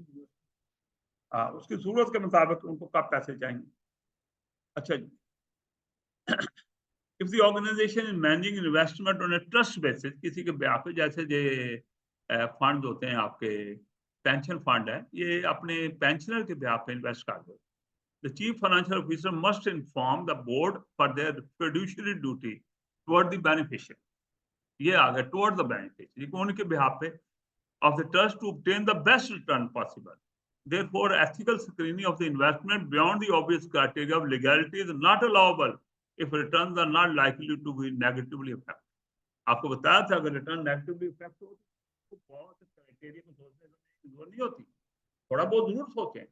हाँ, उसकी जरूरत के मुताबिक उनको कब पैसे चाहिए। अच्छा जी, if the organization is managing investment on a trust basis, किसी के ब्याह पे, जैसे ये फंड होते हैं आपके पेंशन फंड है, ये अपने पेंशनर के ब्याह पे इन्वेस्ट कर दो, The chief financial officer must inform the board for their fiduciary duty toward the beneficiary. ये आ गया toward the beneficiary, उनके behalf पे of the trust to obtain the best return possible. Therefore, ethical screening of the investment beyond the obvious criteria of legality is not allowable if returns are not likely to be negatively affected. आपको बताया था अगर return negatively effect हो तो बहुत criteria में सोचने की जरूरत नहीं होती, थोड़ा बहुत जरूर सोचें,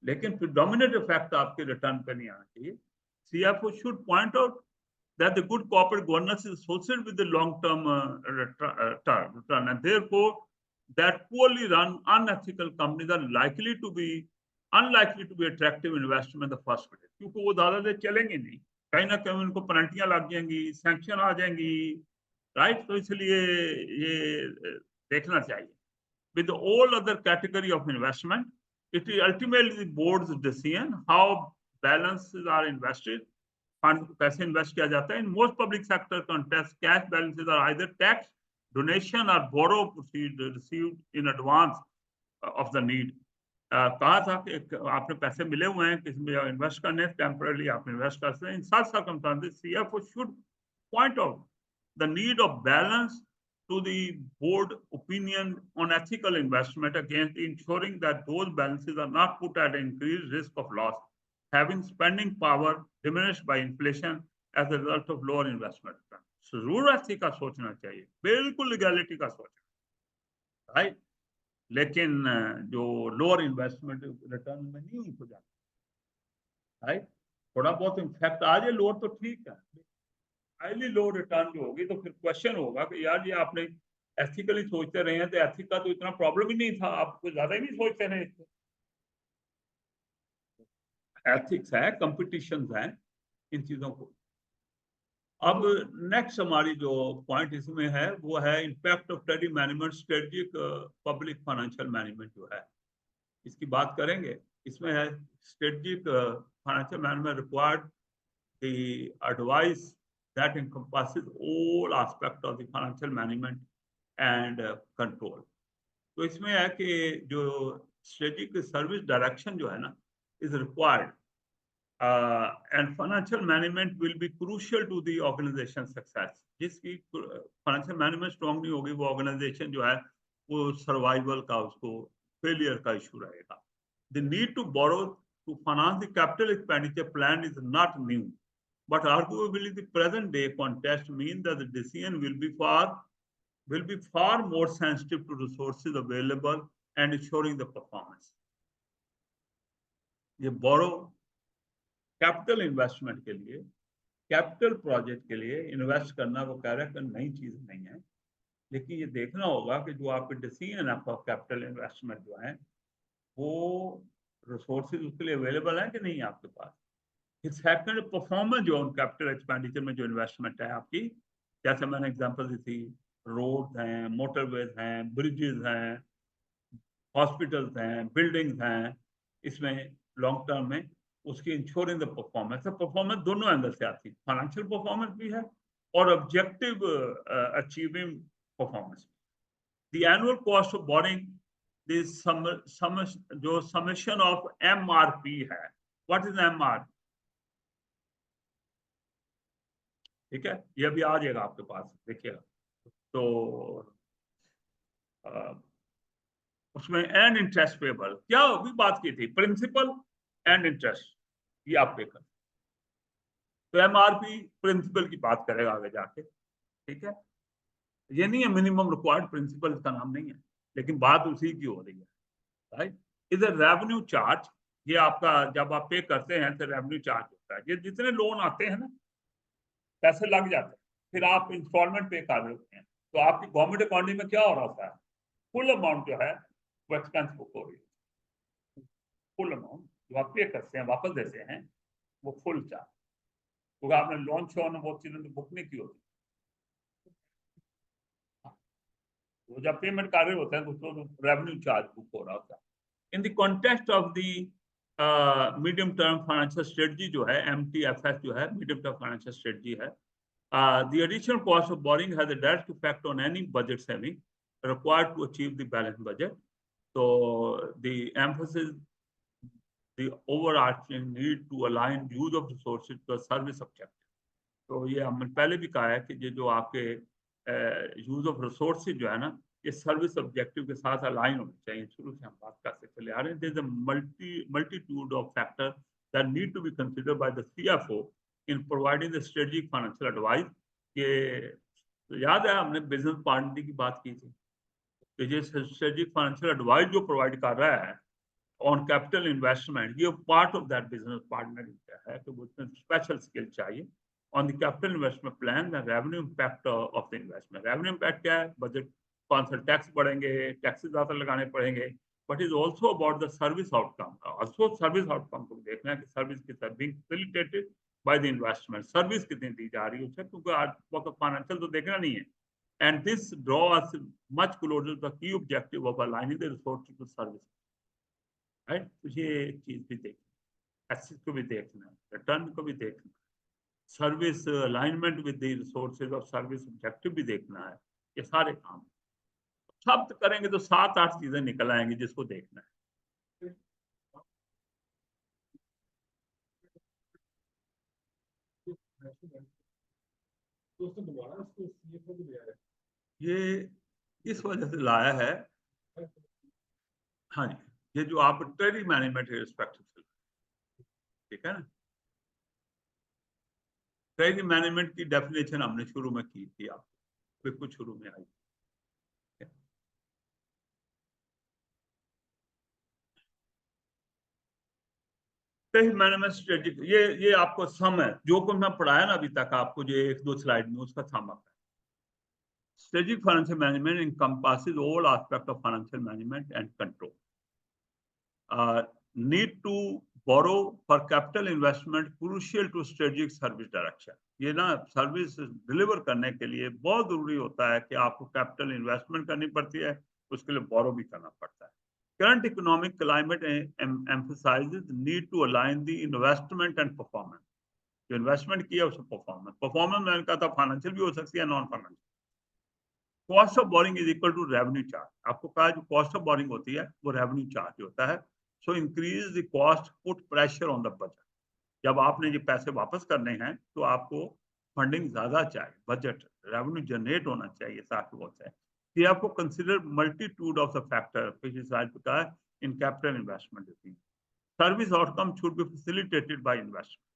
लेकिन प्रिडोमिनेंट इफेक्ट आपके रिटर्न पे नहीं आना चाहिए. CFO should point out that the good corporate governance is associated with the long-term return, and therefore that poorly run unethical companies are unlikely to be attractive investment in the first place, क्योंकि वो ज्यादा देर चलेंगे नहीं, कहीं ना कहीं उनको पेनल्टियां लग जाएंगी, सैंक्शन आ जाएंगी, राइट. तो इसलिए ये देखना चाहिए. With all other category of investment, it is ultimately the board's decision how balances are invested, fund कैसे इन्वेस्ट किया जाता है. In most public sector contexts, cash balances are either tax, donation or borrow proceeds received in advance of the need. कहा था कि आपने पैसे मिले हुए हैं, किसी में इन्वेस्ट करने, टेम्पररी आप इन्वेस्ट कर सकते हैं. In such circumstances, CFO should point out the need of balance to the board opinion on ethical investment against ensuring that those balances are not put at increased risk of loss, having spending power diminished by inflation as a result of lower investment return. जरूर ऐसी का सोचना चाहिए, बिल्कुल legality का सोचना, right. लेकिन जो लोअर इन्वेस्टमेंट रिटर्न में नहीं हो जाता, राइट. थोड़ा बहुत इम्पैक्ट आ जाए लोअर तो ठीक है, हाईली लो रिटर्न जो होगी तो फिर क्वेश्चन होगा कि यार ये आपने एथिकली सोचते रहे हैं, तो एथिक का तो इतना प्रॉब्लम ही नहीं था, आप कुछ ज्यादा ही नहीं सोचते रहे. एथिक्स है, कंपटीशन है, इन चीजों को. अब नेक्स्ट हमारी जो पॉइंट इसमें है वो है impact of study management strategic public financial management जो है, इसकी बात करेंगे. इसमें है strategic financial management required the advice that encompasses all aspects of the financial management and control. तो इसमें है कि जो strategic service direction जो है ना is required, and financial management will be crucial to the organization success. जिसकी financial management strong नहीं होगी, वो organization जो है वो survival का, उसको failure का issue रहेगा. The need to borrow to finance the capital expenditure plan is not new. But arguably, the present day context means that the decision will be far more sensitive to resources available and ensuring the performance. ये borrow capital investment के लिए, capital project के लिए invest करना वो कह रहा है कि नई चीज नहीं है, लेकिन ये देखना होगा कि जो आपके decision आपका capital investment जो है वो resources उसके लिए available है कि नहीं आपके पास. सेकंड परफॉर्मेंस जो कैपिटल एक्सपेंडिचर में जो इन्वेस्टमेंट है आपकी, जैसे मैंने एग्जांपल दी थी, रोड हैं, मोटरवेज हैं, ब्रिजेस हैं, हॉस्पिटल्स हैं, बिल्डिंग्स हैं, इसमें लॉन्ग टर्म में उसकी इंश्योरिंग द परफॉर्मेंस. परफॉर्मेंस दोनों एंगल से आती है, फाइनेंशियल परफॉर्मेंस भी है और objective achieving performance. The annual cost of boring this जो समेशन ऑफ MRP है. What is MRP? ठीक है, ये अभी आ जाएगा आपके पास, देखिएगा. तो उसमें एंड इंटरेस्ट पेबल क्या अभी बात की थी, प्रिंसिपल एंड इंटरेस्ट ये आप पे कर. तो MRP प्रिंसिपल की बात करेगा आगे जाके, ठीक है. ये नहीं है मिनिमम रिक्वायर्ड प्रिंसिपल, इसका नाम नहीं है, लेकिन बात उसी की हो रही है, राइट. इधर रेवेन्यू चार्ज, ये आपका जब आप पे करते हैं तो रेवेन्यू चार्ज होता है. ये जितने लोन आते हैं ना, पैसे लग जाते हैं, फिर आप इंस्टॉलमेंट पे कर रहे होते हैं, तो आपकी गवर्नमेंट अकाउंटिंग में क्या हो रहा है, फुल अमाउंट जो है वो एक्सपेंस बुक हो रही है. फुल अमाउंट जो आप पे करते हैं, वापस देते हैं, वो फुल चार्ज, क्योंकि आपने लोन शोन वो चीजें तो बुक नहीं की होती. वो जब पेमेंट कर रहे होते हैं तो रेवेन्यू चार्ज बुक हो रहा होता है. इन the context of the medium term financial strategy जो है, MTFS जो है, मीडियम टर्म फाइनेंशियल स्ट्रेटजी है, the additional cost of borrowing has a direct effect on any budget saving required to achieve the balanced budget. So the emphasis the overarching need to align use of resources to the service objective. तो ये हमने पहले भी कहा है कि ये जो आपके यूज ऑफ रिसोर्सेज जो है ना, ये सर्विस ऑब्जेक्टिव के साथ अलाइन होने चाहिए। शुरू से हम बात करते चले आ रहे हैं। There is a multitude of factor that need to be considered by the CFO in providing the strategic financial advice. ये याद है हमने बिजनेस पार्टनर की बात की थी कि ये स्ट्रेटेजिक फाइनेंशियल एडवाइस जो प्रोवाइड कर रहा है ऑन कैपिटल इन्वेस्टमेंट, ये part of that business partner है कि उसमें स्पेशल स्किल चाहिए on the capital investment plan, the revenue impact of the investment. Revenue impact क्या है? बजट कौन सा टैक्स बढ़ेंगे, टैक्सेस ज़्यादा लगाने पड़ेंगे, but is also about the service outcome. Also service outcome को देखना है कि सर्विस कितना being facilitated by the investment. Service कितनी दी जा रही है उससे, क्योंकि आज वक्त फाइनेंशियल तो देखना नहीं है. And this draws much closer to the key objective of aligning the resources to service. Right? तो ये चीज भी देखना, एसेट को भी देखना, रिटर्न को भी देखना, service alignment with the resources of service objective भी देखना है। ये सारे काम सब करेंगे तो 7-8 चीजें निकल आएंगी जिसको देखना है। ये इस वजह से लाया है, हाँ जी, ये जो आप ट्रेडिंग मैनेजमेंट के रिस्पेक्ट से, ठीक है ना, ट्रेडिंग मैनेजमेंट की डेफिनेशन हमने शुरू में की थी, आप बिल्कुल शुरू में आई। ट्रेडिंग मैनेजमेंट स्ट्रेटेजिक, ये आपको सम है जो कुछ मैं पढ़ाया ना अभी तक आपको, जो 1-2 स्लाइड में उसका सम आता है। Strategic financial management encompasses all aspects of financial management and control. Need to borrow for capital investment crucial to strategic service direction. ये ना सर्विस डिलीवर करने के लिए बहुत जरूरी होता है कि आपको कैपिटल इन्वेस्टमेंट करनी पड़ती है, उसके लिए बोरो भी करना पड़ता है। Current economic climate emphasizes the need to align the investment and performance. जो इन्वेस्टमेंट किया उससे परफॉर्मेंस मैंने कहा था फाइनेंशियल भी हो सकती है, non financial. Cost of borrowing is equal to revenue charge. आपको कहा जो कॉस्ट ऑफ बोरिंग होती है वो रेवेन्यू चार्ज होता है। So increase the cost put pressure on the budget. जब आपने ये पैसे वापस करने हैं तो आपको फंडिंग ज्यादा चाहिए, बजट रेवेन्यू जनरेट होना चाहिए ताकि वो चाहिए। ये आपको consider multitude of the factor, पिछली स्लाइड पे कहा है, in capital investment. Service outcome should be facilitated by investment.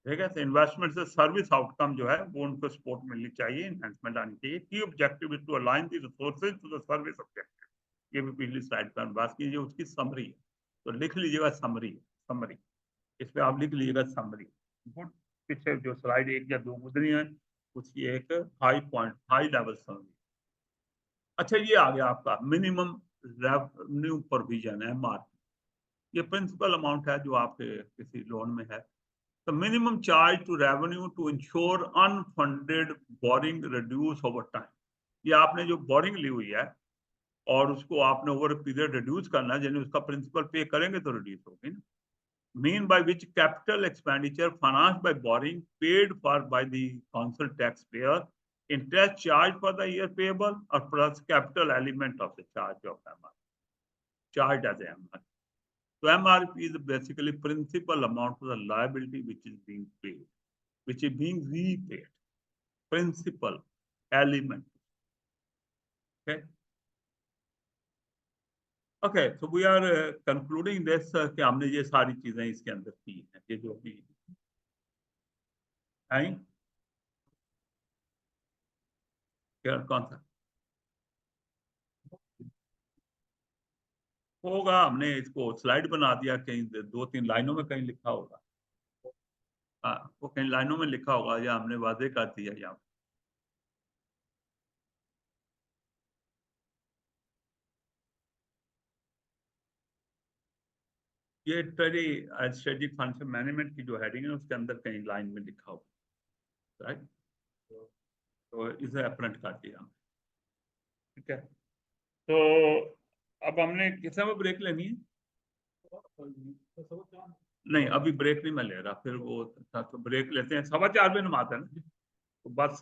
ठीक है, तो इन्वेस्टमेंट से सर्विस आउटकम जो है वो उनको सपोर्ट मिलनी चाहिए, एनहांसमेंट आनी चाहिए। Key objective is to align the resources to the service objective. ये भी पिछली स्लाइड पर बात कीजिए, उसकी समरी है, तो लिख लीजिएगा समरी, इस पे आप लिख लीजिएगा समरी। पीछे जो स्लाइड 1 या 2 गुजरी है उसकी एक हाई लेवल समरी। अच्छा, ये आ गया आपका मिनिमम रेवेन्यू प्रोविजन है, MRP। ये प्रिंसिपल अमाउंट है जो आपके किसी लोन में है। The minimum charge to revenue to ensure unfunded borrowing reduce over time. ये आपने जो बोरिंग ली हुई है और उसको आपने ओवर पीरियड रिड्यूस करना है, यानी उसका प्रिंसिपल पे करेंगे तो रिड्यूस होगी ना। Mean by which capital expenditure financed by borrowing paid for by the council taxpayer, interest charged for the year payable or plus capital element of the charge of MRP, charged as MRP. So MRP is basically principal amount of the liability which is being paid, which is being repaid. Principal element. Okay. Okay. So we are concluding this कि हमने ये सारी चीजें इसके अंदर की हैं, ये जो भी हैं, क्या कौन सा होगा, हमने इसको स्लाइड बना दिया, कहीं 2-3 लाइनों में कहीं लिखा होगा। हाँ, वो कहीं लाइनों में लिखा होगा या हमने वादे कर दिया यहाँ। ये स्ट्रेटेजिक फाइनेंशियल मैनेजमेंट की जो हेडिंग है उसके अंदर कहीं लाइन में लिखा होगा, राइट। तो इसे अपडेट कर दिया, ठीक है। तो अब हमने कितना में ब्रेक लेनी है? नहीं, अभी ब्रेक नहीं मैं ले रहा, फिर वो तो ब्रेक लेते हैं 4:15 में नमाज है ना, तो बस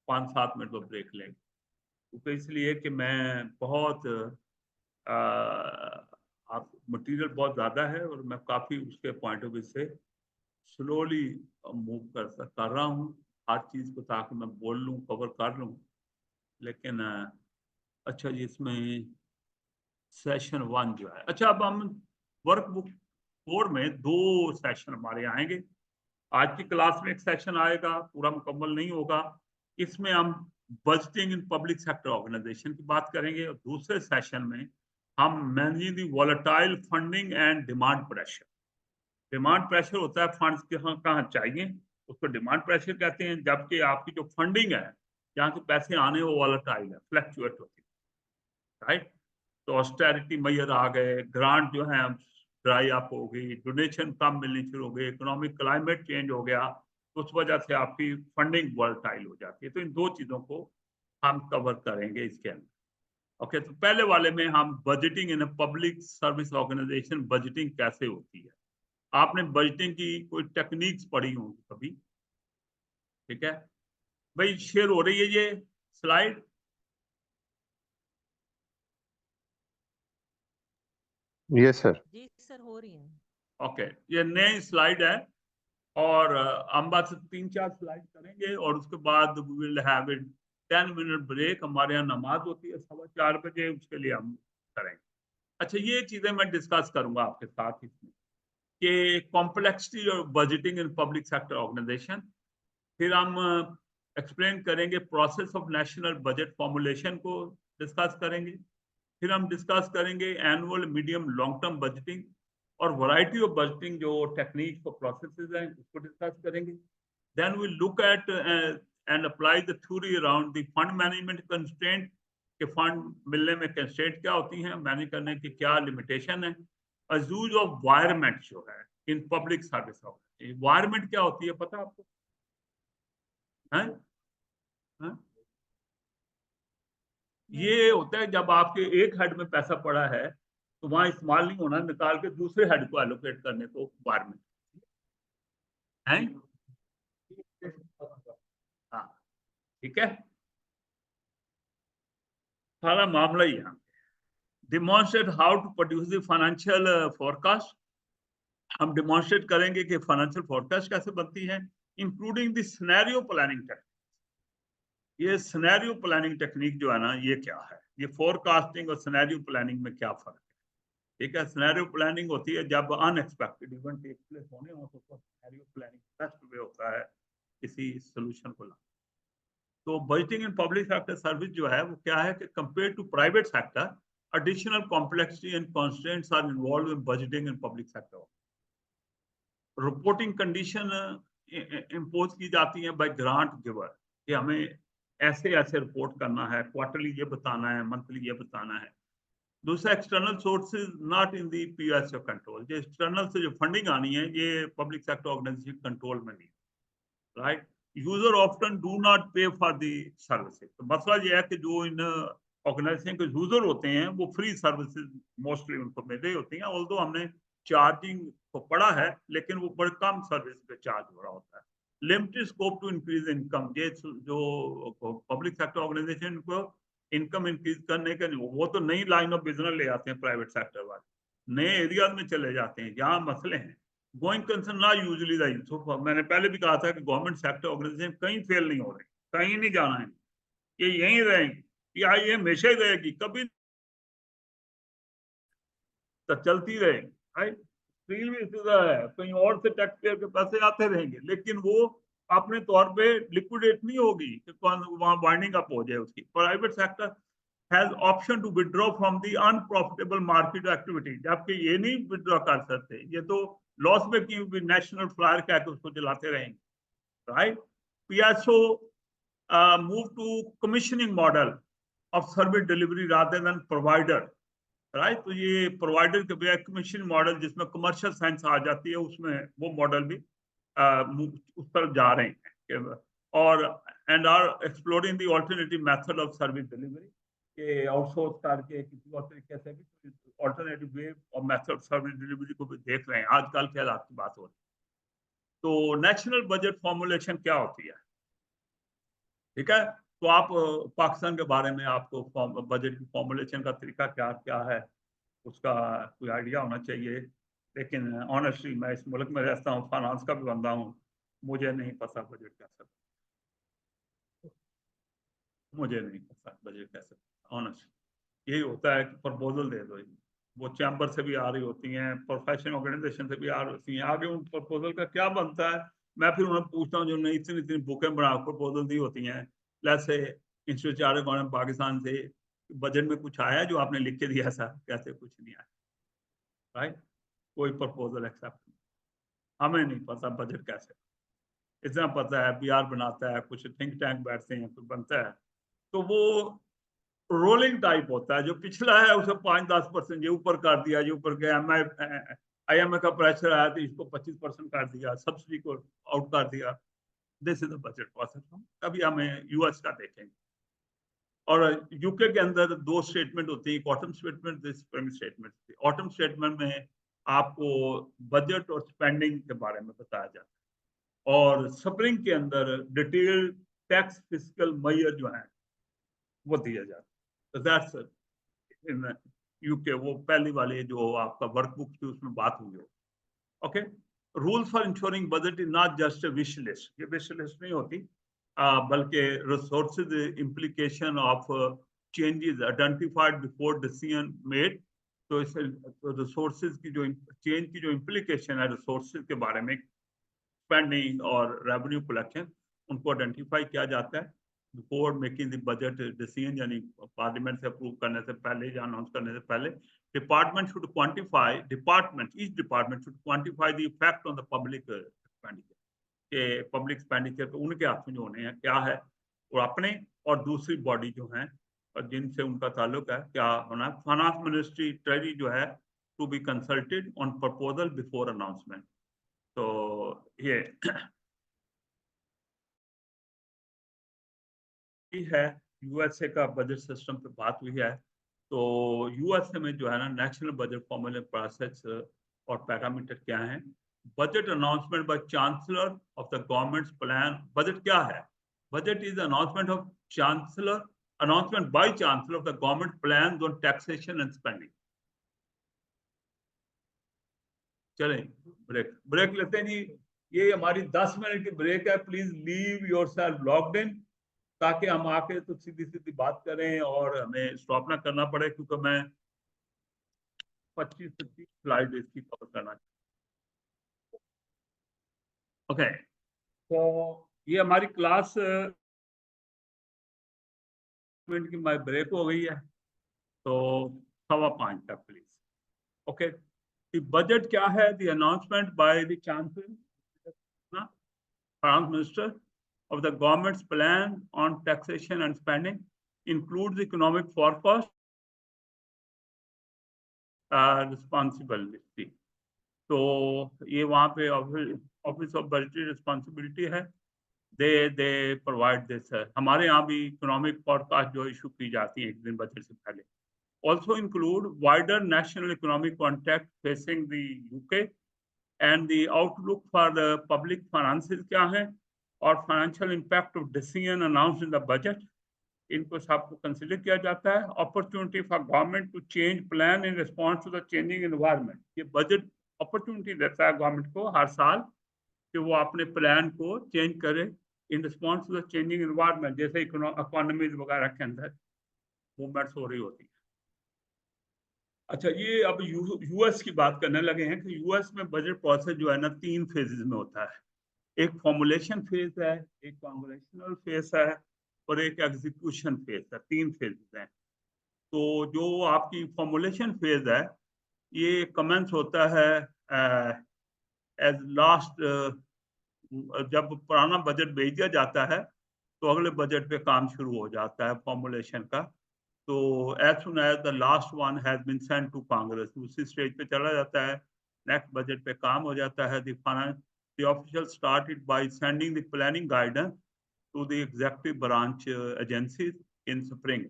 5-7 मिनट में ब्रेक लेंगे। तो इसलिए कि मैं बहुत आप मटेरियल बहुत ज़्यादा है और मैं काफ़ी उसके पॉइंट ऑफ व्यू से स्लोली मूव कर रहा हूँ हर चीज़ को, ताकि मैं बोल लूँ, कवर कर लूँ। लेकिन अच्छा जी, इसमें सेशन 1 जो है, अच्छा अब हम वर्कबुक 4 में 2 सेशन हमारे आएंगे। आज की क्लास में एक सेशन आएगा, पूरा मुकम्मल नहीं होगा। इसमें हम budgeting in public sector organisation की बात करेंगे और दूसरे सेशन में हम managing the volatile funding and demand pressure. Demand pressure होता है फंड्स कहाँ कहाँ चाहिए, उसको डिमांड प्रेशर कहते हैं, जबकि आपकी जो फंडिंग है, जहाँ से पैसे आने, वो वॉलेटाइल है, फ्लक्चुएट होती है, राइट। तो ऑस्टेरिटी मेजर आ गए, ग्रांट जो है ड्राई अप हो गई, डोनेशन कम मिलनी शुरू हो गई, इकोनॉमिक क्लाइमेट चेंज हो गया, तो उस वजह से आपकी फंडिंग वॉलेटाइल हो जाती है। तो इन 2 चीज़ों को हम कवर करेंगे इसके अंदर। ओके, तो पहले वाले में हम budgeting in public service organisation, budgeting कैसे होती है। आपने बजटिंग की कोई टेक्निक्स पढ़ी होंगी कभी, ठीक है भाई। शेयर हो रही है ये स्लाइड? Yes sir. जी सर, हो रही है। ओके, ये नई स्लाइड है और हम बस 3-4 स्लाइड करेंगे और उसके बाद we will have it 10 minute break. हमारे यहाँ नमाज होती है 4:15 बजे, उसके लिए हम करेंगे। अच्छा, ये चीजें मैं डिस्कस करूंगा आपके साथ इसमें कि कॉम्प्लेक्सिटी और budgeting in public sector organisation. फिर हम एक्सप्लेन करेंगे process of national budget formulation को डिस्कस करेंगे। फिर हम डिस्कस करेंगे annual, medium, long term budgeting और वैरायटी ऑफ बजटिंग जो टेक्निक्स और प्रोसेसेस हैं, उसको डिस्कस करेंगे। Then we look at and apply the theory around the fund management constraint, कि फंड मिलने में कंस्ट्रेंट क्या होती हैं, मैनेज करने की क्या लिमिटेशन है। यूज ऑफ वायरमेंट जो है इन पब्लिक सर्विस ऑर्गेनाइजेशन। वायरमेंट क्या होती है पता आपको है? है? ये होता है जब आपके एक हेड में पैसा पड़ा है तो वहां इस्तेमाल नहीं होना, निकाल के दूसरे हेड को एलोकेट करने को वायरमेंट है। हाँ, ठीक है, सारा मामला ही है। Demonstrate how to produce the financial forecast. हम डिमॉन्स्ट्रेट करेंगे कि फाइनेंशियल फोरकास्ट कैसे बनती है, including the scenario planning technique. ये सिनेरियो प्लानिंग टेक्निक जो है ना, ये क्या है, ये फोरकास्टिंग और सिनेरियो प्लानिंग में क्या फर्क है। ठीक है, सिनेरियो प्लानिंग होती है जब अनएक्सपेक्टेड इवेंट टेक प्लेस होने हो, तो सिनेरियो प्लानिंग बेस्ट वे होता है किसी सोल्यूशन को लाने। तो budgeting in public sector service जो है वो क्या है कि compare to private sector, additional complexity and constraints are involved in budgeting in public sector. Reporting condition impose की जाती है बाय ग्रांट गिवर, कि हमें ऐसे ऐसे रिपोर्ट करना है, क्वार्टरली ये बताना है, मंथली ये बताना है। दूसरा, external sources not in the PSO control. जो एक्सटर्नल से जो फंडिंग आनी है, ये पब्लिक सेक्टर ऑर्गेनाइजेशन कंट्रोल में नहीं, right. User often do not पे फॉर दी सर्विसेज। तो मसला ये है कि जो इन ऑर्गेनाइजेशन के यूजर होते हैं वो फ्री सर्विसेज मोस्टली उनको मिल रही होती हैं, ऑल्दो हमने चार्जिंग को पढ़ा है, लेकिन वो बड़े कम सर्विस पे चार्ज हो रहा होता है। Limited scope to increase income. ये जो पब्लिक सेक्टर ऑर्गेनाइजेशन को इनकम इंक्रीज करने के, वो तो नई लाइन ऑफ बिजनेस ले आते हैं प्राइवेट सेक्टर वाले, नए एरियाज में चले जाते हैं जहाँ मसले हैं। गोइंग कंसर्न ना यूजुअली द, मैंने पहले भी कहा था कि गवर्नमेंट सेक्टर ऑर्गेनाइजेशन कहीं फेल नहीं हो रही, कहीं नहीं जाना है, ये यहीं रहेंगे, या ये हमेशा ही रहेगी, कभी तो चलती रहेगी, राइट। स्टील भी इसी तरह है, कहीं और से टैक्स पेयर के पैसे आते रहेंगे, लेकिन वो अपने तौर पे लिक्विडेट नहीं होगी कि वहां बाइंडिंग अप हो जाए उसकी। Private sector has option to withdraw from the unprofitable market activity, जबकि ये नहीं विड्रॉ कर सकते, ये तो लॉस में की भी नेशनल फ्लायर कह के उसको चलाते रहेंगे, right. PSO move to commissioning model of service delivery rather than provider, right. तो ये प्रोवाइडर के बजाय कमीशन मॉडल, जिसमें कमर्शियल साइंस आ जाती है, उसमें वो मॉडल भी उस तरफ जा रहे हैं। और and are exploring the alternative method of service delivery, के आउटसोर्स करके किसी और तरीके से भी ऑल्टरनेटिव वे और मेथड सर्विस डिलीवरी को भी देख रहे हैं। आजकल के हालात की बात हो रही है। तो नेशनल बजट फॉर्मुलेशन क्या होती है, ठीक है। तो आप पाकिस्तान के बारे में आपको बजट की फॉर्मुलेशन का तरीका क्या क्या है, उसका कोई आइडिया होना चाहिए। लेकिन ऑनेस्टली मैं इस मुल्क में रहता हूँ, फाइनेंस का भी बंदा हूँ, मुझे नहीं पता बजट कैसा, मुझे नहीं पता बजट कैसे। ऑनेस्ट यही होता है कि प्रपोजल दे दो, वो चैम्बर से भी आ रही होती हैं, प्रोफेशनल ऑर्गेनाइजेशन से भी आ रही होती हैं, आगे उन प्रपोजल का क्या बनता है मैं फिर उन्हें पूछता हूँ, जो नई इतनी इतनी बुकें बना प्रपोजल दी होती हैं, जैसे इंस्टीट्यूट ऑफ पाकिस्तान से बजट में कुछ आया जो आपने लिख के दिया था, कैसे कुछ नहीं आया, राइट? कोई प्रपोजल एक्सेप्ट नहीं, हमें नहीं पता बजट कैसे, इतना पता है बीआर बनाता है, कुछ थिंक टैंक बैठते हैं, कुछ बनता है, तो वो रोलिंग टाइप होता है, जो पिछला है उसे 5-10% ये ऊपर कर दिया, जो ऊपर गया IMF का प्रेशर आया तो इसको 25% कर दिया, सब्सिडी को आउट कर दिया। This is the budget process. अभी हमें यूएस का देखेंगे, और यूके के अंदर 2 स्टेटमेंट होती है, autumn statement, spring statement. Autumn statement में आपको बजट और स्पेंडिंग के बारे में बताया जाता है, और स्प्रिंग के अंदर डिटेल टैक्स फिस्कल मेजर जो है वो दिया जाता है। तो दैट्स इन यूके, वो पहली वाली जो आपका वर्कबुक थी उसमें बात हुई हो। Okay, rules for ensuring budget is not just a wish list, ये विश लिस्ट नहीं होती, बल्कि resources implication of changes identified before decision made. तो इस रिसोर्सेज की जो चेंज की जो इम्प्लीकेशन है रिसोर्सेज के बारे में, स्पेंडिंग और रेवेन्यू कलेक्शन, उनको आइडेंटिफाई किया जाता है before making the budget decision, यानी पार्लियामेंट से अप्रूव करने से पहले या अनाउंस करने से पहले। Department should quantify, each department should quantify the effect on the public expenditure, के पब्लिक एक्सपेंडिचर तो उनके हाथ में जो होने हैं क्या है, और अपने और दूसरी बॉडी जो है और जिनसे उनका ताल्लुक है क्या होना है। फाइनेंस मिनिस्ट्री ट्रेजरी जो है to be consulted on proposal before announcement. तो ये है यूएसए का बजट सिस्टम पे बात हुई है। तो यूएसए में जो है ना, नेशनल बजट फॉर्मूले प्रोसेस और पैरामीटर क्या है। Budget announcement bye chancellor of the governments plan. Budget क्या है? Budget is announcement of chancellor, announcement bye chancellor of the government plan on taxation and spending. चलें, ब्रेक लेते हैं जी। ये हमारी 10 मिनट की ब्रेक है, please leave yourself logged in, ताकि हम आके तो सीधी सीधी बात करें और हमें स्टॉप ना करना पड़े, क्योंकि मैं 25 से 30 स्लाइड इसकी कवर करना चाहता हूँ। ओके, तो ये हमारी क्लास मिनट की ब्रेक हो गई है, तो 5:15 तक प्लीज। ओके, बजट क्या है? The announcement by the chancellor, finance minister, of the government's plan on taxation and spending, includes economic forecast, responsibility. तो ये वहाँ पे ऑफिस ऑफ बजटरी रिस्पॉन्सिबिलिटी है, दे प्रोवाइड दिस। हमारे यहाँ भी इकोनॉमिक फोरकास्ट जो इशू की जाती है एक दिन बजट से पहले। Also include wider national economic context facing the UK and the outlook for public finances क्या है, और financial impact of decision announced in the budget, इनको सबको कंसिडर किया जाता है। Opportunity for government to change plan in response to the changing environment. ये budget opportunity देता है गवर्नमेंट को हर साल कि वो अपने प्लान को चेंज करे in response to the changing environment, जैसे इकोनॉमीज वगैरह के अंदर मूवमेंट्स हो रही होती है। अच्छा, ये अब यूएस की बात करने लगे हैं कि यूएस में बजट प्रोसेस जो है ना 3 फेजेस में होता है। एक फॉर्मुलेशन फेज है, एक कॉन्ग्रेशनल फेज है, और एक एग्जीक्यूशन फेज है। 3 फेजेस हैं। तो जो आपकी फॉर्मुलेशन फेज है ये कमेंस होता है एज लास्ट, जब पुराना बजट भेज दिया जाता है तो अगले बजट पे काम शुरू हो जाता है फॉर्मुलेशन का। तो as soon as the last one has been sent to Congress, उसी स्टेज पे चला जाता है, नेक्स्ट बजट पे काम हो जाता है। The official started by sending the planning guidance to the executive branch agencies in spring.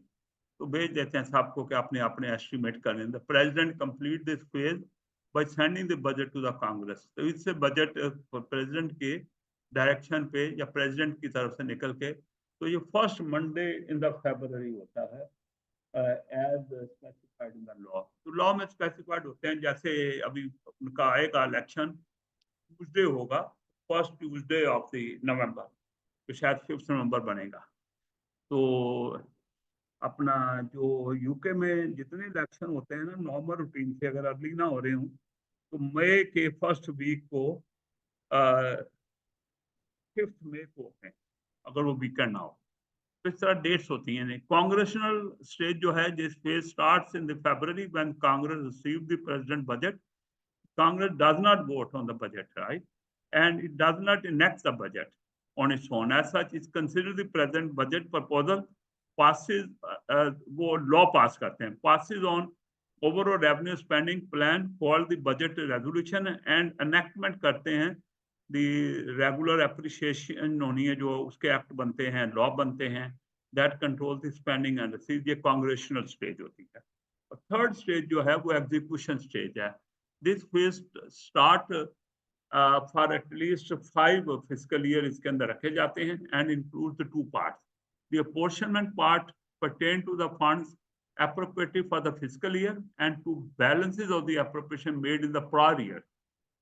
तो भेज देते हैं सबको कि अपने अपने एस्टिमेट करें। The president complete this phase by sending the budget to the Congress. तो इससे बजट प्रेसिडेंट के डायरेक्शन पे या प्रेसिडेंट की तरफ से निकल के, तो ये फर्स्ट मंडे इन द फरवरी होता है, as specified specified in the law. तो लॉ में स्पेसिफाइड होते हैं, जैसे अभी उनका आएगा इलेक्शन ट्यूसडे होगा, फर्स्ट ट्यूसडे ऑफ द नवंबर, तो शायद 5 नवंबर बनेगा। तो अपना जो यूके में जितने इलेक्शन होते हैं ना नॉर्मल रूटीन से, अगर अर्ली ना हो रहे हों तो मई के फर्स्ट वीक को 5 मई को है, अगर वो वीकेंड ना हो। तो इस तरह डेट्स होती हैं। कांग्रेशनल स्टेज जो है, this phase starts in the February when Congress receive the president budget. Congress does not vote on the budget, right? And it does not enact the budget on its own. As such, it's considered the present budget proposal passes, वो law pass करते हैं, passes on overall revenue spending plan called the budget resolution and enactment करते हैं the regular appreciation होनी है, जो उसके act बनते हैं, law बनते हैं, that control the spending and receipts। ये congressional stage होती है। थर्ड स्टेज जो है वो एग्जीक्यूशन स्टेज है। This will start for at least 5 fiscal year इसके अंदर रखे जाते हैं and includes the 2 parts. The apportionment part pertain to the funds appropriated for the fiscal year and to balances of the appropriation made in the prior year.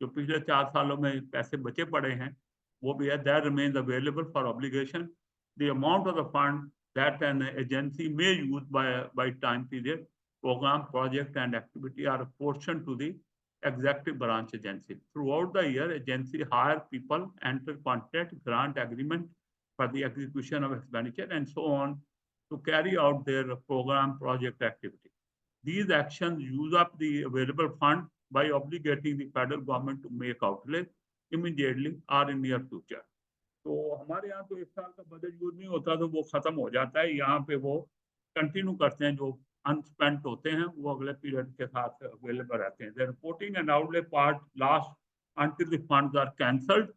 जो पिछले 4 सालों में पैसे बचे पड़े हैं वो भी है, that remains available for obligation. The amount of the fund that an agency may use by time period, program, project and activity are apportioned to the executive branch agency. Throughout the year, agency hire people, enter contract, grant agreement for the execution of expenditure and so on to carry out their program project activity. These actions use up the available fund by obligating the federal government to make outlay immediately or in near future. तो हमारे यहाँ तो 1 साल का budget use नहीं होता तो वो खत्म हो जाता है, यहाँ पे वो कंटिन्यू करते हैं, जो अनस्पेंट होते हैं वो अगले पीरियड के साथ अवेलेबल रहते हैं। Reporting and outlay part last until the funds are cancelled.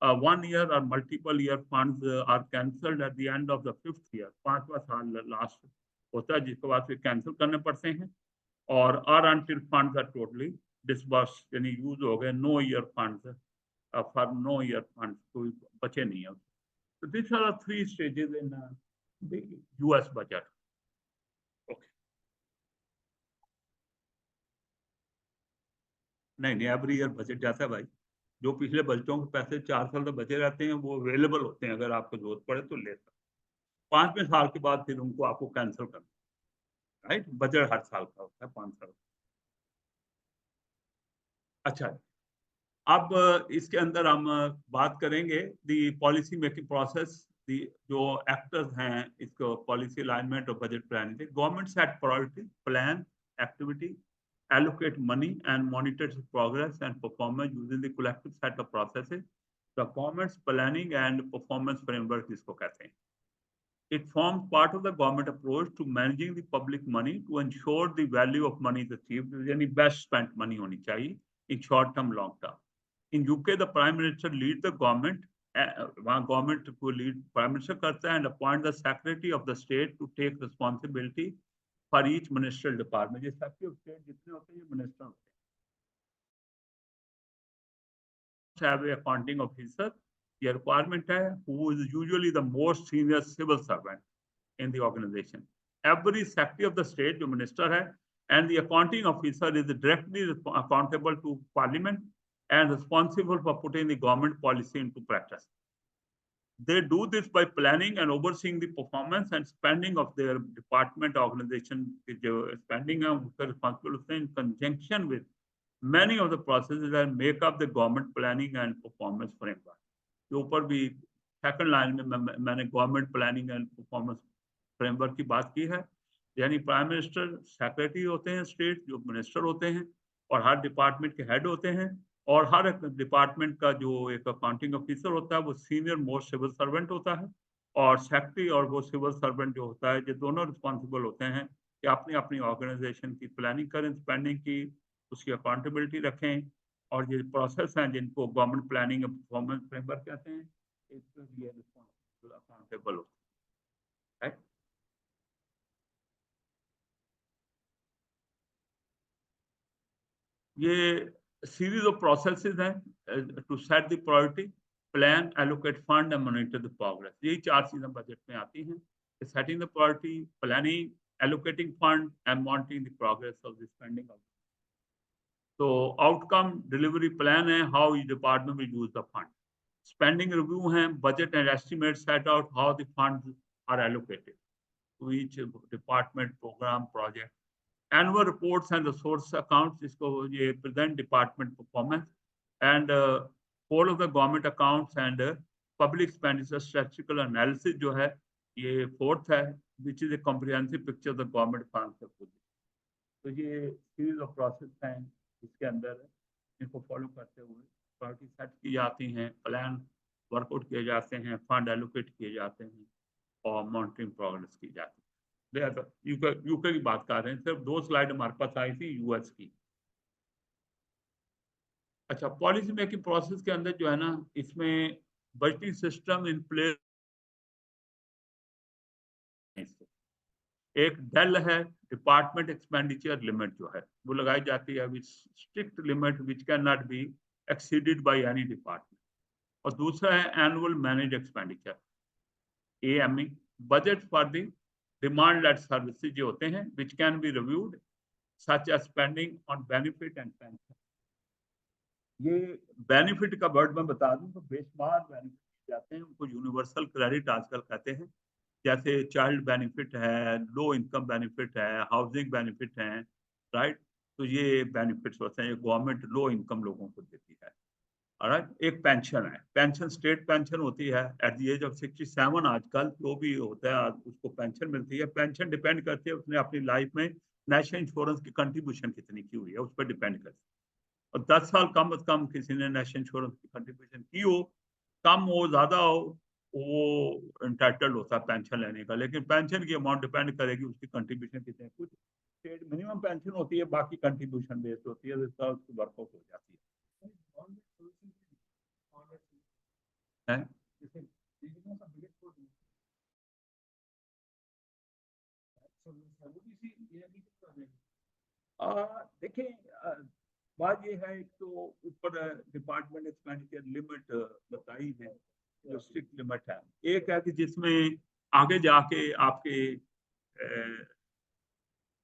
1 year or multiple year funds are cancelled at the end of the 5th year. 5वां साल लास्ट होता है जिसके बाद फिर कैंसिल करने पड़ते हैं, और until funds are totally disbursed, यानी यूज हो गए। No year funds for no year funds, कोई बचे नहीं है। So these are the 3 stages in the US budget. नहीं, एवरी ईयर बजट जाता है भाई। जो पिछले बजटों के पैसे 4 साल तक बचे रहते हैं वो अवेलेबल होते हैं, अगर आपको जरूरत पड़े तो ले सकते। 5वें साल के बाद फिर उनको आपको कैंसिल करना, राइट? बजट हर साल का होता है, 5 साल। अच्छा, अब इसके अंदर हम बात करेंगे दी पॉलिसी मेकिंग प्रोसेस। जो एक्टर्स हैं इसको पॉलिसी अलाइनमेंट और budget planning, government set priority, plan activity, allocate money and monitors progress and performance using the collective set of processes, the performance planning and performance framework जिसको कहते हैं। It forms part of the government approach to managing the public money to ensure the value of money is achieved, यानी best spent money होनी चाहिए in short term, long term. In UK, the Prime Minister leads the government, वहाँ government को lead prime minister करता है, and appoint the Secretary of the State to take responsibility for each ministerial department. ये secretary of state जितने होते हैं ये minister होते हैं। Have a accounting officer, ये requirement है, who is usually the most senior civil servant in the organization. Every secretary of the state जो minister है and the accounting officer is directly accountable to Parliament and responsible for putting the government policy into practice. They do this by planning and overseeing the performance and spending of their department organization. जो spending है उसका responsible होते हैं in conjunction with many of the processes that make up the government planning and performance framework. के ऊपर भी second line में मैंने government planning and performance framework की बात की है, यानी प्राइम मिनिस्टर सेक्रेटरी होते हैं स्टेट, जो मिनिस्टर होते हैं और हर डिपार्टमेंट के हेड होते हैं, और हर एक डिपार्टमेंट का जो एक अकाउंटिंग ऑफिसर होता है वो सीनियर मोस्ट सिविल सर्वेंट होता है, और सेक्रेटरी और वो सिविल सर्वेंट जो होता है, ये दोनों रिस्पॉन्सिबल होते हैं कि अपनी अपनी ऑर्गेनाइजेशन की प्लानिंग करें, स्पेंडिंग की, उसकी अकाउंटेबिलिटी रखें, और ये प्रोसेस हैं जिनको government planning and performance framework कहते हैं, इसके लिए रिस्पॉन्सिबल अकाउंटेबल होते हैं। ये series of processes हैं to set the priority, plan, allocate fund and monitor the progress। यही 4 चीजें बजट में आती हैं: setting the priority, planning, allocating fund and monitoring the progress of the spending of. So outcome delivery plan है, how each department will use the fund. Spending review है, budget and estimate set out how the funds are allocated to each department, program, project. Annual reports and resource accounts, इसको ये present department performance and whole of the government accounts and public expenditure statistical analysis जो है ये fourth है, which is a comprehensive picture of the government funds. तो ये series of process हैं इसके अंदर, इनको फॉलो करते हुए प्रायोरिटी सेट की जाती हैं, प्लान वर्कआउट किए जाते हैं, फंड एलोकेट किए जाते हैं और मॉनिटरिंग प्रोग्रेस की जाती है। यूके की बात कर रहे हैं, सिर्फ 2 स्लाइड हमारे पास आई थी यूएस की। अच्छा, पॉलिसी मेकिंग प्रोसेस के अंदर जो है ना, इसमें बजटिंग सिस्टम इन प्लेस, एक डेल है डिपार्टमेंट एक्सपेंडिचर लिमिट जो है वो लगाई जाती है, which strict limit which can not be exceeded by any department. और दूसरा है annual manage expenditure AME, budget for the demand led services जो होते हैं which can be reviewed such as spending on benefit and pension. ये benefit का word मैं बता दूं तो बेशुमार बेनिफिट जाते हैं, उनको यूनिवर्सल क्रेडिट आजकल कहते हैं, जैसे चाइल्ड बेनिफिट है, लो इनकम बेनिफिट है, हाउसिंग बेनिफिट है, राइट। तो ये बेनिफिट्स होते हैं, गवर्नमेंट लो इनकम लोगों को देती है। राइट, एक पेंशन है, पेंशन स्टेट पेंशन होती है एट द एज ऑफ 67, आजकल जो भी होता है उसको पेंशन मिलती है। पेंशन डिपेंड करती है उसने अपनी लाइफ में नेशनल इंश्योरेंस की कंट्रीब्यूशन कितनी की हुई है, उस पर डिपेंड करती है। और 10 साल कम से कम किसी ने नेशनल इंश्योरेंस की कंट्रीब्यूशन की हो, कम हो ज़्यादा हो, वो इंटाइटल्ड होता है पेंशन लेने का। लेकिन पेंशन की अमाउंट डिपेंड करेगी उसकी कंट्रीब्यूशन कितने, कुछ स्टेट मिनिमम पेंशन होती है, बाकी कंट्रीब्यूशन बेस्ड होती है, जिसका उसकी वर्कआउट हो जाती है। देखिए, बात ये है, तो ऊपर डिपार्टमेंट एक्सपेंडिचर लिमिट बताई है, जो स्ट्रिक्ट लिमिट है। एक है कि जिसमें आगे जाके आपके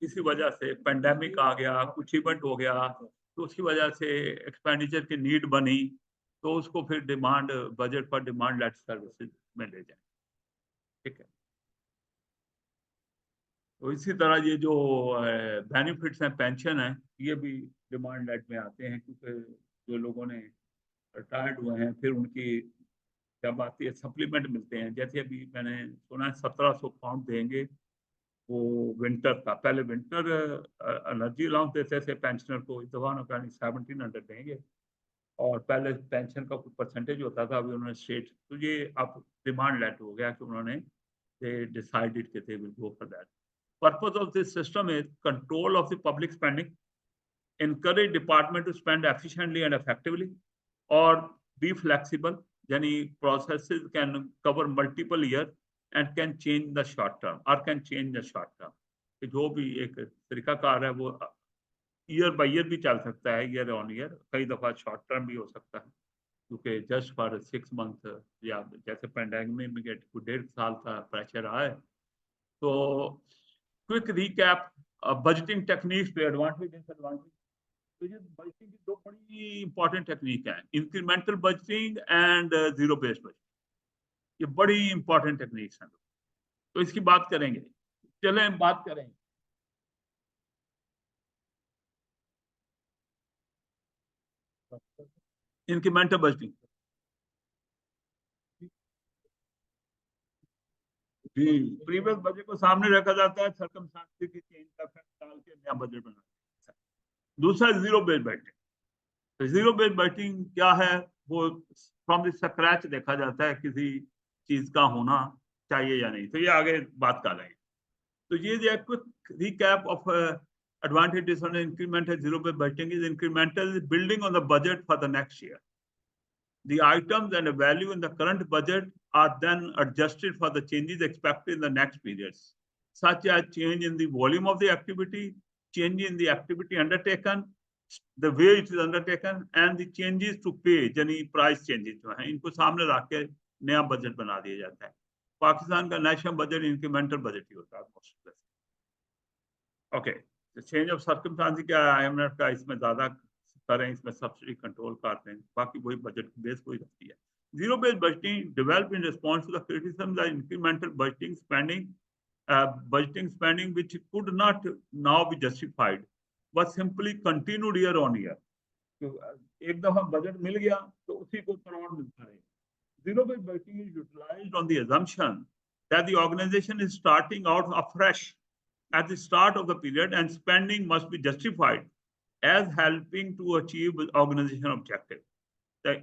किसी वजह से पेंडेमिक आ गया, कुछ इवेंट हो गया, तो उसकी वजह से एक्सपेंडिचर की नीड बनी, तो उसको फिर डिमांड बजट पर डिमांड लेड सर्विसेज में ले जाए। ठीक है, तो इसी तरह ये जो बेनिफिट्स हैं, पेंशन है, ये भी डिमांड लेड में आते हैं, क्योंकि जो लोगों ने रिटायर्ड हुए हैं फिर उनकी जब आती है सप्लीमेंट मिलते हैं। जैसे अभी मैंने सुना 1700 पाउंड देंगे वो विंटर का, पहले विंटर एनर्जी अलाउंस देते थे पेंशनर को, इस दफा उन्होंने 1700 देंगे, और पहले पेंशन का कुछ परसेंटेज होता था, अभी उन्होंने स्टेट, तो ये अब डिमांड लेट हो गया कि उन्होंने डिसाइडेड कि they will go for that. Purpose of this system is control of the public spending, encourage department to spend efficiently and effectively, or be flexible, यानी processes can cover multiple years and can change the short term or can change the short term। कि जो भी एक तरीकाकार है वो year by year भी चल सकता है, ईयर ऑन ईयर, कई दफा शॉर्ट टर्म भी हो सकता है, क्योंकि जस्ट फॉर 6 मंथ या जैसे पेंडेमिक में 1.5 साल का प्रेशर आए। तो क्विक रिकैप, बजटिंग टेक्निक्स पे एडवांटेज डिसएडवांटेज। तो ये बजटिंग की 2 बड़ी इंपॉर्टेंट टेक्निक है, incremental budgeting and zero based budgeting. ये बड़ी इंपॉर्टेंट टेक्निक्स हैं, तो इसकी बात करेंगे। चलें बात करें। इंक्रीमेंटल बजटिंग जी, प्रीवियस बजट को सामने रखा जाता है, सर्कमस्टेंसेस की चेंज का इफेक्ट डाल के नया बजट बनाया। दूसरा जीरो बेस्ड बजटिंग। तो जीरो बेस्ड बजटिंग क्या है, वो फ्रॉम द स्क्रैच देखा जाता है किसी चीज का होना चाहिए या नहीं। तो ये आगे बात कर रहे हैं। तो ये जो quick recap of advantages on incremental zero based budgeting is incremental is building on the budget for the next year. The items and the value in the current budget are then adjusted for the changes expected in the next periods, such as change in the volume of the activity, change in the activity undertaken, the way it is undertaken, and the changes to pay, यानी price changes जो हैं, इनको सामने रख के नया budget बना दिया जाता है। पाकिस्तान का नेशनल बजट इंक्रीमेंटल बजट ही होता है। ओके, चेंज ऑफ सर्कमस्टांस क्या है, IMF का इसमें ज्यादा करें, इसमें सब्सिडी कंट्रोल करते हैं, बाकी वही बजट बेस वही रहती है। Zero based budgeting develop in response to the criticism that incremental budgeting spending which could not now be justified was simply continued year on year. एक दफा बजट मिल गया तो उसी को करोड़ मिलता रहे। Zero based budgeting is utilized on the assumption that the organization is starting out afresh at the start of the period and spending must be justified as helping to achieve organization objective.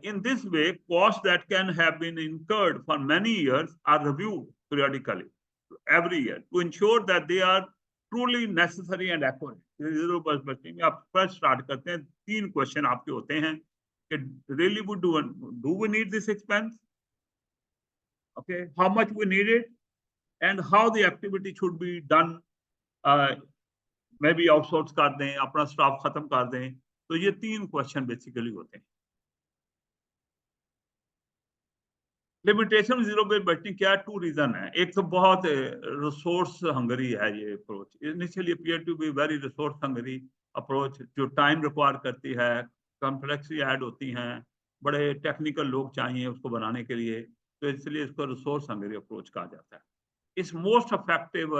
In this way, costs that can have been incurred for many years are reviewed periodically every year to ensure that they are truly necessary and accurate. Zero based budgeting में आप first start करते हैं, 3 question आपके होते हैं कि really do we need this expense? Okay, how much we need it and how the activity should be done. Maybe outsource कर दें, अपना स्टाफ खत्म कर दें, तो ये 3 क्वेश्चन बेसिकली होते हैं। लिमिटेशन जीरो बेस्ड बजटिंग क्या है? 2 रीजन है। एक तो बहुत रिसोर्स हंगरी है ये approach, initially appear to be very resource hungry approach, जो टाइम रिक्वायर करती है, कॉम्प्लेक्सिटी ऐड होती हैं, बड़े टेक्निकल लोग चाहिए उसको बनाने के लिए, तो इसलिए इसको रिसोर्स हंगरी अप्रोच कहा जाता है। It's most effective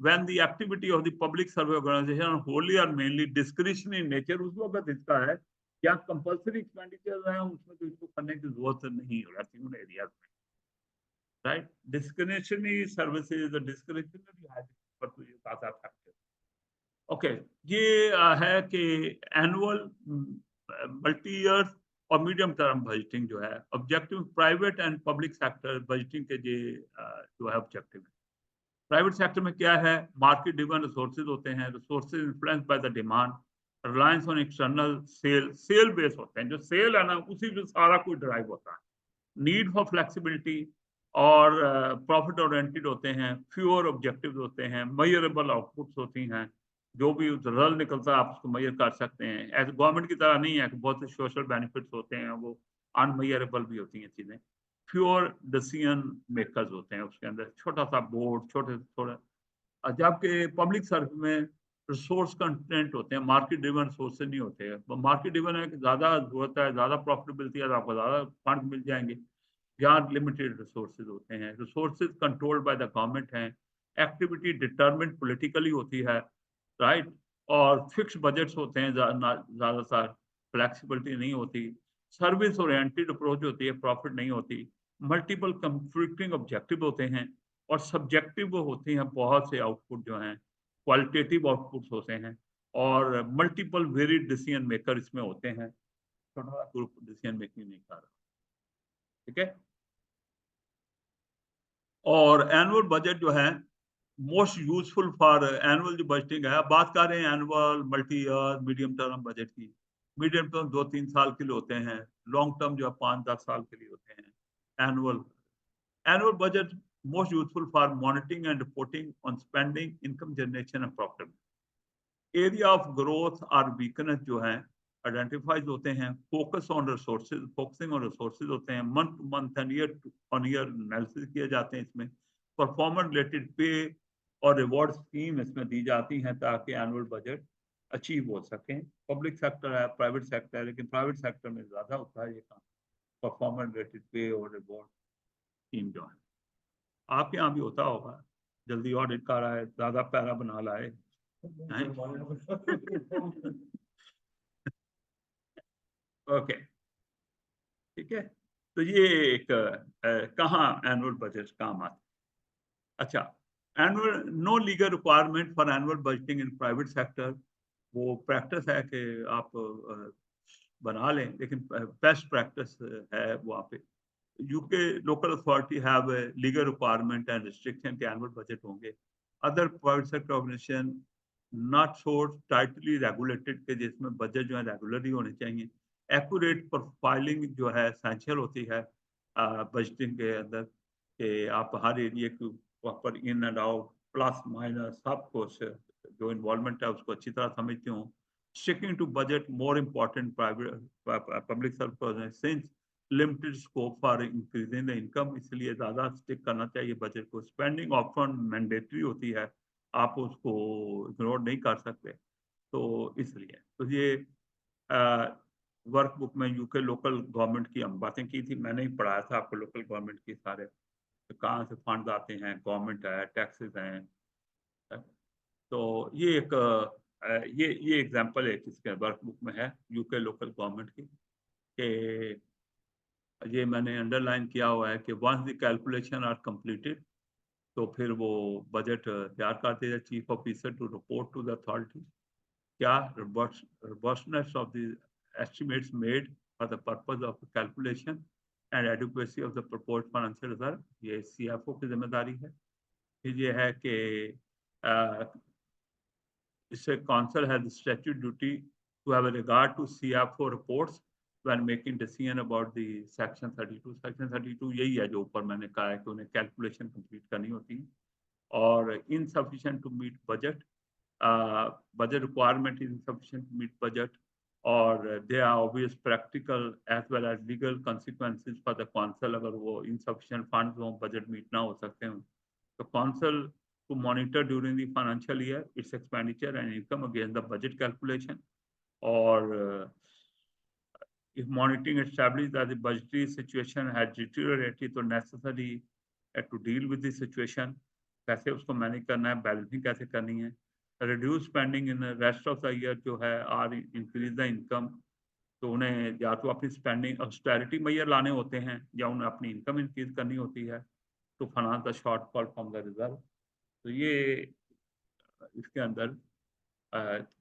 when the activity of the public service organization wholly or mainly discretionary in nature, उस वक्त इसका है क्या कंपल्सरी एक्सपेंडिचर है, उसमें तो इसको करने की जरूरत नहीं रहती उन एरियाज में, राइट। डिस्क्रिशनरी सर्विसेज, डिस्क्रिशनरी है पर तो ये ज्यादा इफेक्टिव। ओके, ये है कि एनुअल, मल्टी ईयर और मीडियम टर्म बजटिंग जो है objective private and public sector budgeting के जो है ऑब्जेक्टिव है। प्राइवेट सेक्टर में क्या है? मार्केट ड्रिवन रिसोर्सेज होते हैं, resources influenced by the demand, reliance on external sale base होते हैं, जो सेल है ना उसी पे सारा कुछ ड्राइव होता है। नीड फॉर फ्लेक्सिबिलिटी और प्रॉफिट ओरिएंटेड होते हैं, फ्यूअर ऑब्जेक्टिव्स होते हैं, मेजरेबल आउटपुट्स होती हैं, जो भी रिजल्ट निकलता है आप उसको मेजर कर सकते हैं। एज गवर्नमेंट की तरह नहीं है कि बहुत से सोशल बेनिफिट्स होते हैं, वो अनमेजरेबल भी होती हैं चीजें। फ्यूअर डिसीजन मेकर्स होते हैं उसके अंदर, छोटा सा बोर्ड, छोटे, जबकि पब्लिक सर्विस में रिसोर्स कंटेंट होते हैं, मार्केट ड्रिवन रिसोर्सेज नहीं होते हैं। मार्केट ड्रिवन है कि ज्यादा जरूरत है, ज्यादा प्रॉफिटेबिलिटी है, आपको ज्यादा फंड मिल जाएंगे। यहाँ लिमिटेड रिसोर्सेज होते हैं, resources controlled by the government हैं, एक्टिविटी डिटरमिन्ड पॉलिटिकली होती है, राइट, और फिक्स बजट्स होते हैं, ज्यादातर फ्लेक्सिबिलिटी नहीं होती, सर्विस ओरिएंटेड अप्रोच होती है, प्रॉफिट नहीं होती, मल्टीपल कंफ्लिक्टिंग ऑब्जेक्टिव होते हैं और सब्जेक्टिव होती हैं बहुत से आउटपुट जो हैं, क्वालिटेटिव आउटपुट्स होते हैं और मल्टीपल वेरिड डिसीजन मेकर इसमें होते हैं। छोटा ग्रुप डिसीजन मेकिंग नहीं कर रहा, ठीक है। और एनुअल बजट जो है मोस्ट यूजफुल फॉर एनुअल जो बजटिंग है, बात कर रहे हैं annual, multi year, medium term budget की। मीडियम टर्म 2-3 साल के लिए होते हैं, लॉन्ग टर्म जो है 5-10 साल के लिए होते हैं। Annual budget most useful for monitoring and reporting on spending, income generation and profitability. Area of growth or weakness जो है identifies होते हैं, focusing on resources होते हैं, month to month and year on year analysis किए जाते हैं इसमें, performance related pay और reward scheme इसमें दी जाती हैं ताकि annual budget अचीव हो सके। पब्लिक सेक्टर है, प्राइवेट सेक्टर है, लेकिन प्राइवेट सेक्टर में ज्यादा होता है ये काम, परफॉर्मेंस रिलेटेड पे और रिवॉर्ड स्कीम जो है। आपके यहाँ भी होता होगा, जल्दी ऑडिट कर रहा है, ज्यादा पैरा बना लाए। ओके, ठीक है, तो ये एक कहाँ एनुअल बजट काम आता है। अच्छा, annual no legal requirement for annual budgeting in private sector, वो प्रैक्टिस है कि आप बना लें, लेकिन बेस्ट प्रैक्टिस है वहाँ पे। UK local authority have a legal requirement and restriction के annual budget होंगे। Other private sector organization not so tightly regulated के जिसमें budget जो है रेगुलर ही होने चाहिए। Accurate profiling जो है essential होती है बजटिंग के अंदर, कि आप हर एरिया की proper in and out plus minus सब कुछ जो इन्वॉल्वमेंट है उसको अच्छी तरह समझते हो। Sticking to budget more important private public service since limited scope for increasing the income, इसलिए ज्यादा स्टिक करना चाहिए बजट को। स्पेंडिंग ऑप्शन मैंडेटरी होती है आप उसको इग्नोर नहीं कर सकते। तो इसलिए तो ये वर्कबुक में यूके लोकल गवर्नमेंट की हम बातें की थी, मैंने ही पढ़ाया था आपको लोकल गवर्नमेंट की सारे, तो कहाँ से फंड आते हैं, गवर्नमेंट है, टैक्सेस हैं। तो ये एक ये एग्जांपल है किसके वर्कबुक में है यूके लोकल गवर्नमेंट की, कि ये मैंने अंडरलाइन किया हुआ है कि once the calculation are completed, तो फिर वो बजट तैयार करते हैं chief officer to report to the authority, क्या robustness of the estimates made for the purpose of calculation and adequacy of the proposed financial reserve, ये CFO की जिम्मेदारी है। फिर ये है कि इससे council has the statutory duty to have a regard to CFO reports when making decision about the section 32। section 32 यही है जो ऊपर मैंने कहा है कि उन्हें कैलकुलेशन कंप्लीट करनी होती है, और insufficient to meet budget, budget requirement is insufficient to meet budget, or there are obvious practical as well as legal consequences for the council अगर वो insufficient funds हो, budget meet ना हो सकते हैं, तो council to monitor during the financial year its expenditure and income against the budget calculation, or if monitoring established that the budgetary situation has deteriorated, तो necessary to deal with the situation, कैसे उसको manage करना है, balancing कैसे करनी है, reduce spending in the rest of the year जो है, और increase the income, तो उन्हें या तो अपनी स्पेंडिंग ऑस्टेरिटी मेजर लाने होते हैं या उन्हें अपनी इनकम इंक्रीज करनी होती है, तो finance the shortfall from the reserve. तो ये इसके अंदर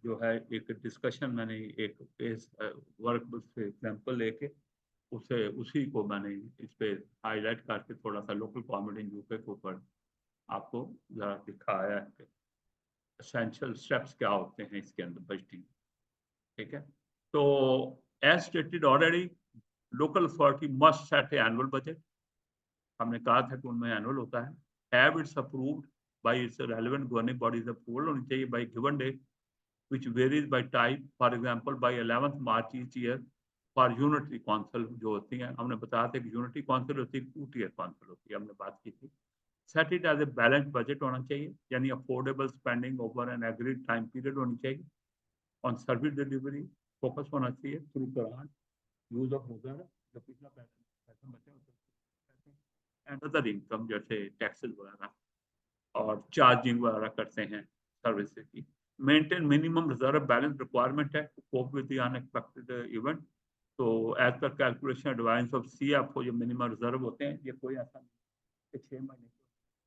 जो है एक डिस्कशन मैंने एक वर्कबुक से एग्जांपल लेके उसे उसी को मैंने इस पे हाईलाइट करके थोड़ा सा लोकल गवर्नमेंट इन यूके के ऊपर आपको जरा दिखाया है कि एसेंशियल स्टेप्स क्या होते हैं इसके अंदर बजटिंग। ठीक है, तो as stated already local authority must set annual budget, हमने कहा था कि उनमें एनुअल होता है, have its approved by its relevant governing bodies, approval होनी चाहिए by given date which varies by type, for example by 11th March each year for unitary council जो होती हैं, हमने बताया था कि यूनिटरी काउंसिल होती है, 2 tier काउंसिल होती है, हमने बात की थी। Set it as a balance budget होना चाहिए, यानी affordable spending over an agreed time period होनी चाहिए, ऑन सर्विस डिलीवरी फोकस होना चाहिए, through grant use of reserve जो पिछला पैसा बचे एंड अदर इनकम जैसे टैक्सेस वगैरह और चार्जिंग वगैरह करते हैं सर्विसेज की। Maintain minimum reserve balance requirement है to cope with the unexpected event, तो as per calculation advice of CFO जो मिनिमम रिजर्व होते हैं, ये कोई ऐसा नहीं कि 6 महीने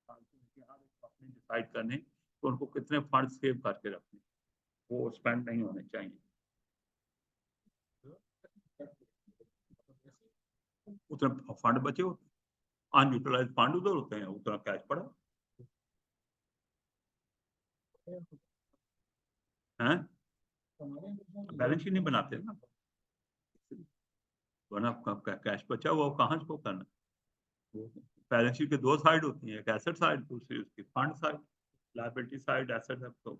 अपने डिसाइड करने तो उनको कितने फंड सेव करके रखने, वो स्पेंड नहीं होने चाहिए। उतना फंड बचे होते, अनयूटिलाइज फंड उधर होते हैं, उतना कैश पड़ा है, बैलेंस शीट नहीं बनाते ना, वरना कैश बचा हुआ कहाँ से करना। बैलेंस शीट के 2 साइड होती हैं, एक एसेट साइड, दूसरी उसकी fund side, liability side, asset. तो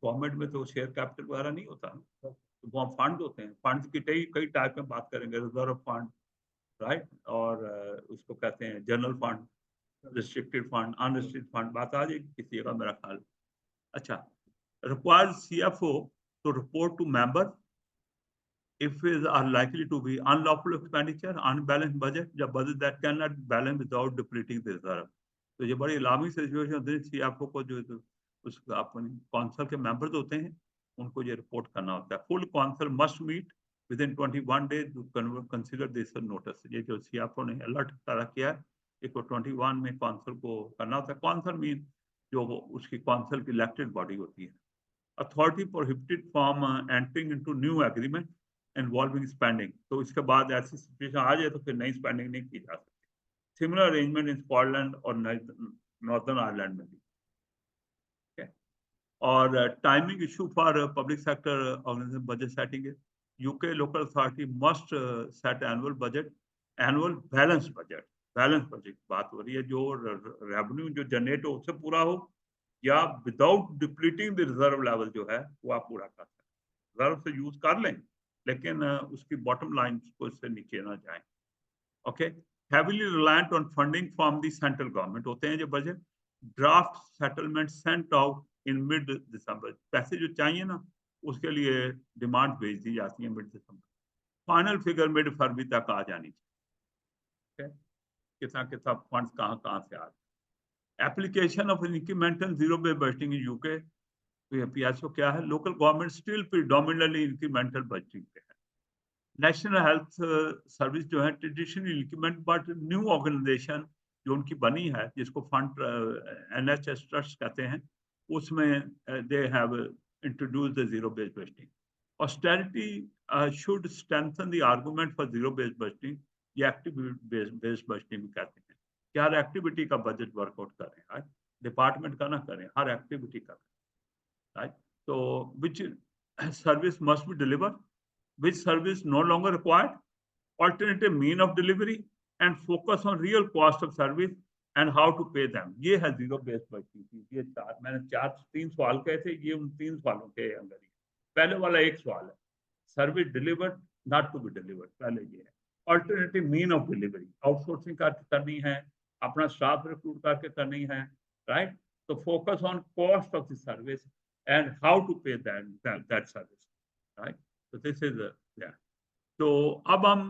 गवर्नमेंट में तो शेयर कैपिटल वगैरह नहीं होता, तो वो फंड होते हैं, फंड की कई टाइप में बात करेंगे, रिजर्व फंड राइट, और उसको कहते हैं general fund, restricted fund, unrestricted fund, बात आ जाएगी किसी जगह मेरा ख्याल। अच्छा, requires CFO to report to members if is are likely to be unlawful expenditure, unbalanced budget, the budget that cannot balance without depleting the reserve। तो ये बड़ी अलार्मिंग सिचुएशन होती है, CFO को जो उस अपने काउंसिल के मेंबर्स होते हैं उनको ये रिपोर्ट करना होता है। Full council must meet within 21 days to consider this notice, ये जो CFO ने अलर्ट करा किया है, इसको 21 में काउंसिल को करना होता है। काउंसिल मीन जो उसकी काउंसिल की इलेक्टेड बॉडी होती है। Authority prohibited from entering into new agreement involving spending, तो इसके बाद ऐसी सिचुएशन आ जाए तो फिर नई स्पेंडिंग नहीं की जा सकती। सिमिलर अरेंजमेंट इन स्कॉटलैंड और नॉर्दर्न आयरलैंड में भी। और timing issue for public sector organisation budget setting है, UK local authority must set annual budget, annual balance budget बात हो रही है, जो रेवेन्यू जो जनरेट हो उससे पूरा हो, या without depleting the reserve level जो है वो आप पूरा कर सकते हैं। रिजर्व से यूज कर लें लेकिन उसकी बॉटम लाइन को इससे नीचे ना जाए। Okay, heavily reliant on funding from the central government होते हैं जो budget, draft settlement sent out in mid December. पैसे जो चाहिए ना उसके लिए डिमांड भेज दी जाती है मिड दिसंबर, फाइनल फिगर मिड फरवरी तक आ जानी चाहिए। कितना कितना फंड्स कहाँ कहाँ से आ रहे। Application of incremental zero base budgeting in UK, PSO क्या है? Local government still predominantly incremental budgeting पे है। नेशनल हेल्थ सर्विस जो है traditional increment, but new organisation जो उनकी बनी है जिसको फंड एनएचएस ट्रस्ट कहते हैं, उसमें they have introduce the zero base budgeting. Austerity should strengthen the argument for zero base budgeting, ये एक्टिविटी बेस्ड बजटिंग भी कहते हैं कि हर एक्टिविटी का बजट वर्कआउट करें, राइट? डिपार्टमेंट का ना करें, हर एक्टिविटी का, राइट? तो which service must be deliver, which service no longer required, alternative mean of delivery, and focus on real cost of service and how to pay them। ये है zero base budgeting. ये मैंने तीन सवाल कहे थे, ये उन तीन सवालों के अंदर ही। पहले वाला एक सवाल है, service delivered not to be delivered, पहले ये है। Alternative mean of delivery, outsourcing करनी है, अपना स्टाफ रिक्रूट करके करनी है, राइट? तो focus on cost of the service and how to pay that service, right? तो दिस इज तो अब हम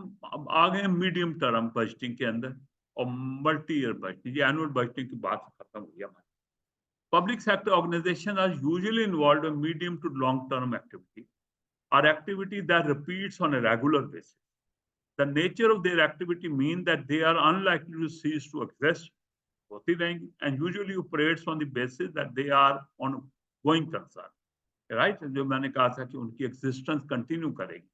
आ गए मीडियम टर्म बजटिंग के अंदर और मल्टी ईयर बजटिंग। ये एनुअल बजटिंग की बात खत्म हो गया हमारी। Public sector organisation are usually involved in medium to long term activity और activity that repeats on a regular basis. The nature of their activity mean that they are unlikely to cease to exist, होती रहेंगी, and usually operates on the basis that they are on going concern, right? जो मैंने कहा था कि उनकी existence continue करेगी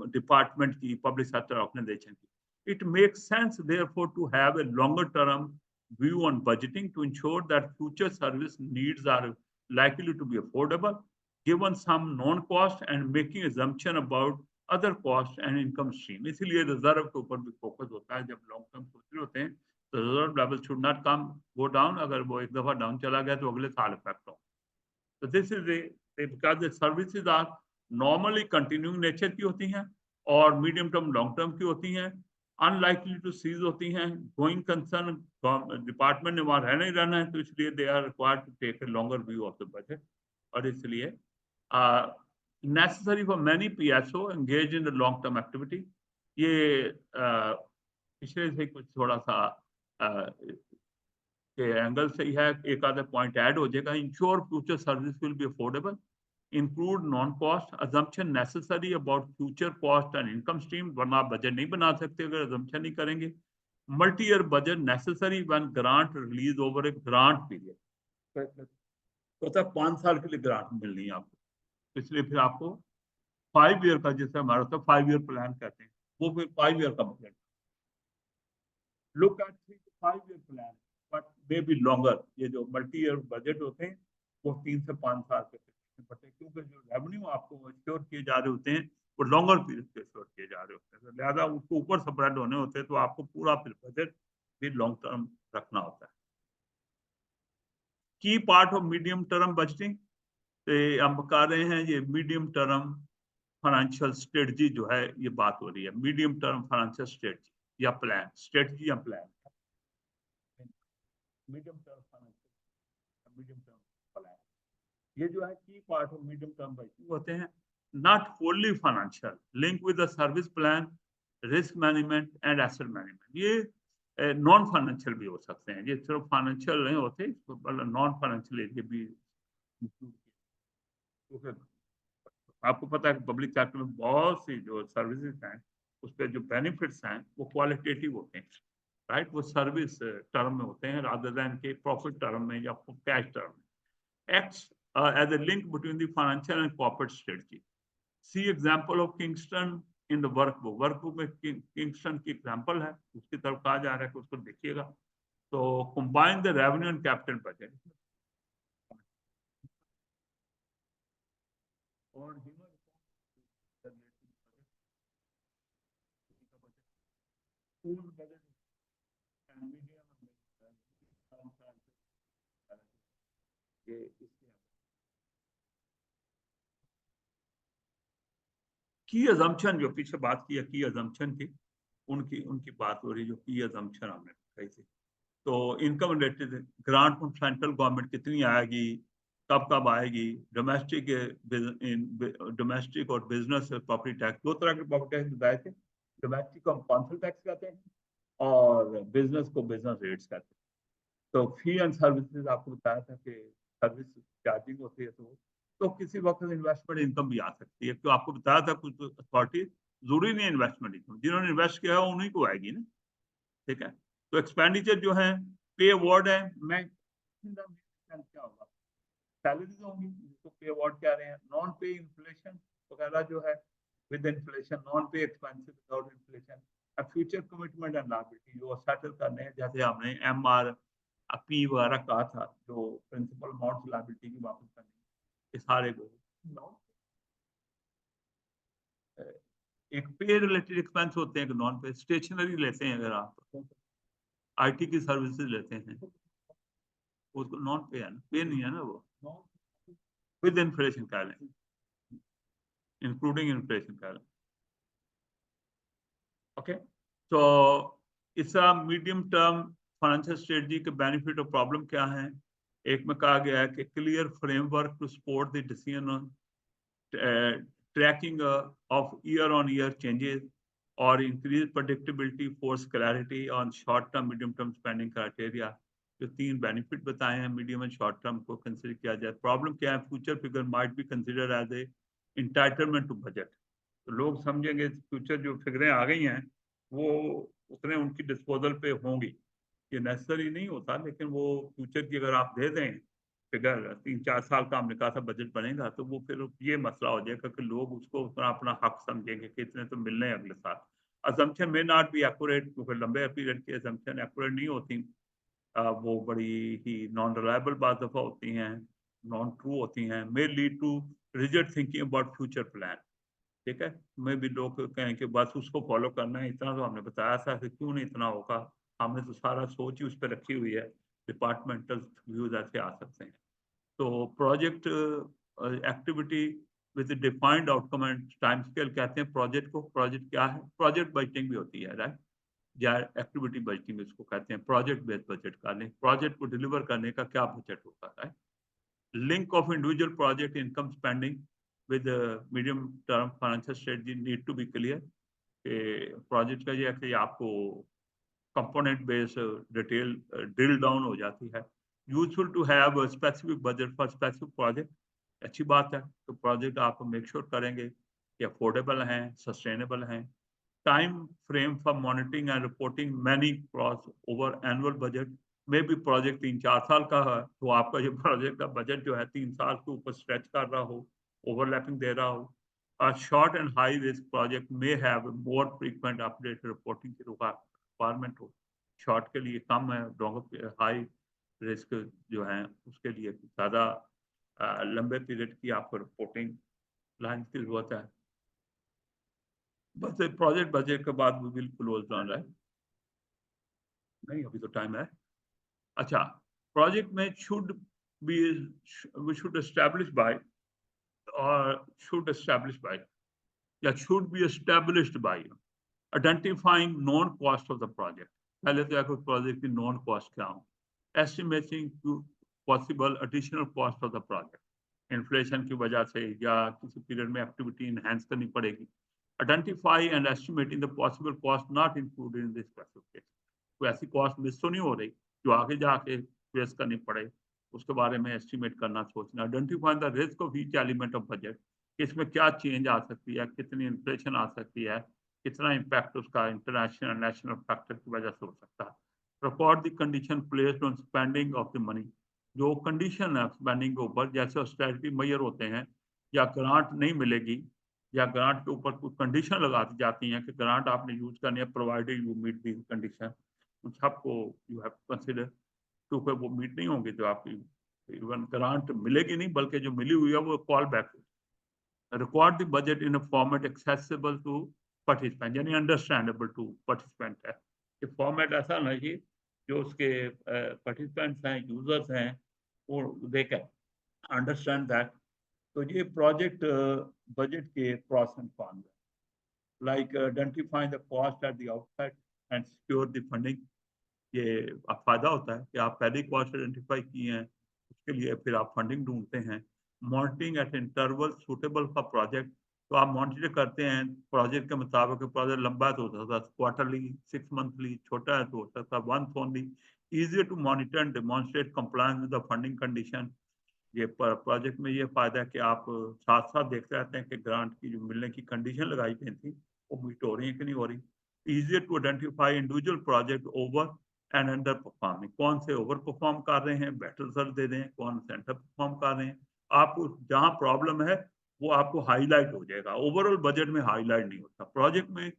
department की, पब्लिक सेक्टर ऑर्गेनाइजेशन की। It makes sense therefore to have a longer term view on budgeting to ensure that future service needs are likely to be affordable given some known cost and making assumption about other cost and income stream। इसलिए reserve के ऊपर भी focus होता है। जब long term सोच रहे होते हैं तो reserve level should not come go down, अगर वो एक दफा डाउन चला गया तो अगले साल इफेक्ट हो। तो this is because the services are normally continuing nature की होती हैं और मीडियम टर्म लॉन्ग टर्म की होती हैं, अनलाइकली टू सीज होती हैं, गोइंग कंसर्न, डिपार्टमेंट ने वहां रहना ही रहना है, तो इसलिए they are required to take a longer view of the budget. और इसलिए necessary for many PSO engage in the long term activity. ये पिछले से कुछ थोड़ा सा के एंगल से ही है, एक आधा पॉइंट ऐड हो जाएगा। Ensure future service will be affordable, include non cost assumption necessary about future cost and income stream, वरना आप बजट नहीं बना सकते अगर assumption नहीं करेंगे। Multi year budget necessary when grant release over A grant period, तो 5 साल के लिए ग्रांट मिलनी है आपको, इसलिए फिर आपको 5 ईयर का, जैसे हमारा होता है 5 ईयर प्लान कहते हैं, वो फिर 5 ईयर का budget. Look at 3 to 5 year plan but may be longer. ये जो मल्टी ईयर बजट होते हैं वो 3 से 5 साल के बटे, क्योंकि जो रेवेन्यू आपको श्योर किए जा रहे होते हैं वो लॉन्गर पीरियड पे श्योर किए जा रहे होते हैं, तो लिहाजा उसको ऊपर स्प्रेड होने होते हैं, तो आपको पूरा फिर बजट भी लॉन्ग टर्म रखना होता है। की part of medium term budgeting, तो हम कह रहे हैं ये मीडियम टर्म फाइनेंशियल स्ट्रेटजी जो है, ये बात हो रही है मीडियम टर्म फाइनेंशियल स्ट्रेटजी या प्लान, स्ट्रेटजी या plan, medium term financial, medium term plan. ये जो है की part of medium term budgeting होते हैं, not fully financial, link with the service plan, risk management and asset management. ये non financial भी हो सकते हैं, ये सिर्फ फाइनेंशियल नहीं होते, नॉन फाइनेंशियल एरिया भी। आपको पता है कि पब्लिक सेक्टर में बहुत सी जो सर्विसेज हैं उस पर जो बेनिफिट्स हैं वो क्वालिटेटिव होते हैं, राइट? वो सर्विस टर्म में होते हैं रादर देन के प्रॉफिट टर्म में या कैश टर्म में। Acts as a link between the financial and corporate strategy. See example of Kingston in the workbook. Workbook में Kingston की example है, उसकी तरफ कहा जा रहा है कि उसको देखिएगा। तो combine the revenue and capital budget. और की अजम्पशन जो पीछे बात की है, की अजम्पशन की, उनकी बात हो रही, जो की अजम्पशन हमने कही थी। तो income related grant from central government कितनी आएगी, कब कब आएगी, डोमेस्टिक और बिजनेस प्रॉपर्टी टैक्स, दो तरह के प्रॉपर्टी टैक्स बताए थे। डोमेस्टिक को हम कौंसिल टैक्स कहते हैं और बिजनेस को बिजनेस रेट्स कहते हैं। तो फी एंड सर्विसेज आपको बताया था कि सर्विस चार्जिंग होती है, तो किसी वक्त इन्वेस्टमेंट इनकम भी आ सकती है। तो आपको बताया था कुछ अथॉरिटी जरूरी नहीं इन्वेस्टमेंट इनकम, जिन्होंने इन्वेस्ट किया है उन्हीं को आएगी ना, ठीक है। तो एक्सपेंडिचर जो है पे अवार्ड है, मैं क्या होगा, सैलरीज होंगी जिसको पे अवार्ड कह रहे हैं। नॉन पे इन्फ्लेशन वगैरह जो है विद इन्फ्लेशन, नॉन पे expensive without inflation, future commitment and liability जो सेटल करने हैं, जैसे हमने एमआर पी वगैरह कहा था, जो प्रिंसिपल अमाउंट लायबिलिटी की वापस करनी, ये सारे को एक पे रिलेटेड एक्सपेंस होते हैं, नॉन पे। स्टेशनरी लेते हैं अगर आप, आईटी की सर्विसेज लेते हैं, उसको नॉन पे है ना, पे नहीं है ना वो, विद इन्फ्लेशन कह लें, इंक्लूडिंग इन्फ्लेशन कह लें। ओके, तो इसका मीडियम टर्म फाइनेंशियल स्ट्रेटजी के बेनिफिट और प्रॉब्लम क्या है। एक में कहा गया है कि clear framework to support the decision on tracking of year on year changes और increase predictability, force clarity on short term medium term spending criteria. जो तीन बेनिफिट बताए हैं मीडियम एंड शॉर्ट टर्म को कंसिडर किया जाए। प्रॉब्लम क्या है, future figure might be consider as a entitlement to budget. तो लोग समझेंगे फ्यूचर जो फिगरें आ गई हैं वो उतने उनकी डिस्पोजल पे होंगी, ये नेसेसरी नहीं होता, लेकिन वो फ्यूचर की अगर आप दे दें फिगर, 3-4 साल का हमने कहा था बजट बनेगा, तो वो फिर ये मसला हो जाएगा कि लोग उसको उतना अपना हक समझेंगे कि इतने तो मिलने हैं अगले साल। असम्पशन में नॉट बी एक्यूरेट, क्योंकि लंबे पीरियड की असम्पशन एक्यूरेट नहीं होती, वो बड़ी ही नॉन रिलायबल बात दफा होती हैं, नॉन ट्रू होती हैं, may lead to rigid thinking about future plan, ठीक है। मैं भी लोग कहें कि बस उसको फॉलो करना है, इतना तो हमने बताया था कि क्यों नहीं इतना होगा, हमने तो सारा सोच ही उस पर रखी हुई है, डिपार्टमेंटल व्यूज ऐसे आ सकते हैं। तो project activity with defined outcome and time scale कहते हैं प्रोजेक्ट को। प्रोजेक्ट क्या है, प्रोजेक्ट बजटिंग भी होती है, राइट, या एक्टिविटी बजटिंग इसको कहते हैं। प्रोजेक्ट बेस्ड बजट का नहीं, प्रोजेक्ट को डिलीवर करने का क्या बजट होता है। Link of individual project income spending with medium term financial strategy need to be clear. Project का ये है कि आपको component base detail drill down हो जाती है। Useful to have specific budget for specific project, अच्छी बात है। तो प्रोजेक्ट आप मेक श्योर करेंगे कि अफोर्डेबल हैं, सस्टेनेबल हैं। Time frame for monitoring and reporting many cross over annual budget में भी प्रोजेक्ट 3-4 साल का है, तो आपका ये प्रोजेक्ट का बजट जो है 3 साल के ऊपर स्ट्रेच कर रहा हो, ओवरलैपिंग दे रहा हो। Short and high risk project में have more frequent update reporting की रिक्वायरमेंट हो। शॉर्ट के लिए कम है, हाई रिस्क जो है उसके लिए ज़्यादा लंबे पीरियड की आपको रिपोर्टिंग लाइन की जरूरत है। बस प्रोजेक्ट बजट के बाद भी बिल्कुल क्लोज डाउन है, नहीं अभी तो टाइम है। अच्छा, प्रोजेक्ट में should be, we should establish by और शुड एस्टैब्लिश बाय या should be established by identifying known cost of the project. पहले तो आपको प्रोजेक्ट की नॉन कॉस्ट क्या हो, estimating possible additional cost of the project, inflation की वजह से या किसी पीरियड में एक्टिविटी इनहेंस करनी पड़ेगी। Identify and estimating the possible cost not included in this specification, तो ऐसी कॉस्ट मिस तो नहीं हो रही जो आगे जाके फेस करनी पड़े, उसके बारे में एस्टिमेट करना, सोचना। Identify the risk of each element of budget, इसमें क्या चेंज आ सकती है, कितनी इन्फ्लेशन आ सकती है, कितना इम्पैक्ट उसका इंटरनेशनल नेशनल फैक्टर की वजह से हो सकता है। Record the condition placed on spending of the money, जो कंडीशन है स्पेंडिंग के ऊपर, जैसे ऑस्टेरिटी मेजर होते हैं या ग्रांट नहीं मिलेगी या ग्रांट के ऊपर कुछ कंडीशन लगा दी जाती हैं कि ग्रांट आपने यूज करनी है provided you meet the condition, उन सबको यू हैव कंसिडर, क्योंकि वो मीट नहीं होंगे तो आपकी इवन ग्रांट मिलेगी नहीं, बल्कि जो मिली हुई है वो call back. Record the budget in a format accessible to participant, यानी अंडरस्टैंडेबल टू पार्टिसिपेंट है। ये फॉर्मेट ऐसा ना कि जो उसके पार्टिसिपेंट्स हैं, यूजर्स हैं, वो दे कैन अंडरस्टैंड दैट। तो ये प्रोजेक्ट बजट के pros and cons, like identifying the cost at the outset and secure the funding. ये फायदा होता है कि आप पहले ही कॉस्ट आइडेंटिफाई किए हैं, उसके लिए फिर आप फंडिंग ढूंढते हैं। Monitoring eight interval suitable for project, तो आप मॉनिटर करते हैं प्रोजेक्ट के मुताबिक। प्रोजेक्ट लंबा है तो हो सकता है क्वार्टरली, 6 मंथली, छोटा है तो हो सकता है once only. Easy to monitor and demonstrate compliance with the funding condition. ये प्रोजेक्ट में ये फायदा है कि आप साथ साथ देखते रहते हैं कि ग्रांट की जो मिलने की कंडीशन लगाई गई थी वो मीट हो रही है कि नहीं हो रही। Easier to identify individual project over and under performing, कौन से ओवर परफॉर्म कर रहे हैं, बेटर रिजल्ट दे रहे हैं, कौन से अंडर परफॉर्म कर रहे हैं। आप जहाँ प्रॉब्लम है वो आपको हाईलाइट हो जाएगा। ओवरऑल बजट में हाईलाइट नहीं होता। प्रोजेक्ट में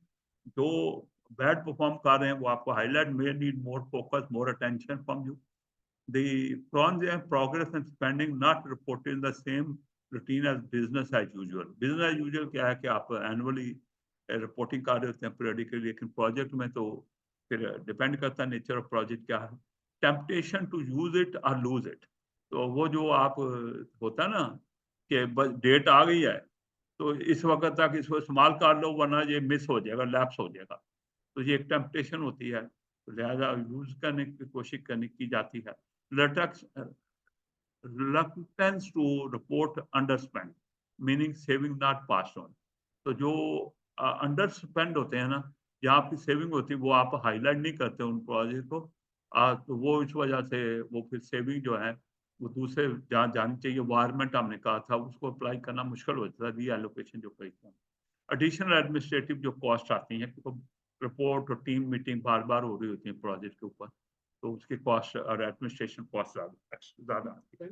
जो बैड परफॉर्म कर रहे हैं वो आपको हाईलाइट में need more focus, more attention from you. The prawns and progress and spending not reported in the same routine as business as usual. Business as usual क्या है कि आप annually रिपोर्टिंग कर रहे होते हैं periodically, लेकिन प्रोजेक्ट में तो फिर डिपेंड करता है नेचर ऑफ प्रोजेक्ट क्या है। टेम्पटेशन टू यूज इट और लूज इट, तो वो जो आप होता है ना कि डेट आ गई है तो इस वक्त तक इसको इस्तेमाल कर लो वरना ये मिस हो जाएगा, लैप्स हो जाएगा। तो ये एक टेम्पटेशन होती है, तो लिहाजा यूज करने की कोशिश करने की जाती है। reluctance to report underspend, meaning saving not passed on. तो जो अंडर स्पेंड होते हैं ना, जहाँ आपकी सेविंग होती है वो आप हाईलाइट नहीं करते उन प्रोजेक्ट को, तो वो इस वजह से वो फिर सेविंग जो है वो दूसरे जहाँ जानी चाहिए, वायरमेंट हमने कहा था उसको अप्लाई करना मुश्किल हो जाता है, रीएलोकेशन जो कही था। एडिशनल एडमिनिस्ट्रेटिव जो कॉस्ट आती हैं, क्योंकि रिपोर्ट और टीम मीटिंग बार बार हो रही होती है प्रोजेक्ट के ऊपर, तो उसके कॉस्ट और एडमिनिस्ट्रेशन कॉस्ट ज्यादा आती है।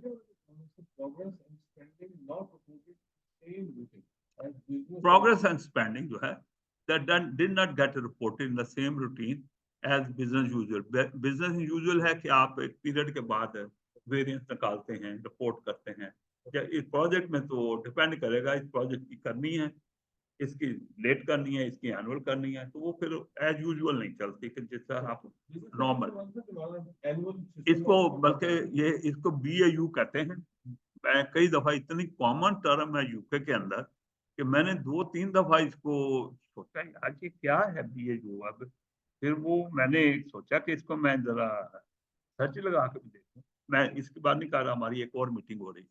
प्रोग्रेस एंड स्पेंडिंग जो है that did not get reported in the same routine as business usual. business usual है कि आप एक पीरियड के बाद वेरिएंस निकालते हैं, रिपोर्ट करते हैं। या इस प्रोजेक्ट में तो डिपेंड करेगा, इस प्रोजेक्ट की करनी है, इसकी लेट करनी है, इसकी एनुअल करनी है, तो वो फिर एज यूजुअल नहीं चलती कि जिस तरह आप नॉर्मल इसको, बल्कि ये इसको BAU कहते हैं। मैं कई दफा, इतनी कॉमन टर्म है यूके के अंदर कि मैंने 2-3 दफा इसको सोचा यार ये क्या है BAU। अब फिर वो मैंने सोचा कि इसको मैं जरा सर्च लगा के भी देखूं। मैं इसके बाद नहीं कर रहा, हमारी एक और मीटिंग हो रही थी,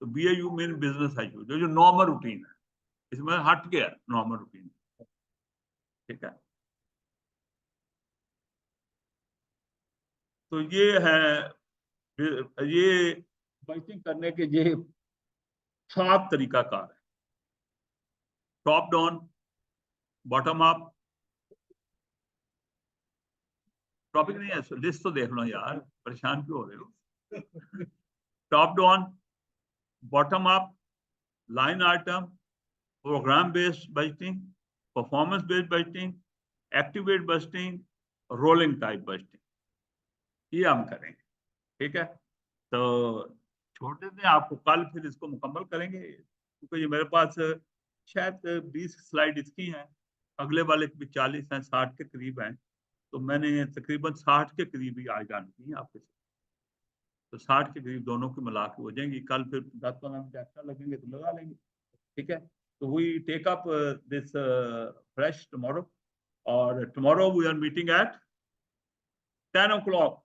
तो BAU mean business as usual, जो नॉर्मल रूटीन है, इसमें हट गया नॉर्मल रूटीन। ठीक है, तो ये है, ये बजटिंग करने के ये 7 तरीकाकार है। Top down, bottom up, topic नहीं है, लिस्ट तो देख लो यार, परेशान क्यों हो रहे हो। Top down, bottom up, line item, program based budgeting, performance based budgeting, activate budgeting, rolling type budgeting, ये हम करेंगे। ठीक है, तो छोड़ देते हैं आपको, कल फिर इसको मुकम्मल करेंगे, क्योंकि ये मेरे पास शायद 20 स्लाइड इसकी हैं, अगले वाले भी 40 हैं, 60 के करीब हैं, तो मैंने तकरीबन 60 के करीब ही आज डालनी है आपके साथ। तो 60 के करीब दोनों की मिला के हो जाएंगी। कल फिर 10-15 मिनट एक्स्ट्रा लगेंगे तो लगा लेंगे। ठीक है, तो we take up this fresh tomorrow, और tomorrow we are meeting at 10 o'clock